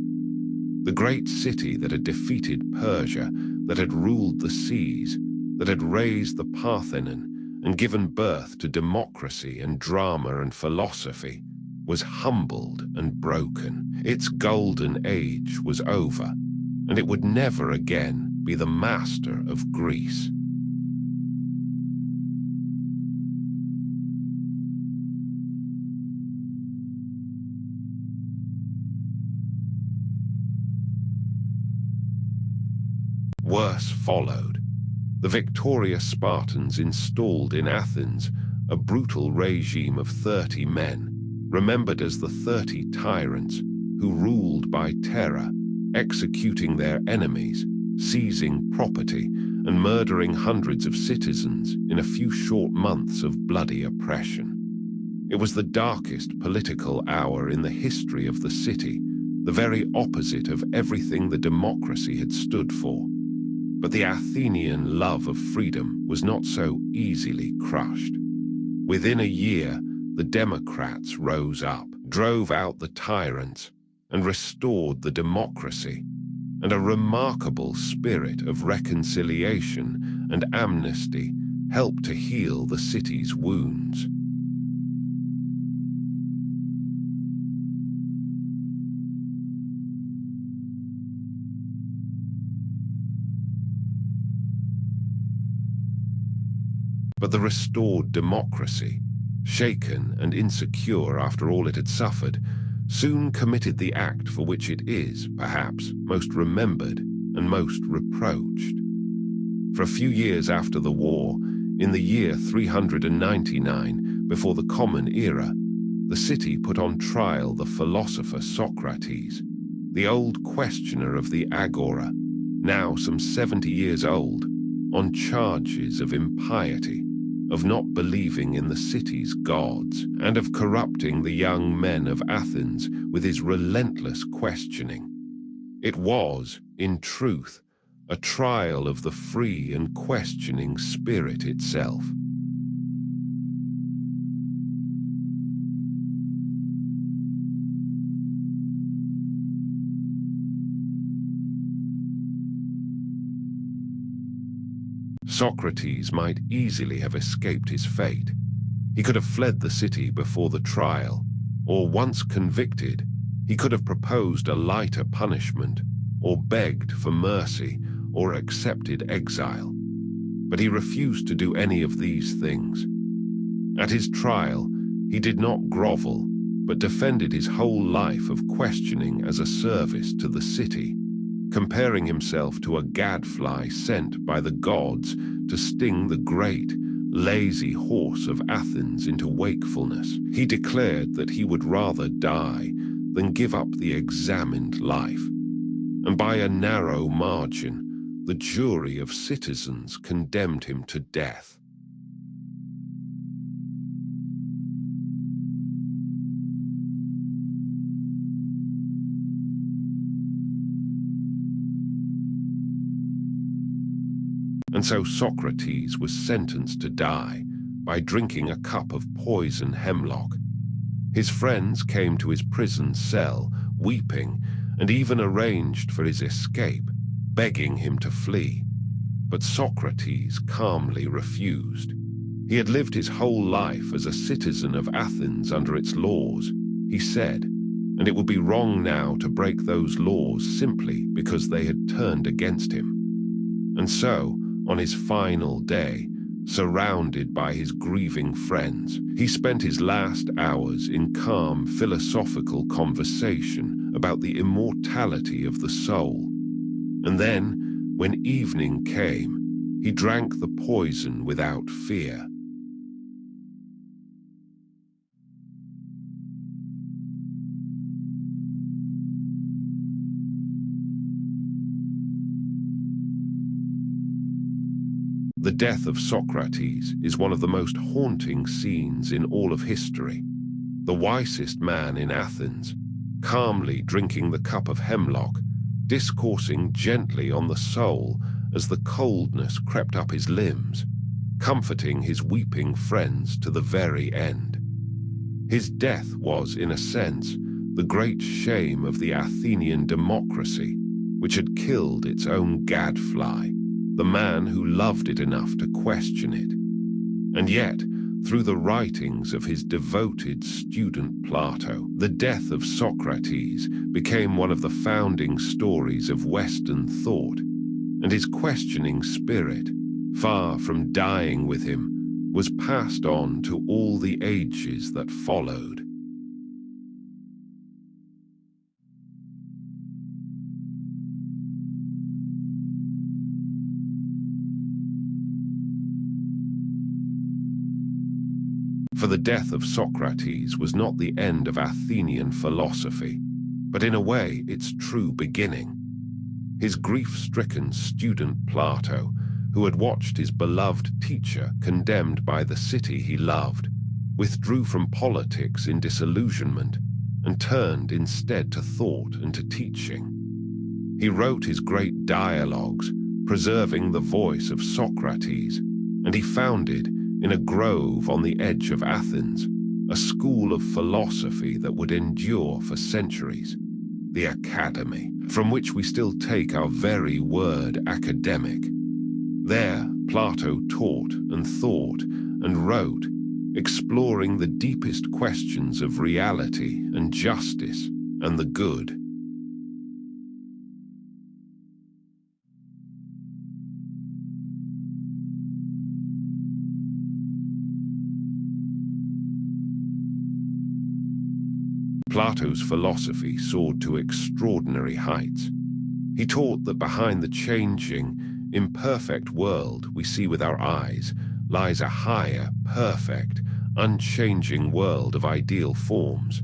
The great city that had defeated Persia, that had ruled the seas, that had raised the Parthenon and given birth to democracy and drama and philosophy, was humbled and broken. Its golden age was over, and it would never again be the master of Greece. Worse followed. The victorious Spartans installed in Athens a brutal regime of 30 men, remembered as the 30 Tyrants, who ruled by terror, executing their enemies, seizing property, and murdering hundreds of citizens in a few short months of bloody oppression. It was the darkest political hour in the history of the city, the very opposite of everything the democracy had stood for. But the Athenian love of freedom was not so easily crushed. Within a year, the democrats rose up, drove out the tyrants, and restored the democracy, and a remarkable spirit of reconciliation and amnesty helped to heal the city's wounds. But the restored democracy, shaken and insecure after all it had suffered, soon committed the act for which it is, perhaps, most remembered and most reproached. For a few years after the war, in the year 399 before the Common Era, the city put on trial the philosopher Socrates, the old questioner of the Agora, now some 70 years old, on charges of impiety, of not believing in the city's gods, and of corrupting the young men of Athens with his relentless questioning. It was, in truth, a trial of the free and questioning spirit itself. Socrates might easily have escaped his fate. He could have fled the city before the trial, or once convicted, he could have proposed a lighter punishment, or begged for mercy, or accepted exile. But he refused to do any of these things. At his trial, he did not grovel, but defended his whole life of questioning as a service to the city, comparing himself to a gadfly sent by the gods to sting the great, lazy horse of Athens into wakefulness. He declared that he would rather die than give up the examined life. And by a narrow margin, the jury of citizens condemned him to death. And so Socrates was sentenced to die by drinking a cup of poison hemlock. His friends came to his prison cell, weeping, and even arranged for his escape, begging him to flee. But Socrates calmly refused. He had lived his whole life as a citizen of Athens under its laws, he said, and it would be wrong now to break those laws simply because they had turned against him. And so, on his final day, surrounded by his grieving friends, he spent his last hours in calm philosophical conversation about the immortality of the soul. And then, when evening came, he drank the poison without fear. The death of Socrates is one of the most haunting scenes in all of history. The wisest man in Athens, calmly drinking the cup of hemlock, discoursing gently on the soul as the coldness crept up his limbs, comforting his weeping friends to the very end. His death was, in a sense, the great shame of the Athenian democracy, which had killed its own gadfly, the man who loved it enough to question it. And yet, through the writings of his devoted student Plato, the death of Socrates became one of the founding stories of Western thought, and his questioning spirit, far from dying with him, was passed on to all the ages that followed. For the death of Socrates was not the end of Athenian philosophy, but in a way its true beginning. His grief-stricken student Plato, who had watched his beloved teacher condemned by the city he loved, withdrew from politics in disillusionment and turned instead to thought and to teaching. He wrote his great dialogues, preserving the voice of Socrates, and he founded, in a grove on the edge of Athens, a school of philosophy that would endure for centuries, the Academy, from which we still take our very word academic. There, Plato taught and thought and wrote, exploring the deepest questions of reality and justice and the good. Plato's philosophy soared to extraordinary heights. He taught that behind the changing, imperfect world we see with our eyes lies a higher, perfect, unchanging world of ideal forms,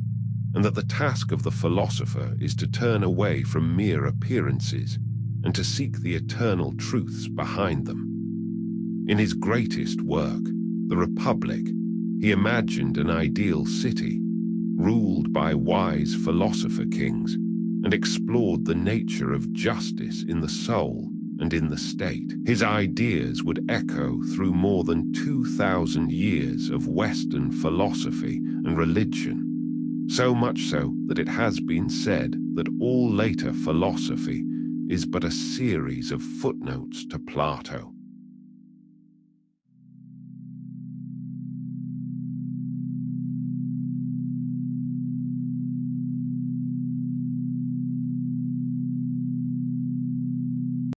and that the task of the philosopher is to turn away from mere appearances and to seek the eternal truths behind them. In his greatest work, The Republic, he imagined an ideal city, ruled by wise philosopher kings, and explored the nature of justice in the soul and in the state. His ideas would echo through more than 2,000 years of Western philosophy and religion, so much so that it has been said that all later philosophy is but a series of footnotes to Plato.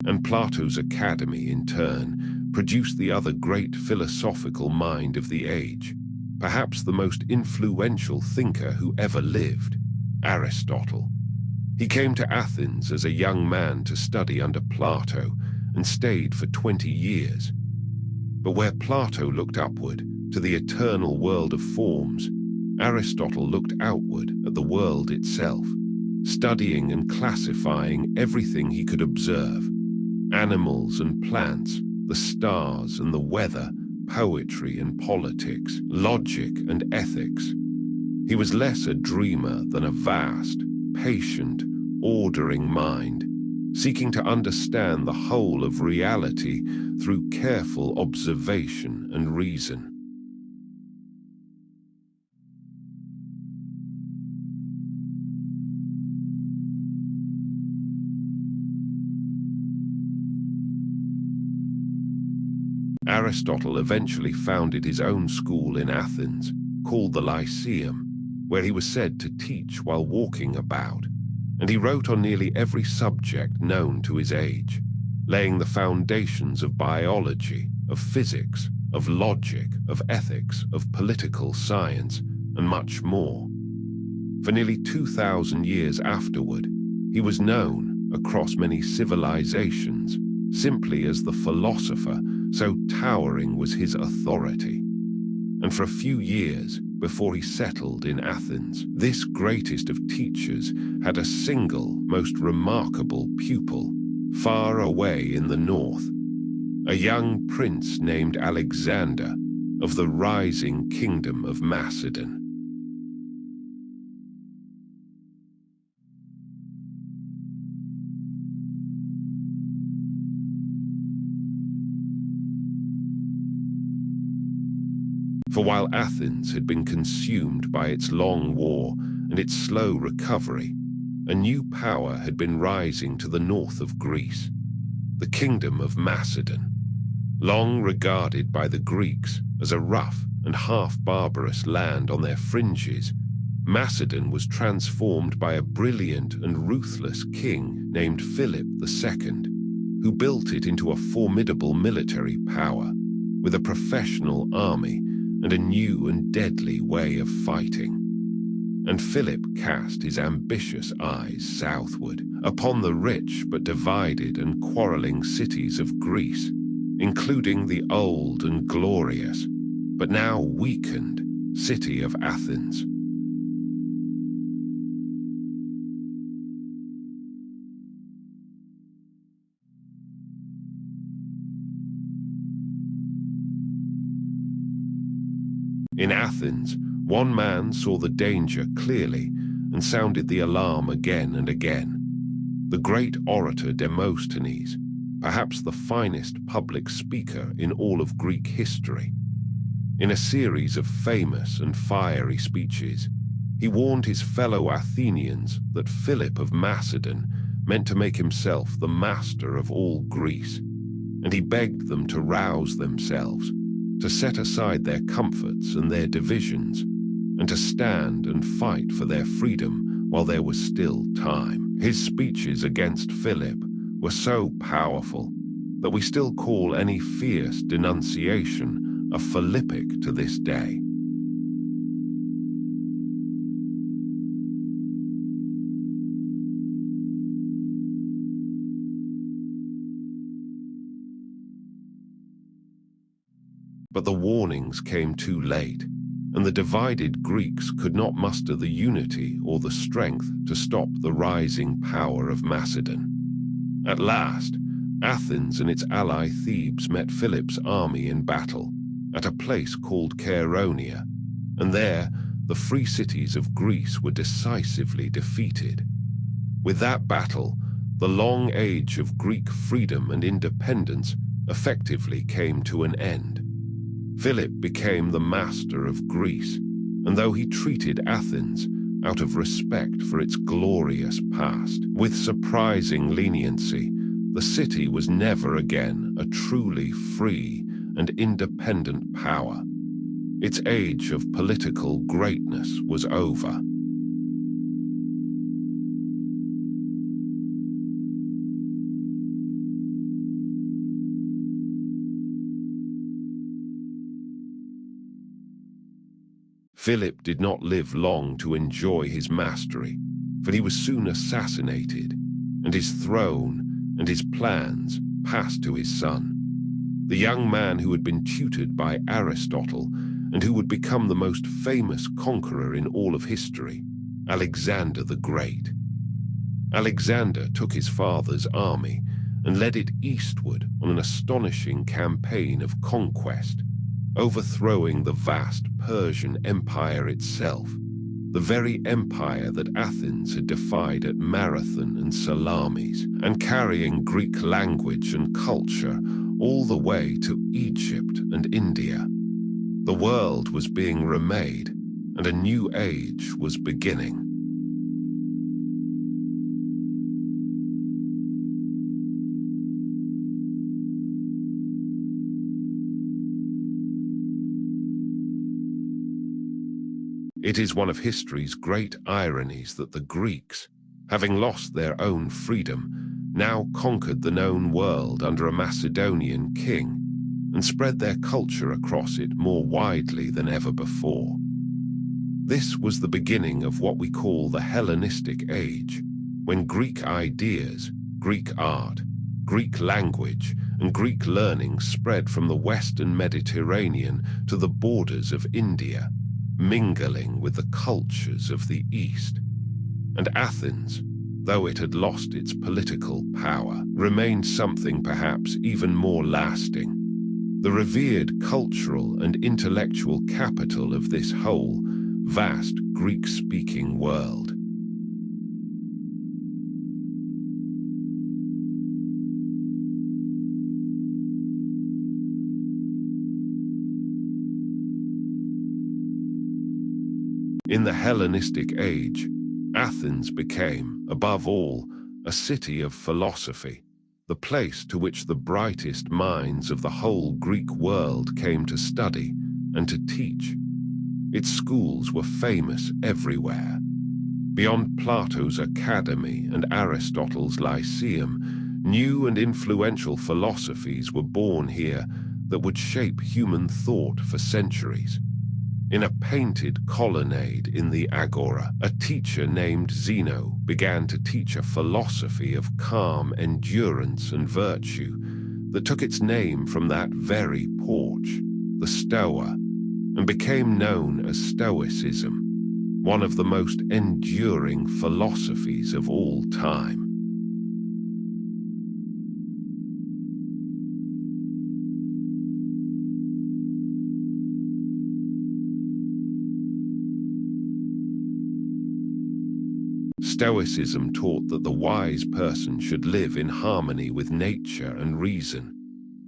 And Plato's Academy, in turn, produced the other great philosophical mind of the age, perhaps the most influential thinker who ever lived, Aristotle. He came to Athens as a young man to study under Plato and stayed for 20 years. But where Plato looked upward to the eternal world of forms, Aristotle looked outward at the world itself, studying and classifying everything he could observe: animals and plants, the stars and the weather, poetry and politics, logic and ethics. He was less a dreamer than a vast, patient, ordering mind, seeking to understand the whole of reality through careful observation and reason. Aristotle eventually founded his own school in Athens, called the Lyceum, where he was said to teach while walking about, and he wrote on nearly every subject known to his age, laying the foundations of biology, of physics, of logic, of ethics, of political science, and much more. For nearly 2,000 years afterward, he was known, across many civilizations, simply as the philosopher, so towering was his authority. And for a few years before he settled in Athens, this greatest of teachers had a single, most remarkable pupil, far away in the north, a young prince named Alexander of the rising kingdom of Macedon. For while Athens had been consumed by its long war and its slow recovery, a new power had been rising to the north of Greece, the kingdom of Macedon. Long regarded by the Greeks as a rough and half-barbarous land on their fringes, Macedon was transformed by a brilliant and ruthless king named Philip II, who built it into a formidable military power, with a professional army and a new and deadly way of fighting. And Philip cast his ambitious eyes southward, upon the rich but divided and quarreling cities of Greece, including the old and glorious, but now weakened, city of Athens. In Athens, one man saw the danger clearly and sounded the alarm again and again. The great orator Demosthenes, perhaps the finest public speaker in all of Greek history. In a series of famous and fiery speeches, he warned his fellow Athenians that Philip of Macedon meant to make himself the master of all Greece, and he begged them to rouse themselves, to set aside their comforts and their divisions, and to stand and fight for their freedom while there was still time. His speeches against Philip were so powerful that we still call any fierce denunciation a Philippic to this day. But the warnings came too late, and the divided Greeks could not muster the unity or the strength to stop the rising power of Macedon. At last, Athens and its ally Thebes met Philip's army in battle at a place called Chaeronea, and there the free cities of Greece were decisively defeated. With that battle, the long age of Greek freedom and independence effectively came to an end. Philip became the master of Greece, and though he treated Athens out of respect for its glorious past with surprising leniency, the city was never again a truly free and independent power. Its age of political greatness was over. Philip did not live long to enjoy his mastery, for he was soon assassinated, and his throne and his plans passed to his son, the young man who had been tutored by Aristotle and who would become the most famous conqueror in all of history, Alexander the Great. Alexander took his father's army and led it eastward on an astonishing campaign of conquest, overthrowing the vast Persian Empire itself, the very empire that Athens had defied at Marathon and Salamis, and carrying Greek language and culture all the way to Egypt and India. The world was being remade, and a new age was beginning. It is one of history's great ironies that the Greeks, having lost their own freedom, now conquered the known world under a Macedonian king and spread their culture across it more widely than ever before. This was the beginning of what we call the Hellenistic Age, when Greek ideas, Greek art, Greek language, and Greek learning spread from the Western Mediterranean to the borders of India, mingling with the cultures of the East. And Athens, though it had lost its political power, remained something perhaps even more lasting, the revered cultural and intellectual capital of this whole vast Greek-speaking world. In the Hellenistic Age, Athens became, above all, a city of philosophy, the place to which the brightest minds of the whole Greek world came to study and to teach. Its schools were famous everywhere. Beyond Plato's Academy and Aristotle's Lyceum, new and influential philosophies were born here that would shape human thought for centuries. In a painted colonnade in the Agora, a teacher named Zeno began to teach a philosophy of calm endurance and virtue that took its name from that very porch, the Stoa, and became known as Stoicism, one of the most enduring philosophies of all time. Stoicism taught that the wise person should live in harmony with nature and reason,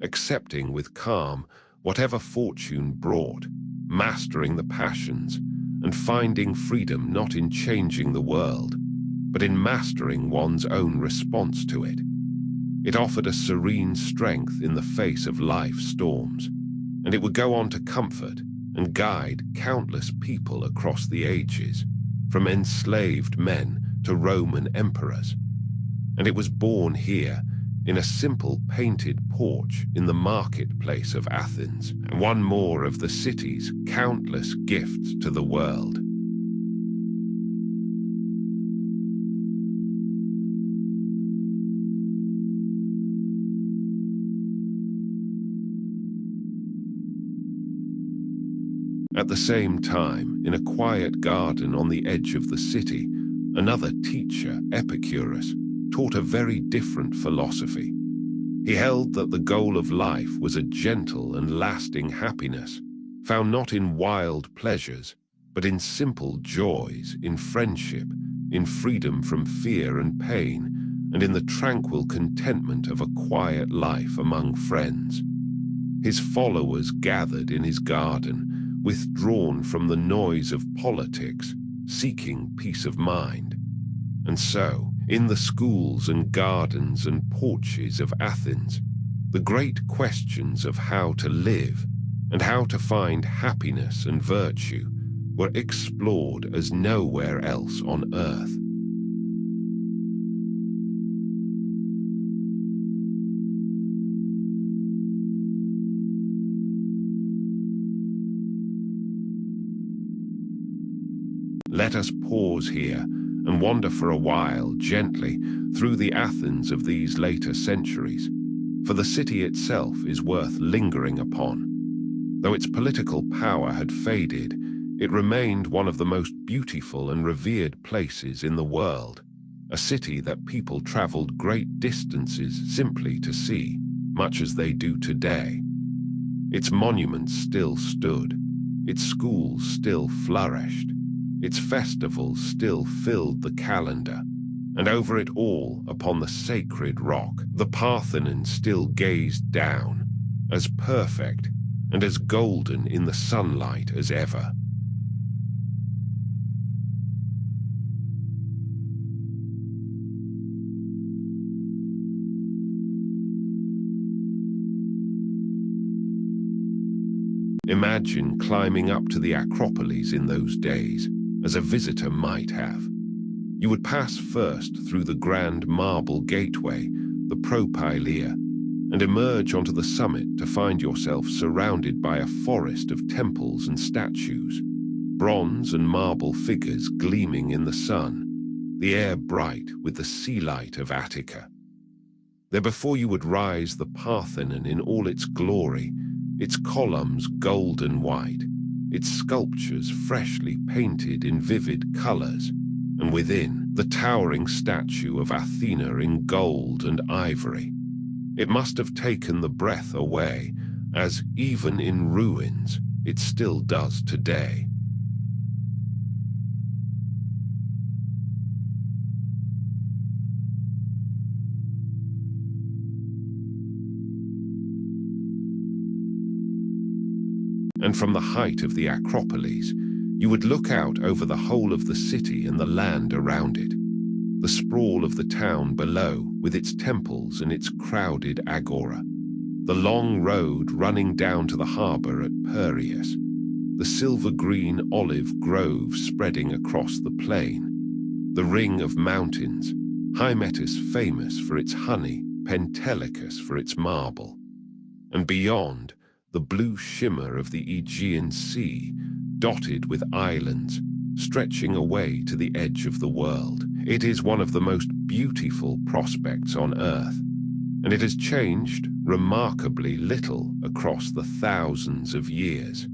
accepting with calm whatever fortune brought, mastering the passions, and finding freedom not in changing the world, but in mastering one's own response to it. It offered a serene strength in the face of life's storms, and it would go on to comfort and guide countless people across the ages, from enslaved men to Roman emperors. And it was born here, in a simple painted porch in the marketplace of Athens, one more of the city's countless gifts to the world. At the same time, in a quiet garden on the edge of the city, another teacher, Epicurus, taught a very different philosophy. He held that the goal of life was a gentle and lasting happiness, found not in wild pleasures, but in simple joys, in friendship, in freedom from fear and pain, and in the tranquil contentment of a quiet life among friends. His followers gathered in his garden, withdrawn from the noise of politics, seeking peace of mind. And so, in the schools and gardens and porches of Athens, the great questions of how to live and how to find happiness and virtue were explored as nowhere else on earth. Let us pause here and wander for a while gently through the Athens of these later centuries, for the city itself is worth lingering upon. Though its political power had faded, it remained one of the most beautiful and revered places in the world, a city that people traveled great distances simply to see, much as they do today. Its monuments still stood, its schools still flourished, its festivals still filled the calendar, and over it all, upon the sacred rock, the Parthenon still gazed down, as perfect and as golden in the sunlight as ever. Imagine climbing up to the Acropolis in those days, as a visitor might have. You would pass first through the grand marble gateway, the Propylaea, and emerge onto the summit to find yourself surrounded by a forest of temples and statues, bronze and marble figures gleaming in the sun, the air bright with the sea light of Attica. There before you would rise the Parthenon in all its glory, its columns golden white, its sculptures freshly painted in vivid colors, and within, the towering statue of Athena in gold and ivory. It must have taken the breath away, as even in ruins, it still does today. And from the height of the Acropolis, you would look out over the whole of the city and the land around it, the sprawl of the town below with its temples and its crowded agora, the long road running down to the harbor at Piraeus, the silver-green olive grove spreading across the plain, the ring of mountains, Hymettus famous for its honey, Pentelicus for its marble, and beyond, the blue shimmer of the Aegean Sea, dotted with islands, stretching away to the edge of the world. It is one of the most beautiful prospects on earth, and it has changed remarkably little across the thousands of years.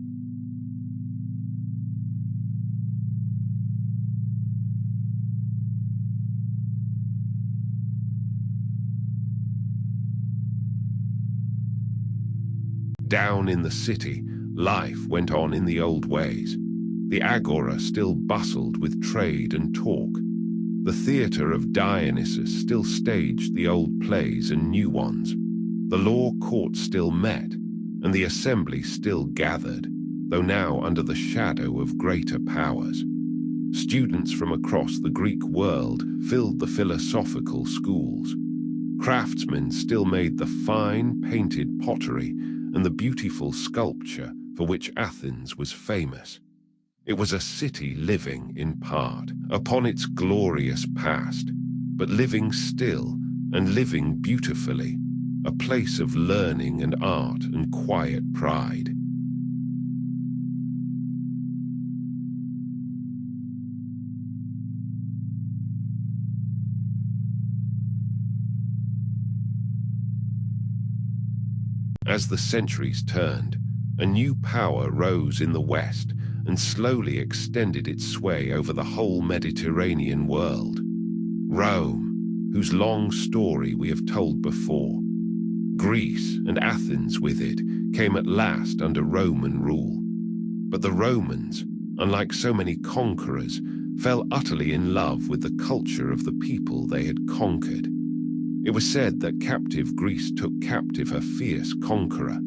Down in the city, life went on in the old ways. The agora still bustled with trade and talk. The theatre of Dionysus still staged the old plays and new ones. The law court still met, and the assembly still gathered, though now under the shadow of greater powers. Students from across the Greek world filled the philosophical schools. Craftsmen still made the fine painted pottery and the beautiful sculpture for which Athens was famous. It was a city living, in part, upon its glorious past, but living still and living beautifully, a place of learning and art and quiet pride. As the centuries turned, A new power rose in the west and slowly extended its sway over the whole Mediterranean world. Rome, whose long story we have told before. Greece and Athens with it came at last under Roman rule. But the Romans, unlike so many conquerors, fell utterly in love with the culture of the people they had conquered. It was said that captive Greece took captive her fierce conqueror,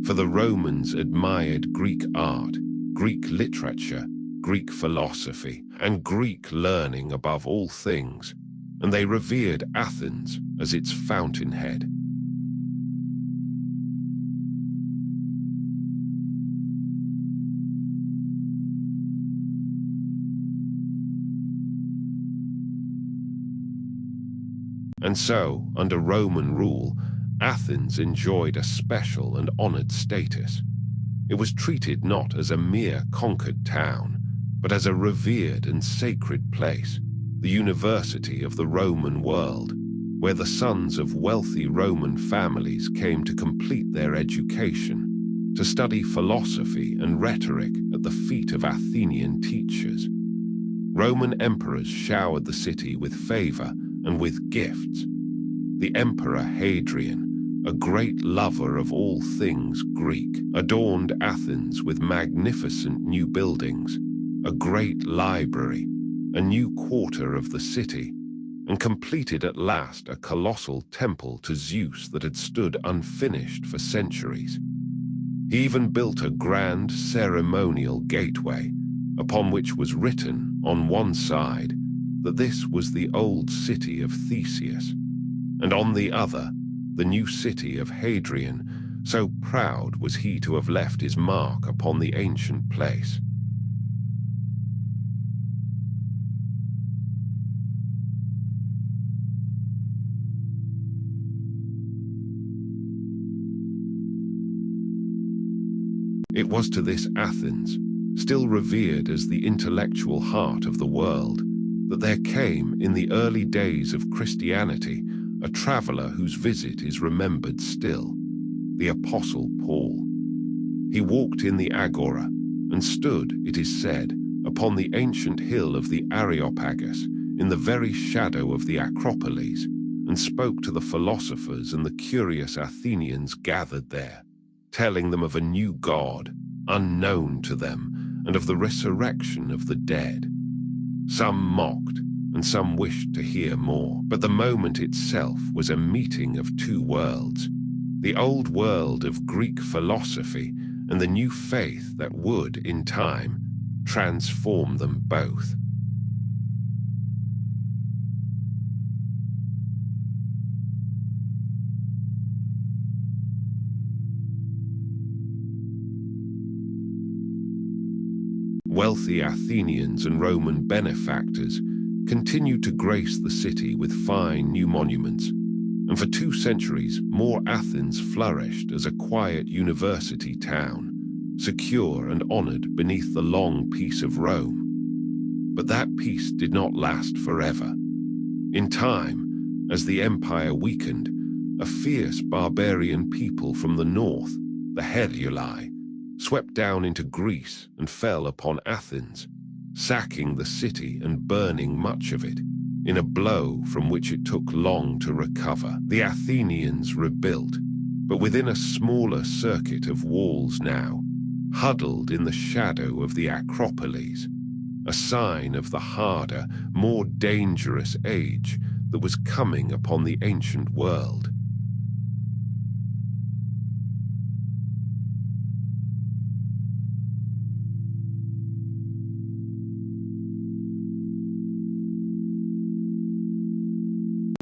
for the Romans admired Greek art, Greek literature, Greek philosophy, and Greek learning above all things, and they revered Athens as its fountainhead. And so, under Roman rule, Athens enjoyed a special and honored status. It was treated not as a mere conquered town, but as a revered and sacred place, the university of the Roman world, where the sons of wealthy Roman families came to complete their education, to study philosophy and rhetoric at the feet of Athenian teachers. Roman emperors showered the city with favor and with gifts. The emperor Hadrian, a great lover of all things Greek, adorned Athens with magnificent new buildings, a great library, a new quarter of the city, and completed at last a colossal temple to Zeus that had stood unfinished for centuries. He even built a grand ceremonial gateway, upon which was written, on one side, that this was the old city of Theseus, and on the other, the new city of Hadrian, so proud was he to have left his mark upon the ancient place. It was to this Athens, still revered as the intellectual heart of the world, that there came, in the early days of Christianity, a traveler whose visit is remembered still, the Apostle Paul. He walked in the Agora and stood, it is said, upon the ancient hill of the Areopagus, in the very shadow of the Acropolis, and spoke to the philosophers and the curious Athenians gathered there, telling them of a new god, unknown to them, and of the resurrection of the dead. Some mocked, and some wished to hear more, but the moment itself was a meeting of two worlds, the old world of Greek philosophy and the new faith that would, in time, transform them both. Wealthy Athenians and Roman benefactors continued to grace the city with fine new monuments, and for 2 centuries more Athens flourished as a quiet university town, secure and honored beneath the long peace of Rome. But that peace did not last forever. In time, as the empire weakened, a fierce barbarian people from the north, the Heruli, swept down into Greece and fell upon Athens, sacking the city and burning much of it, in a blow from which it took long to recover. The Athenians rebuilt, but within a smaller circuit of walls now, huddled in the shadow of the Acropolis, a sign of the harder, more dangerous age that was coming upon the ancient world.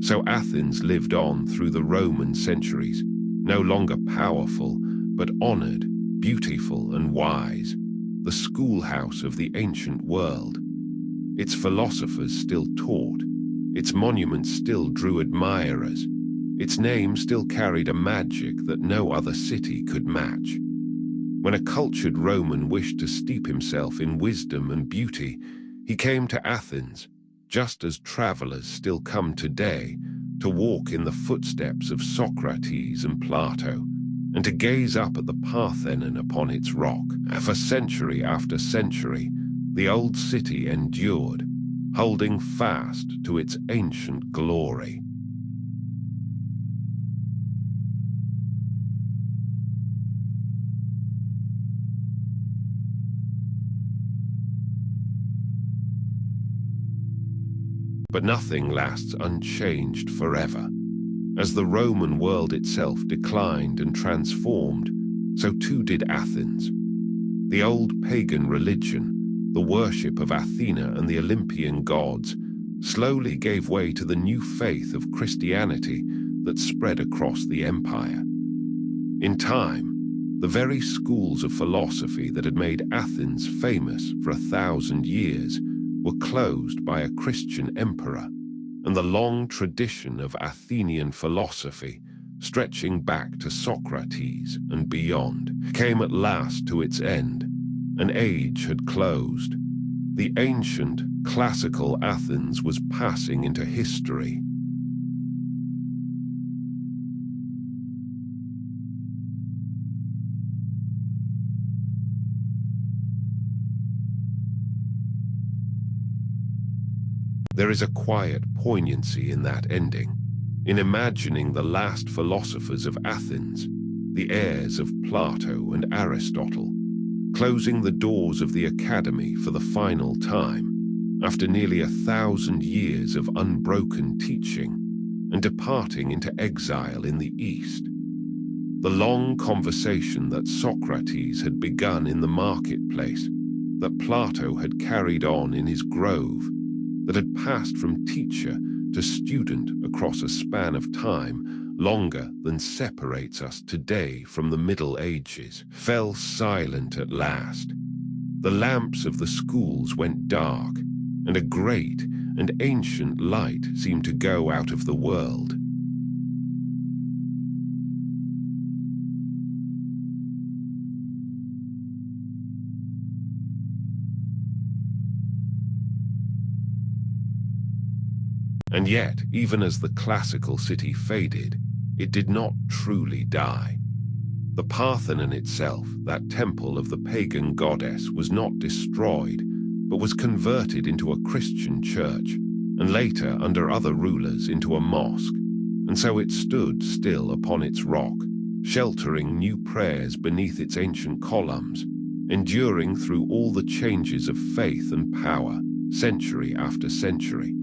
So Athens lived on through the Roman centuries, no longer powerful, but honored, beautiful, and wise, the schoolhouse of the ancient world. Its philosophers still taught, its monuments still drew admirers, its name still carried a magic that no other city could match. When a cultured Roman wished to steep himself in wisdom and beauty, he came to Athens, just as travelers still come today to walk in the footsteps of Socrates and Plato, and to gaze up at the Parthenon upon its rock. For century after century, the old city endured, holding fast to its ancient glory. But nothing lasts unchanged forever. As the Roman world itself declined and transformed, so too did Athens. The old pagan religion, the worship of Athena and the Olympian gods, slowly gave way to the new faith of Christianity that spread across the empire. In time, the very schools of philosophy that had made Athens famous for 1,000 years were closed by a Christian emperor, and the long tradition of Athenian philosophy, stretching back to Socrates and beyond, came at last to its end. An age had closed. The ancient, classical Athens was passing into history. There is a quiet poignancy in that ending, in imagining the last philosophers of Athens, the heirs of Plato and Aristotle, closing the doors of the Academy for the final time, after nearly 1,000 years of unbroken teaching, and departing into exile in the East. The long conversation that Socrates had begun in the marketplace, that Plato had carried on in his grove, that had passed from teacher to student across a span of time longer than separates us today from the Middle Ages, fell silent at last. The lamps of the schools went dark, and a great and ancient light seemed to go out of the world. And yet, even as the classical city faded, it did not truly die. The Parthenon itself, that temple of the pagan goddess, was not destroyed, but was converted into a Christian church, and later, under other rulers, into a mosque. And so it stood still upon its rock, sheltering new prayers beneath its ancient columns, enduring through all the changes of faith and power, century after century.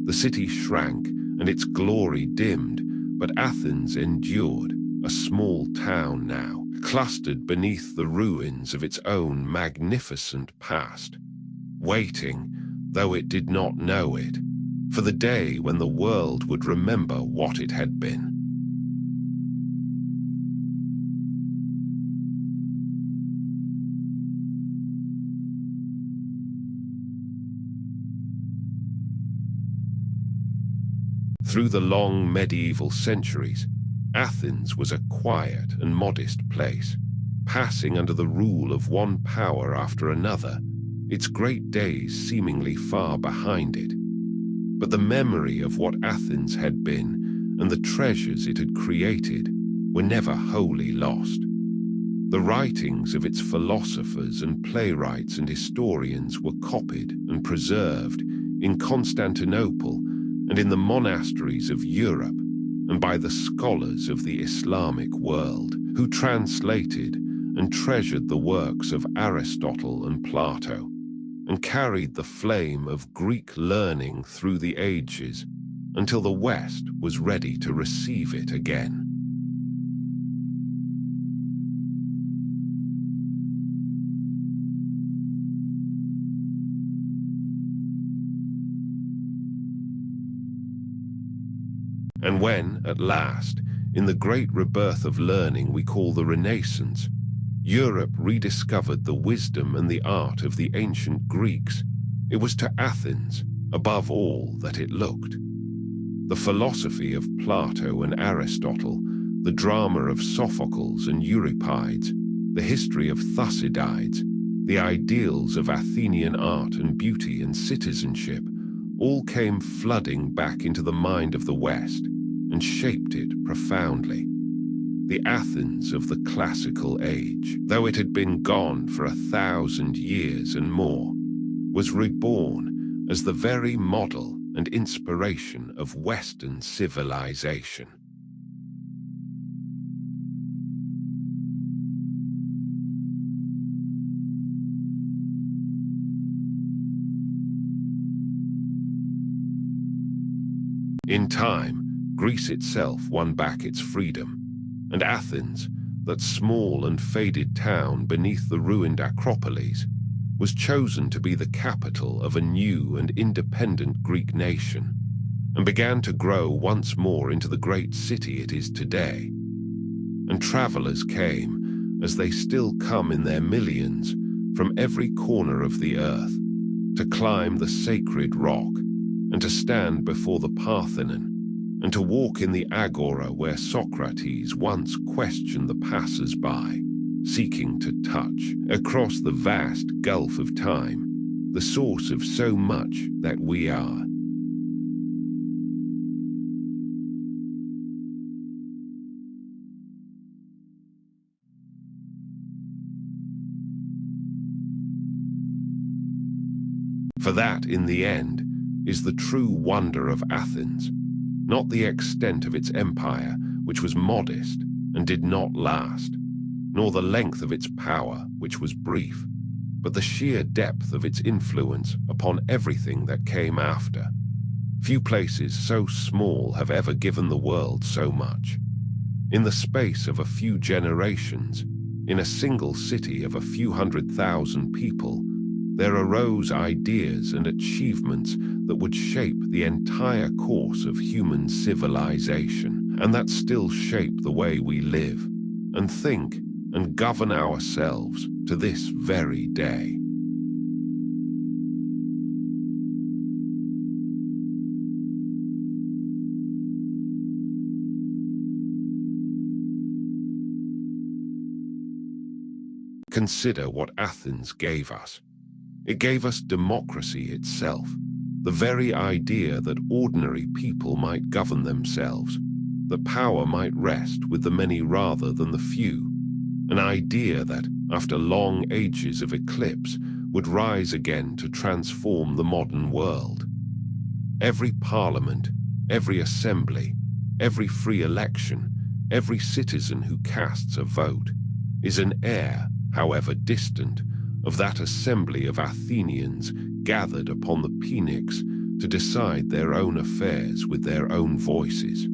The city shrank, and its glory dimmed, but Athens endured, a small town now, clustered beneath the ruins of its own magnificent past, waiting, though it did not know it, for the day when the world would remember what it had been. Through the long medieval centuries, Athens was a quiet and modest place, passing under the rule of one power after another, its great days seemingly far behind it. But the memory of what Athens had been and the treasures it had created were never wholly lost. The writings of its philosophers and playwrights and historians were copied and preserved in Constantinople and in the monasteries of Europe, and by the scholars of the Islamic world, who translated and treasured the works of Aristotle and Plato, and carried the flame of Greek learning through the ages until the West was ready to receive it again. And when, at last, in the great rebirth of learning we call the Renaissance, Europe rediscovered the wisdom and the art of the ancient Greeks, it was to Athens, above all, that it looked. The philosophy of Plato and Aristotle, the drama of Sophocles and Euripides, the history of Thucydides, the ideals of Athenian art and beauty and citizenship, all came flooding back into the mind of the West and shaped it profoundly. the Athens of the classical age, though it had been gone for 1,000 years and more, was reborn as the very model and inspiration of Western civilization. In time, Greece itself won back its freedom, and Athens, that small and faded town beneath the ruined Acropolis, was chosen to be the capital of a new and independent Greek nation, and began to grow once more into the great city it is today. And travelers came, as they still come in their millions, from every corner of the earth, to climb the sacred rock, and to stand before the Parthenon, and to walk in the agora where Socrates once questioned the passers-by, seeking to touch, across the vast gulf of time, the source of so much that we are. For that, in the end, is the true wonder of Athens, not the extent of its empire, which was modest and did not last, nor the length of its power, which was brief, but the sheer depth of its influence upon everything that came after. Few places so small have ever given the world so much. In the space of a few generations, in a single city of a few 100,000 people, there arose ideas and achievements that would shape the entire course of human civilization, and that still shape the way we live and think and govern ourselves to this very day. Consider what Athens gave us. It gave us democracy itself, the very idea that ordinary people might govern themselves, that power might rest with the many rather than the few, an idea that, after long ages of eclipse, would rise again to transform the modern world. Every parliament, every assembly, every free election, every citizen who casts a vote, is an heir, however distant, of that assembly of Athenians gathered upon the Pnyx to decide their own affairs with their own voices.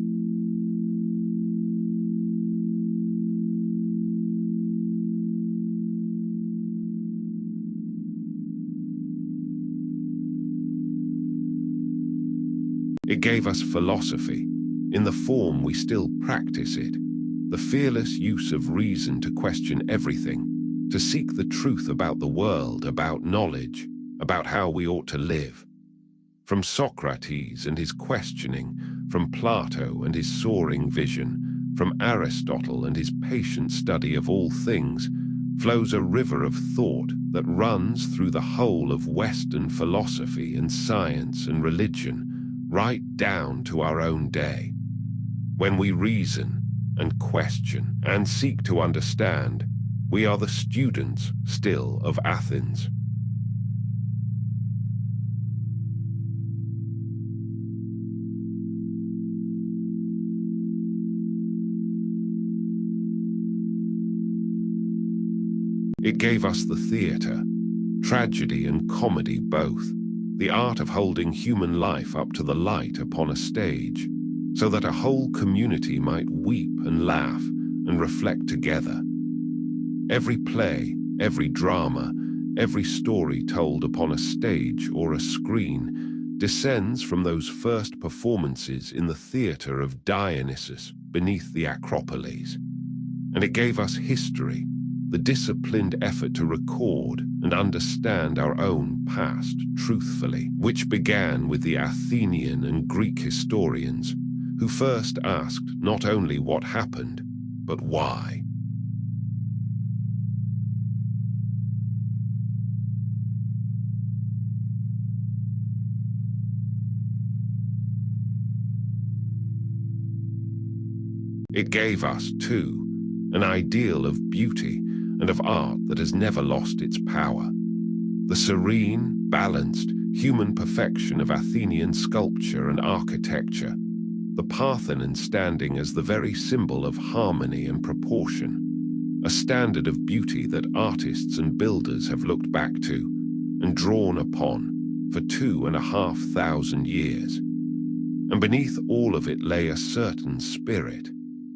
It gave us philosophy, in the form we still practice it, the fearless use of reason to question everything, to seek the truth about the world, about knowledge, about how we ought to live. From Socrates and his questioning, from Plato and his soaring vision, from Aristotle and his patient study of all things, flows a river of thought that runs through the whole of Western philosophy and science and religion, right down to our own day. When we reason and question and seek to understand, we are the students still of Athens. It gave us the theatre, tragedy and comedy both, the art of holding human life up to the light upon a stage, so that a whole community might weep and laugh and reflect together. Every play, every drama, every story told upon a stage or a screen descends from those first performances in the theatre of Dionysus beneath the Acropolis. And it gave us history, the disciplined effort to record and understand our own past truthfully, which began with the Athenian and Greek historians, who first asked not only what happened, but why. It gave us, too, an ideal of beauty and of art that has never lost its power. The serene, balanced, human perfection of Athenian sculpture and architecture, the Parthenon standing as the very symbol of harmony and proportion, a standard of beauty that artists and builders have looked back to and drawn upon for 2,500 years. And beneath all of it lay a certain spirit,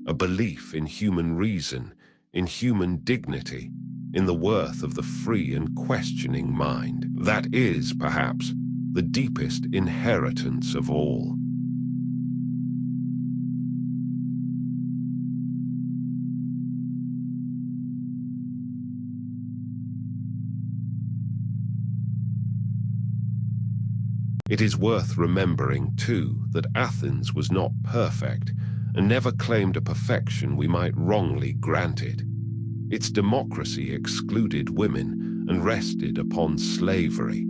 a belief in human reason, in human dignity, in the worth of the free and questioning mind. That is, perhaps, the deepest inheritance of all. It is worth remembering, too, that Athens was not perfect and never claimed a perfection we might wrongly grant it. Its democracy excluded women and rested upon slavery.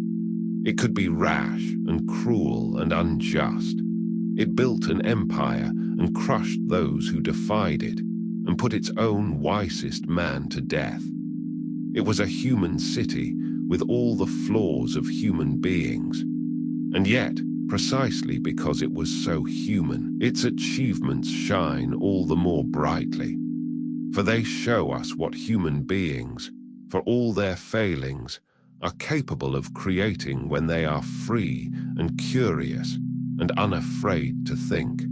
It could be rash and cruel and unjust. It built an empire and crushed those who defied it and put its own wisest man to death. It was a human city with all the flaws of human beings. And yet, precisely because it was so human, its achievements shine all the more brightly. For they show us what human beings, for all their failings, are capable of creating when they are free and curious and unafraid to think.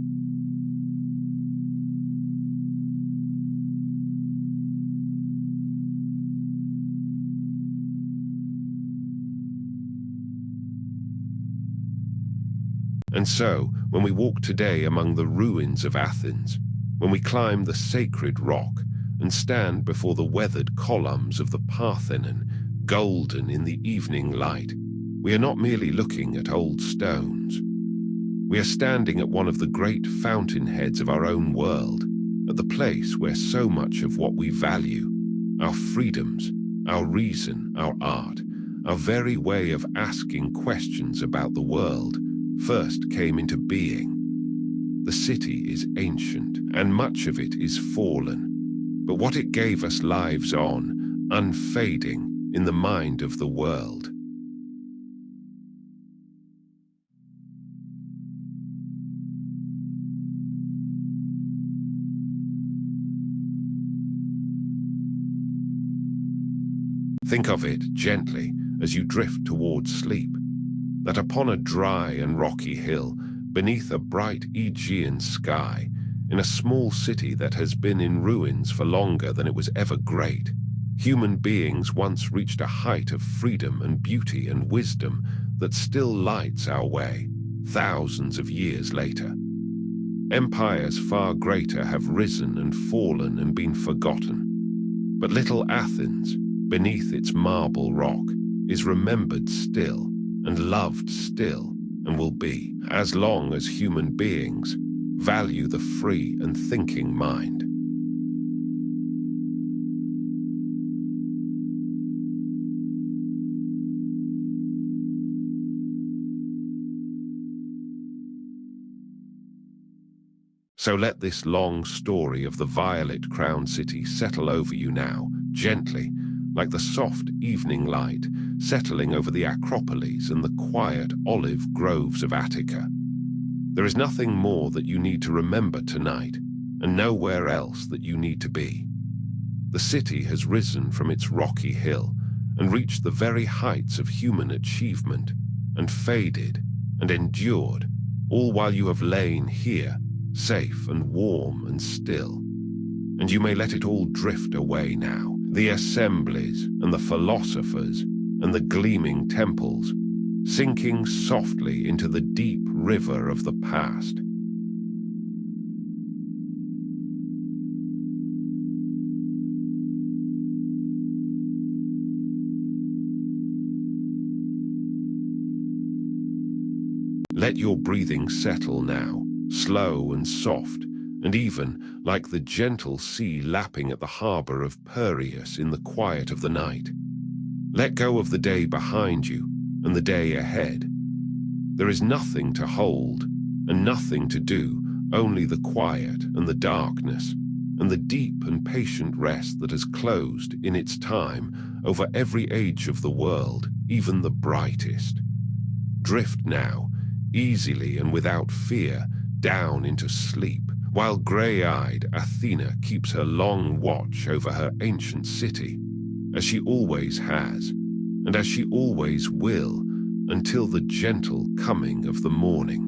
And so, when we walk today among the ruins of Athens, when we climb the sacred rock and stand before the weathered columns of the Parthenon, golden in the evening light, we are not merely looking at old stones. We are standing at one of the great fountainheads of our own world, at the place where so much of what we value, our freedoms, our reason, our art, our very way of asking questions about the world, first came into being. The city is ancient, and much of it is fallen, but what it gave us lives on, unfading in the mind of the world. Think of it gently as you drift towards sleep, that upon a dry and rocky hill, beneath a bright Aegean sky, in a small city that has been in ruins for longer than it was ever great, human beings once reached a height of freedom and beauty and wisdom that still lights our way, thousands of years later. Empires far greater have risen and fallen and been forgotten, but little Athens, beneath its marble rock, is remembered still, and loved still, and will be, as long as human beings value the free and thinking mind. So let this long story of the violet-crowned city settle over you now, gently, like the soft evening light settling over the Acropolis and the quiet olive groves of Attica. There is nothing more that you need to remember tonight, and nowhere else that you need to be. The city has risen from its rocky hill and reached the very heights of human achievement, and faded and endured, all while you have lain here, safe and warm and still. And you may let it all drift away now. The assemblies and the philosophers and the gleaming temples, sinking softly into the deep river of the past. Let your breathing settle now, slow and soft, and even like the gentle sea lapping at the harbor of Piraeus in the quiet of the night. Let go of the day behind you and the day ahead. There is nothing to hold and nothing to do only the quiet and the darkness, and the deep and patient rest that has closed in its time over every age of the world, even the brightest. Drift now, easily and without fear, down into sleep, while grey-eyed Athena keeps her long watch over her ancient city, as she always has, and as she always will, until the gentle coming of the morning.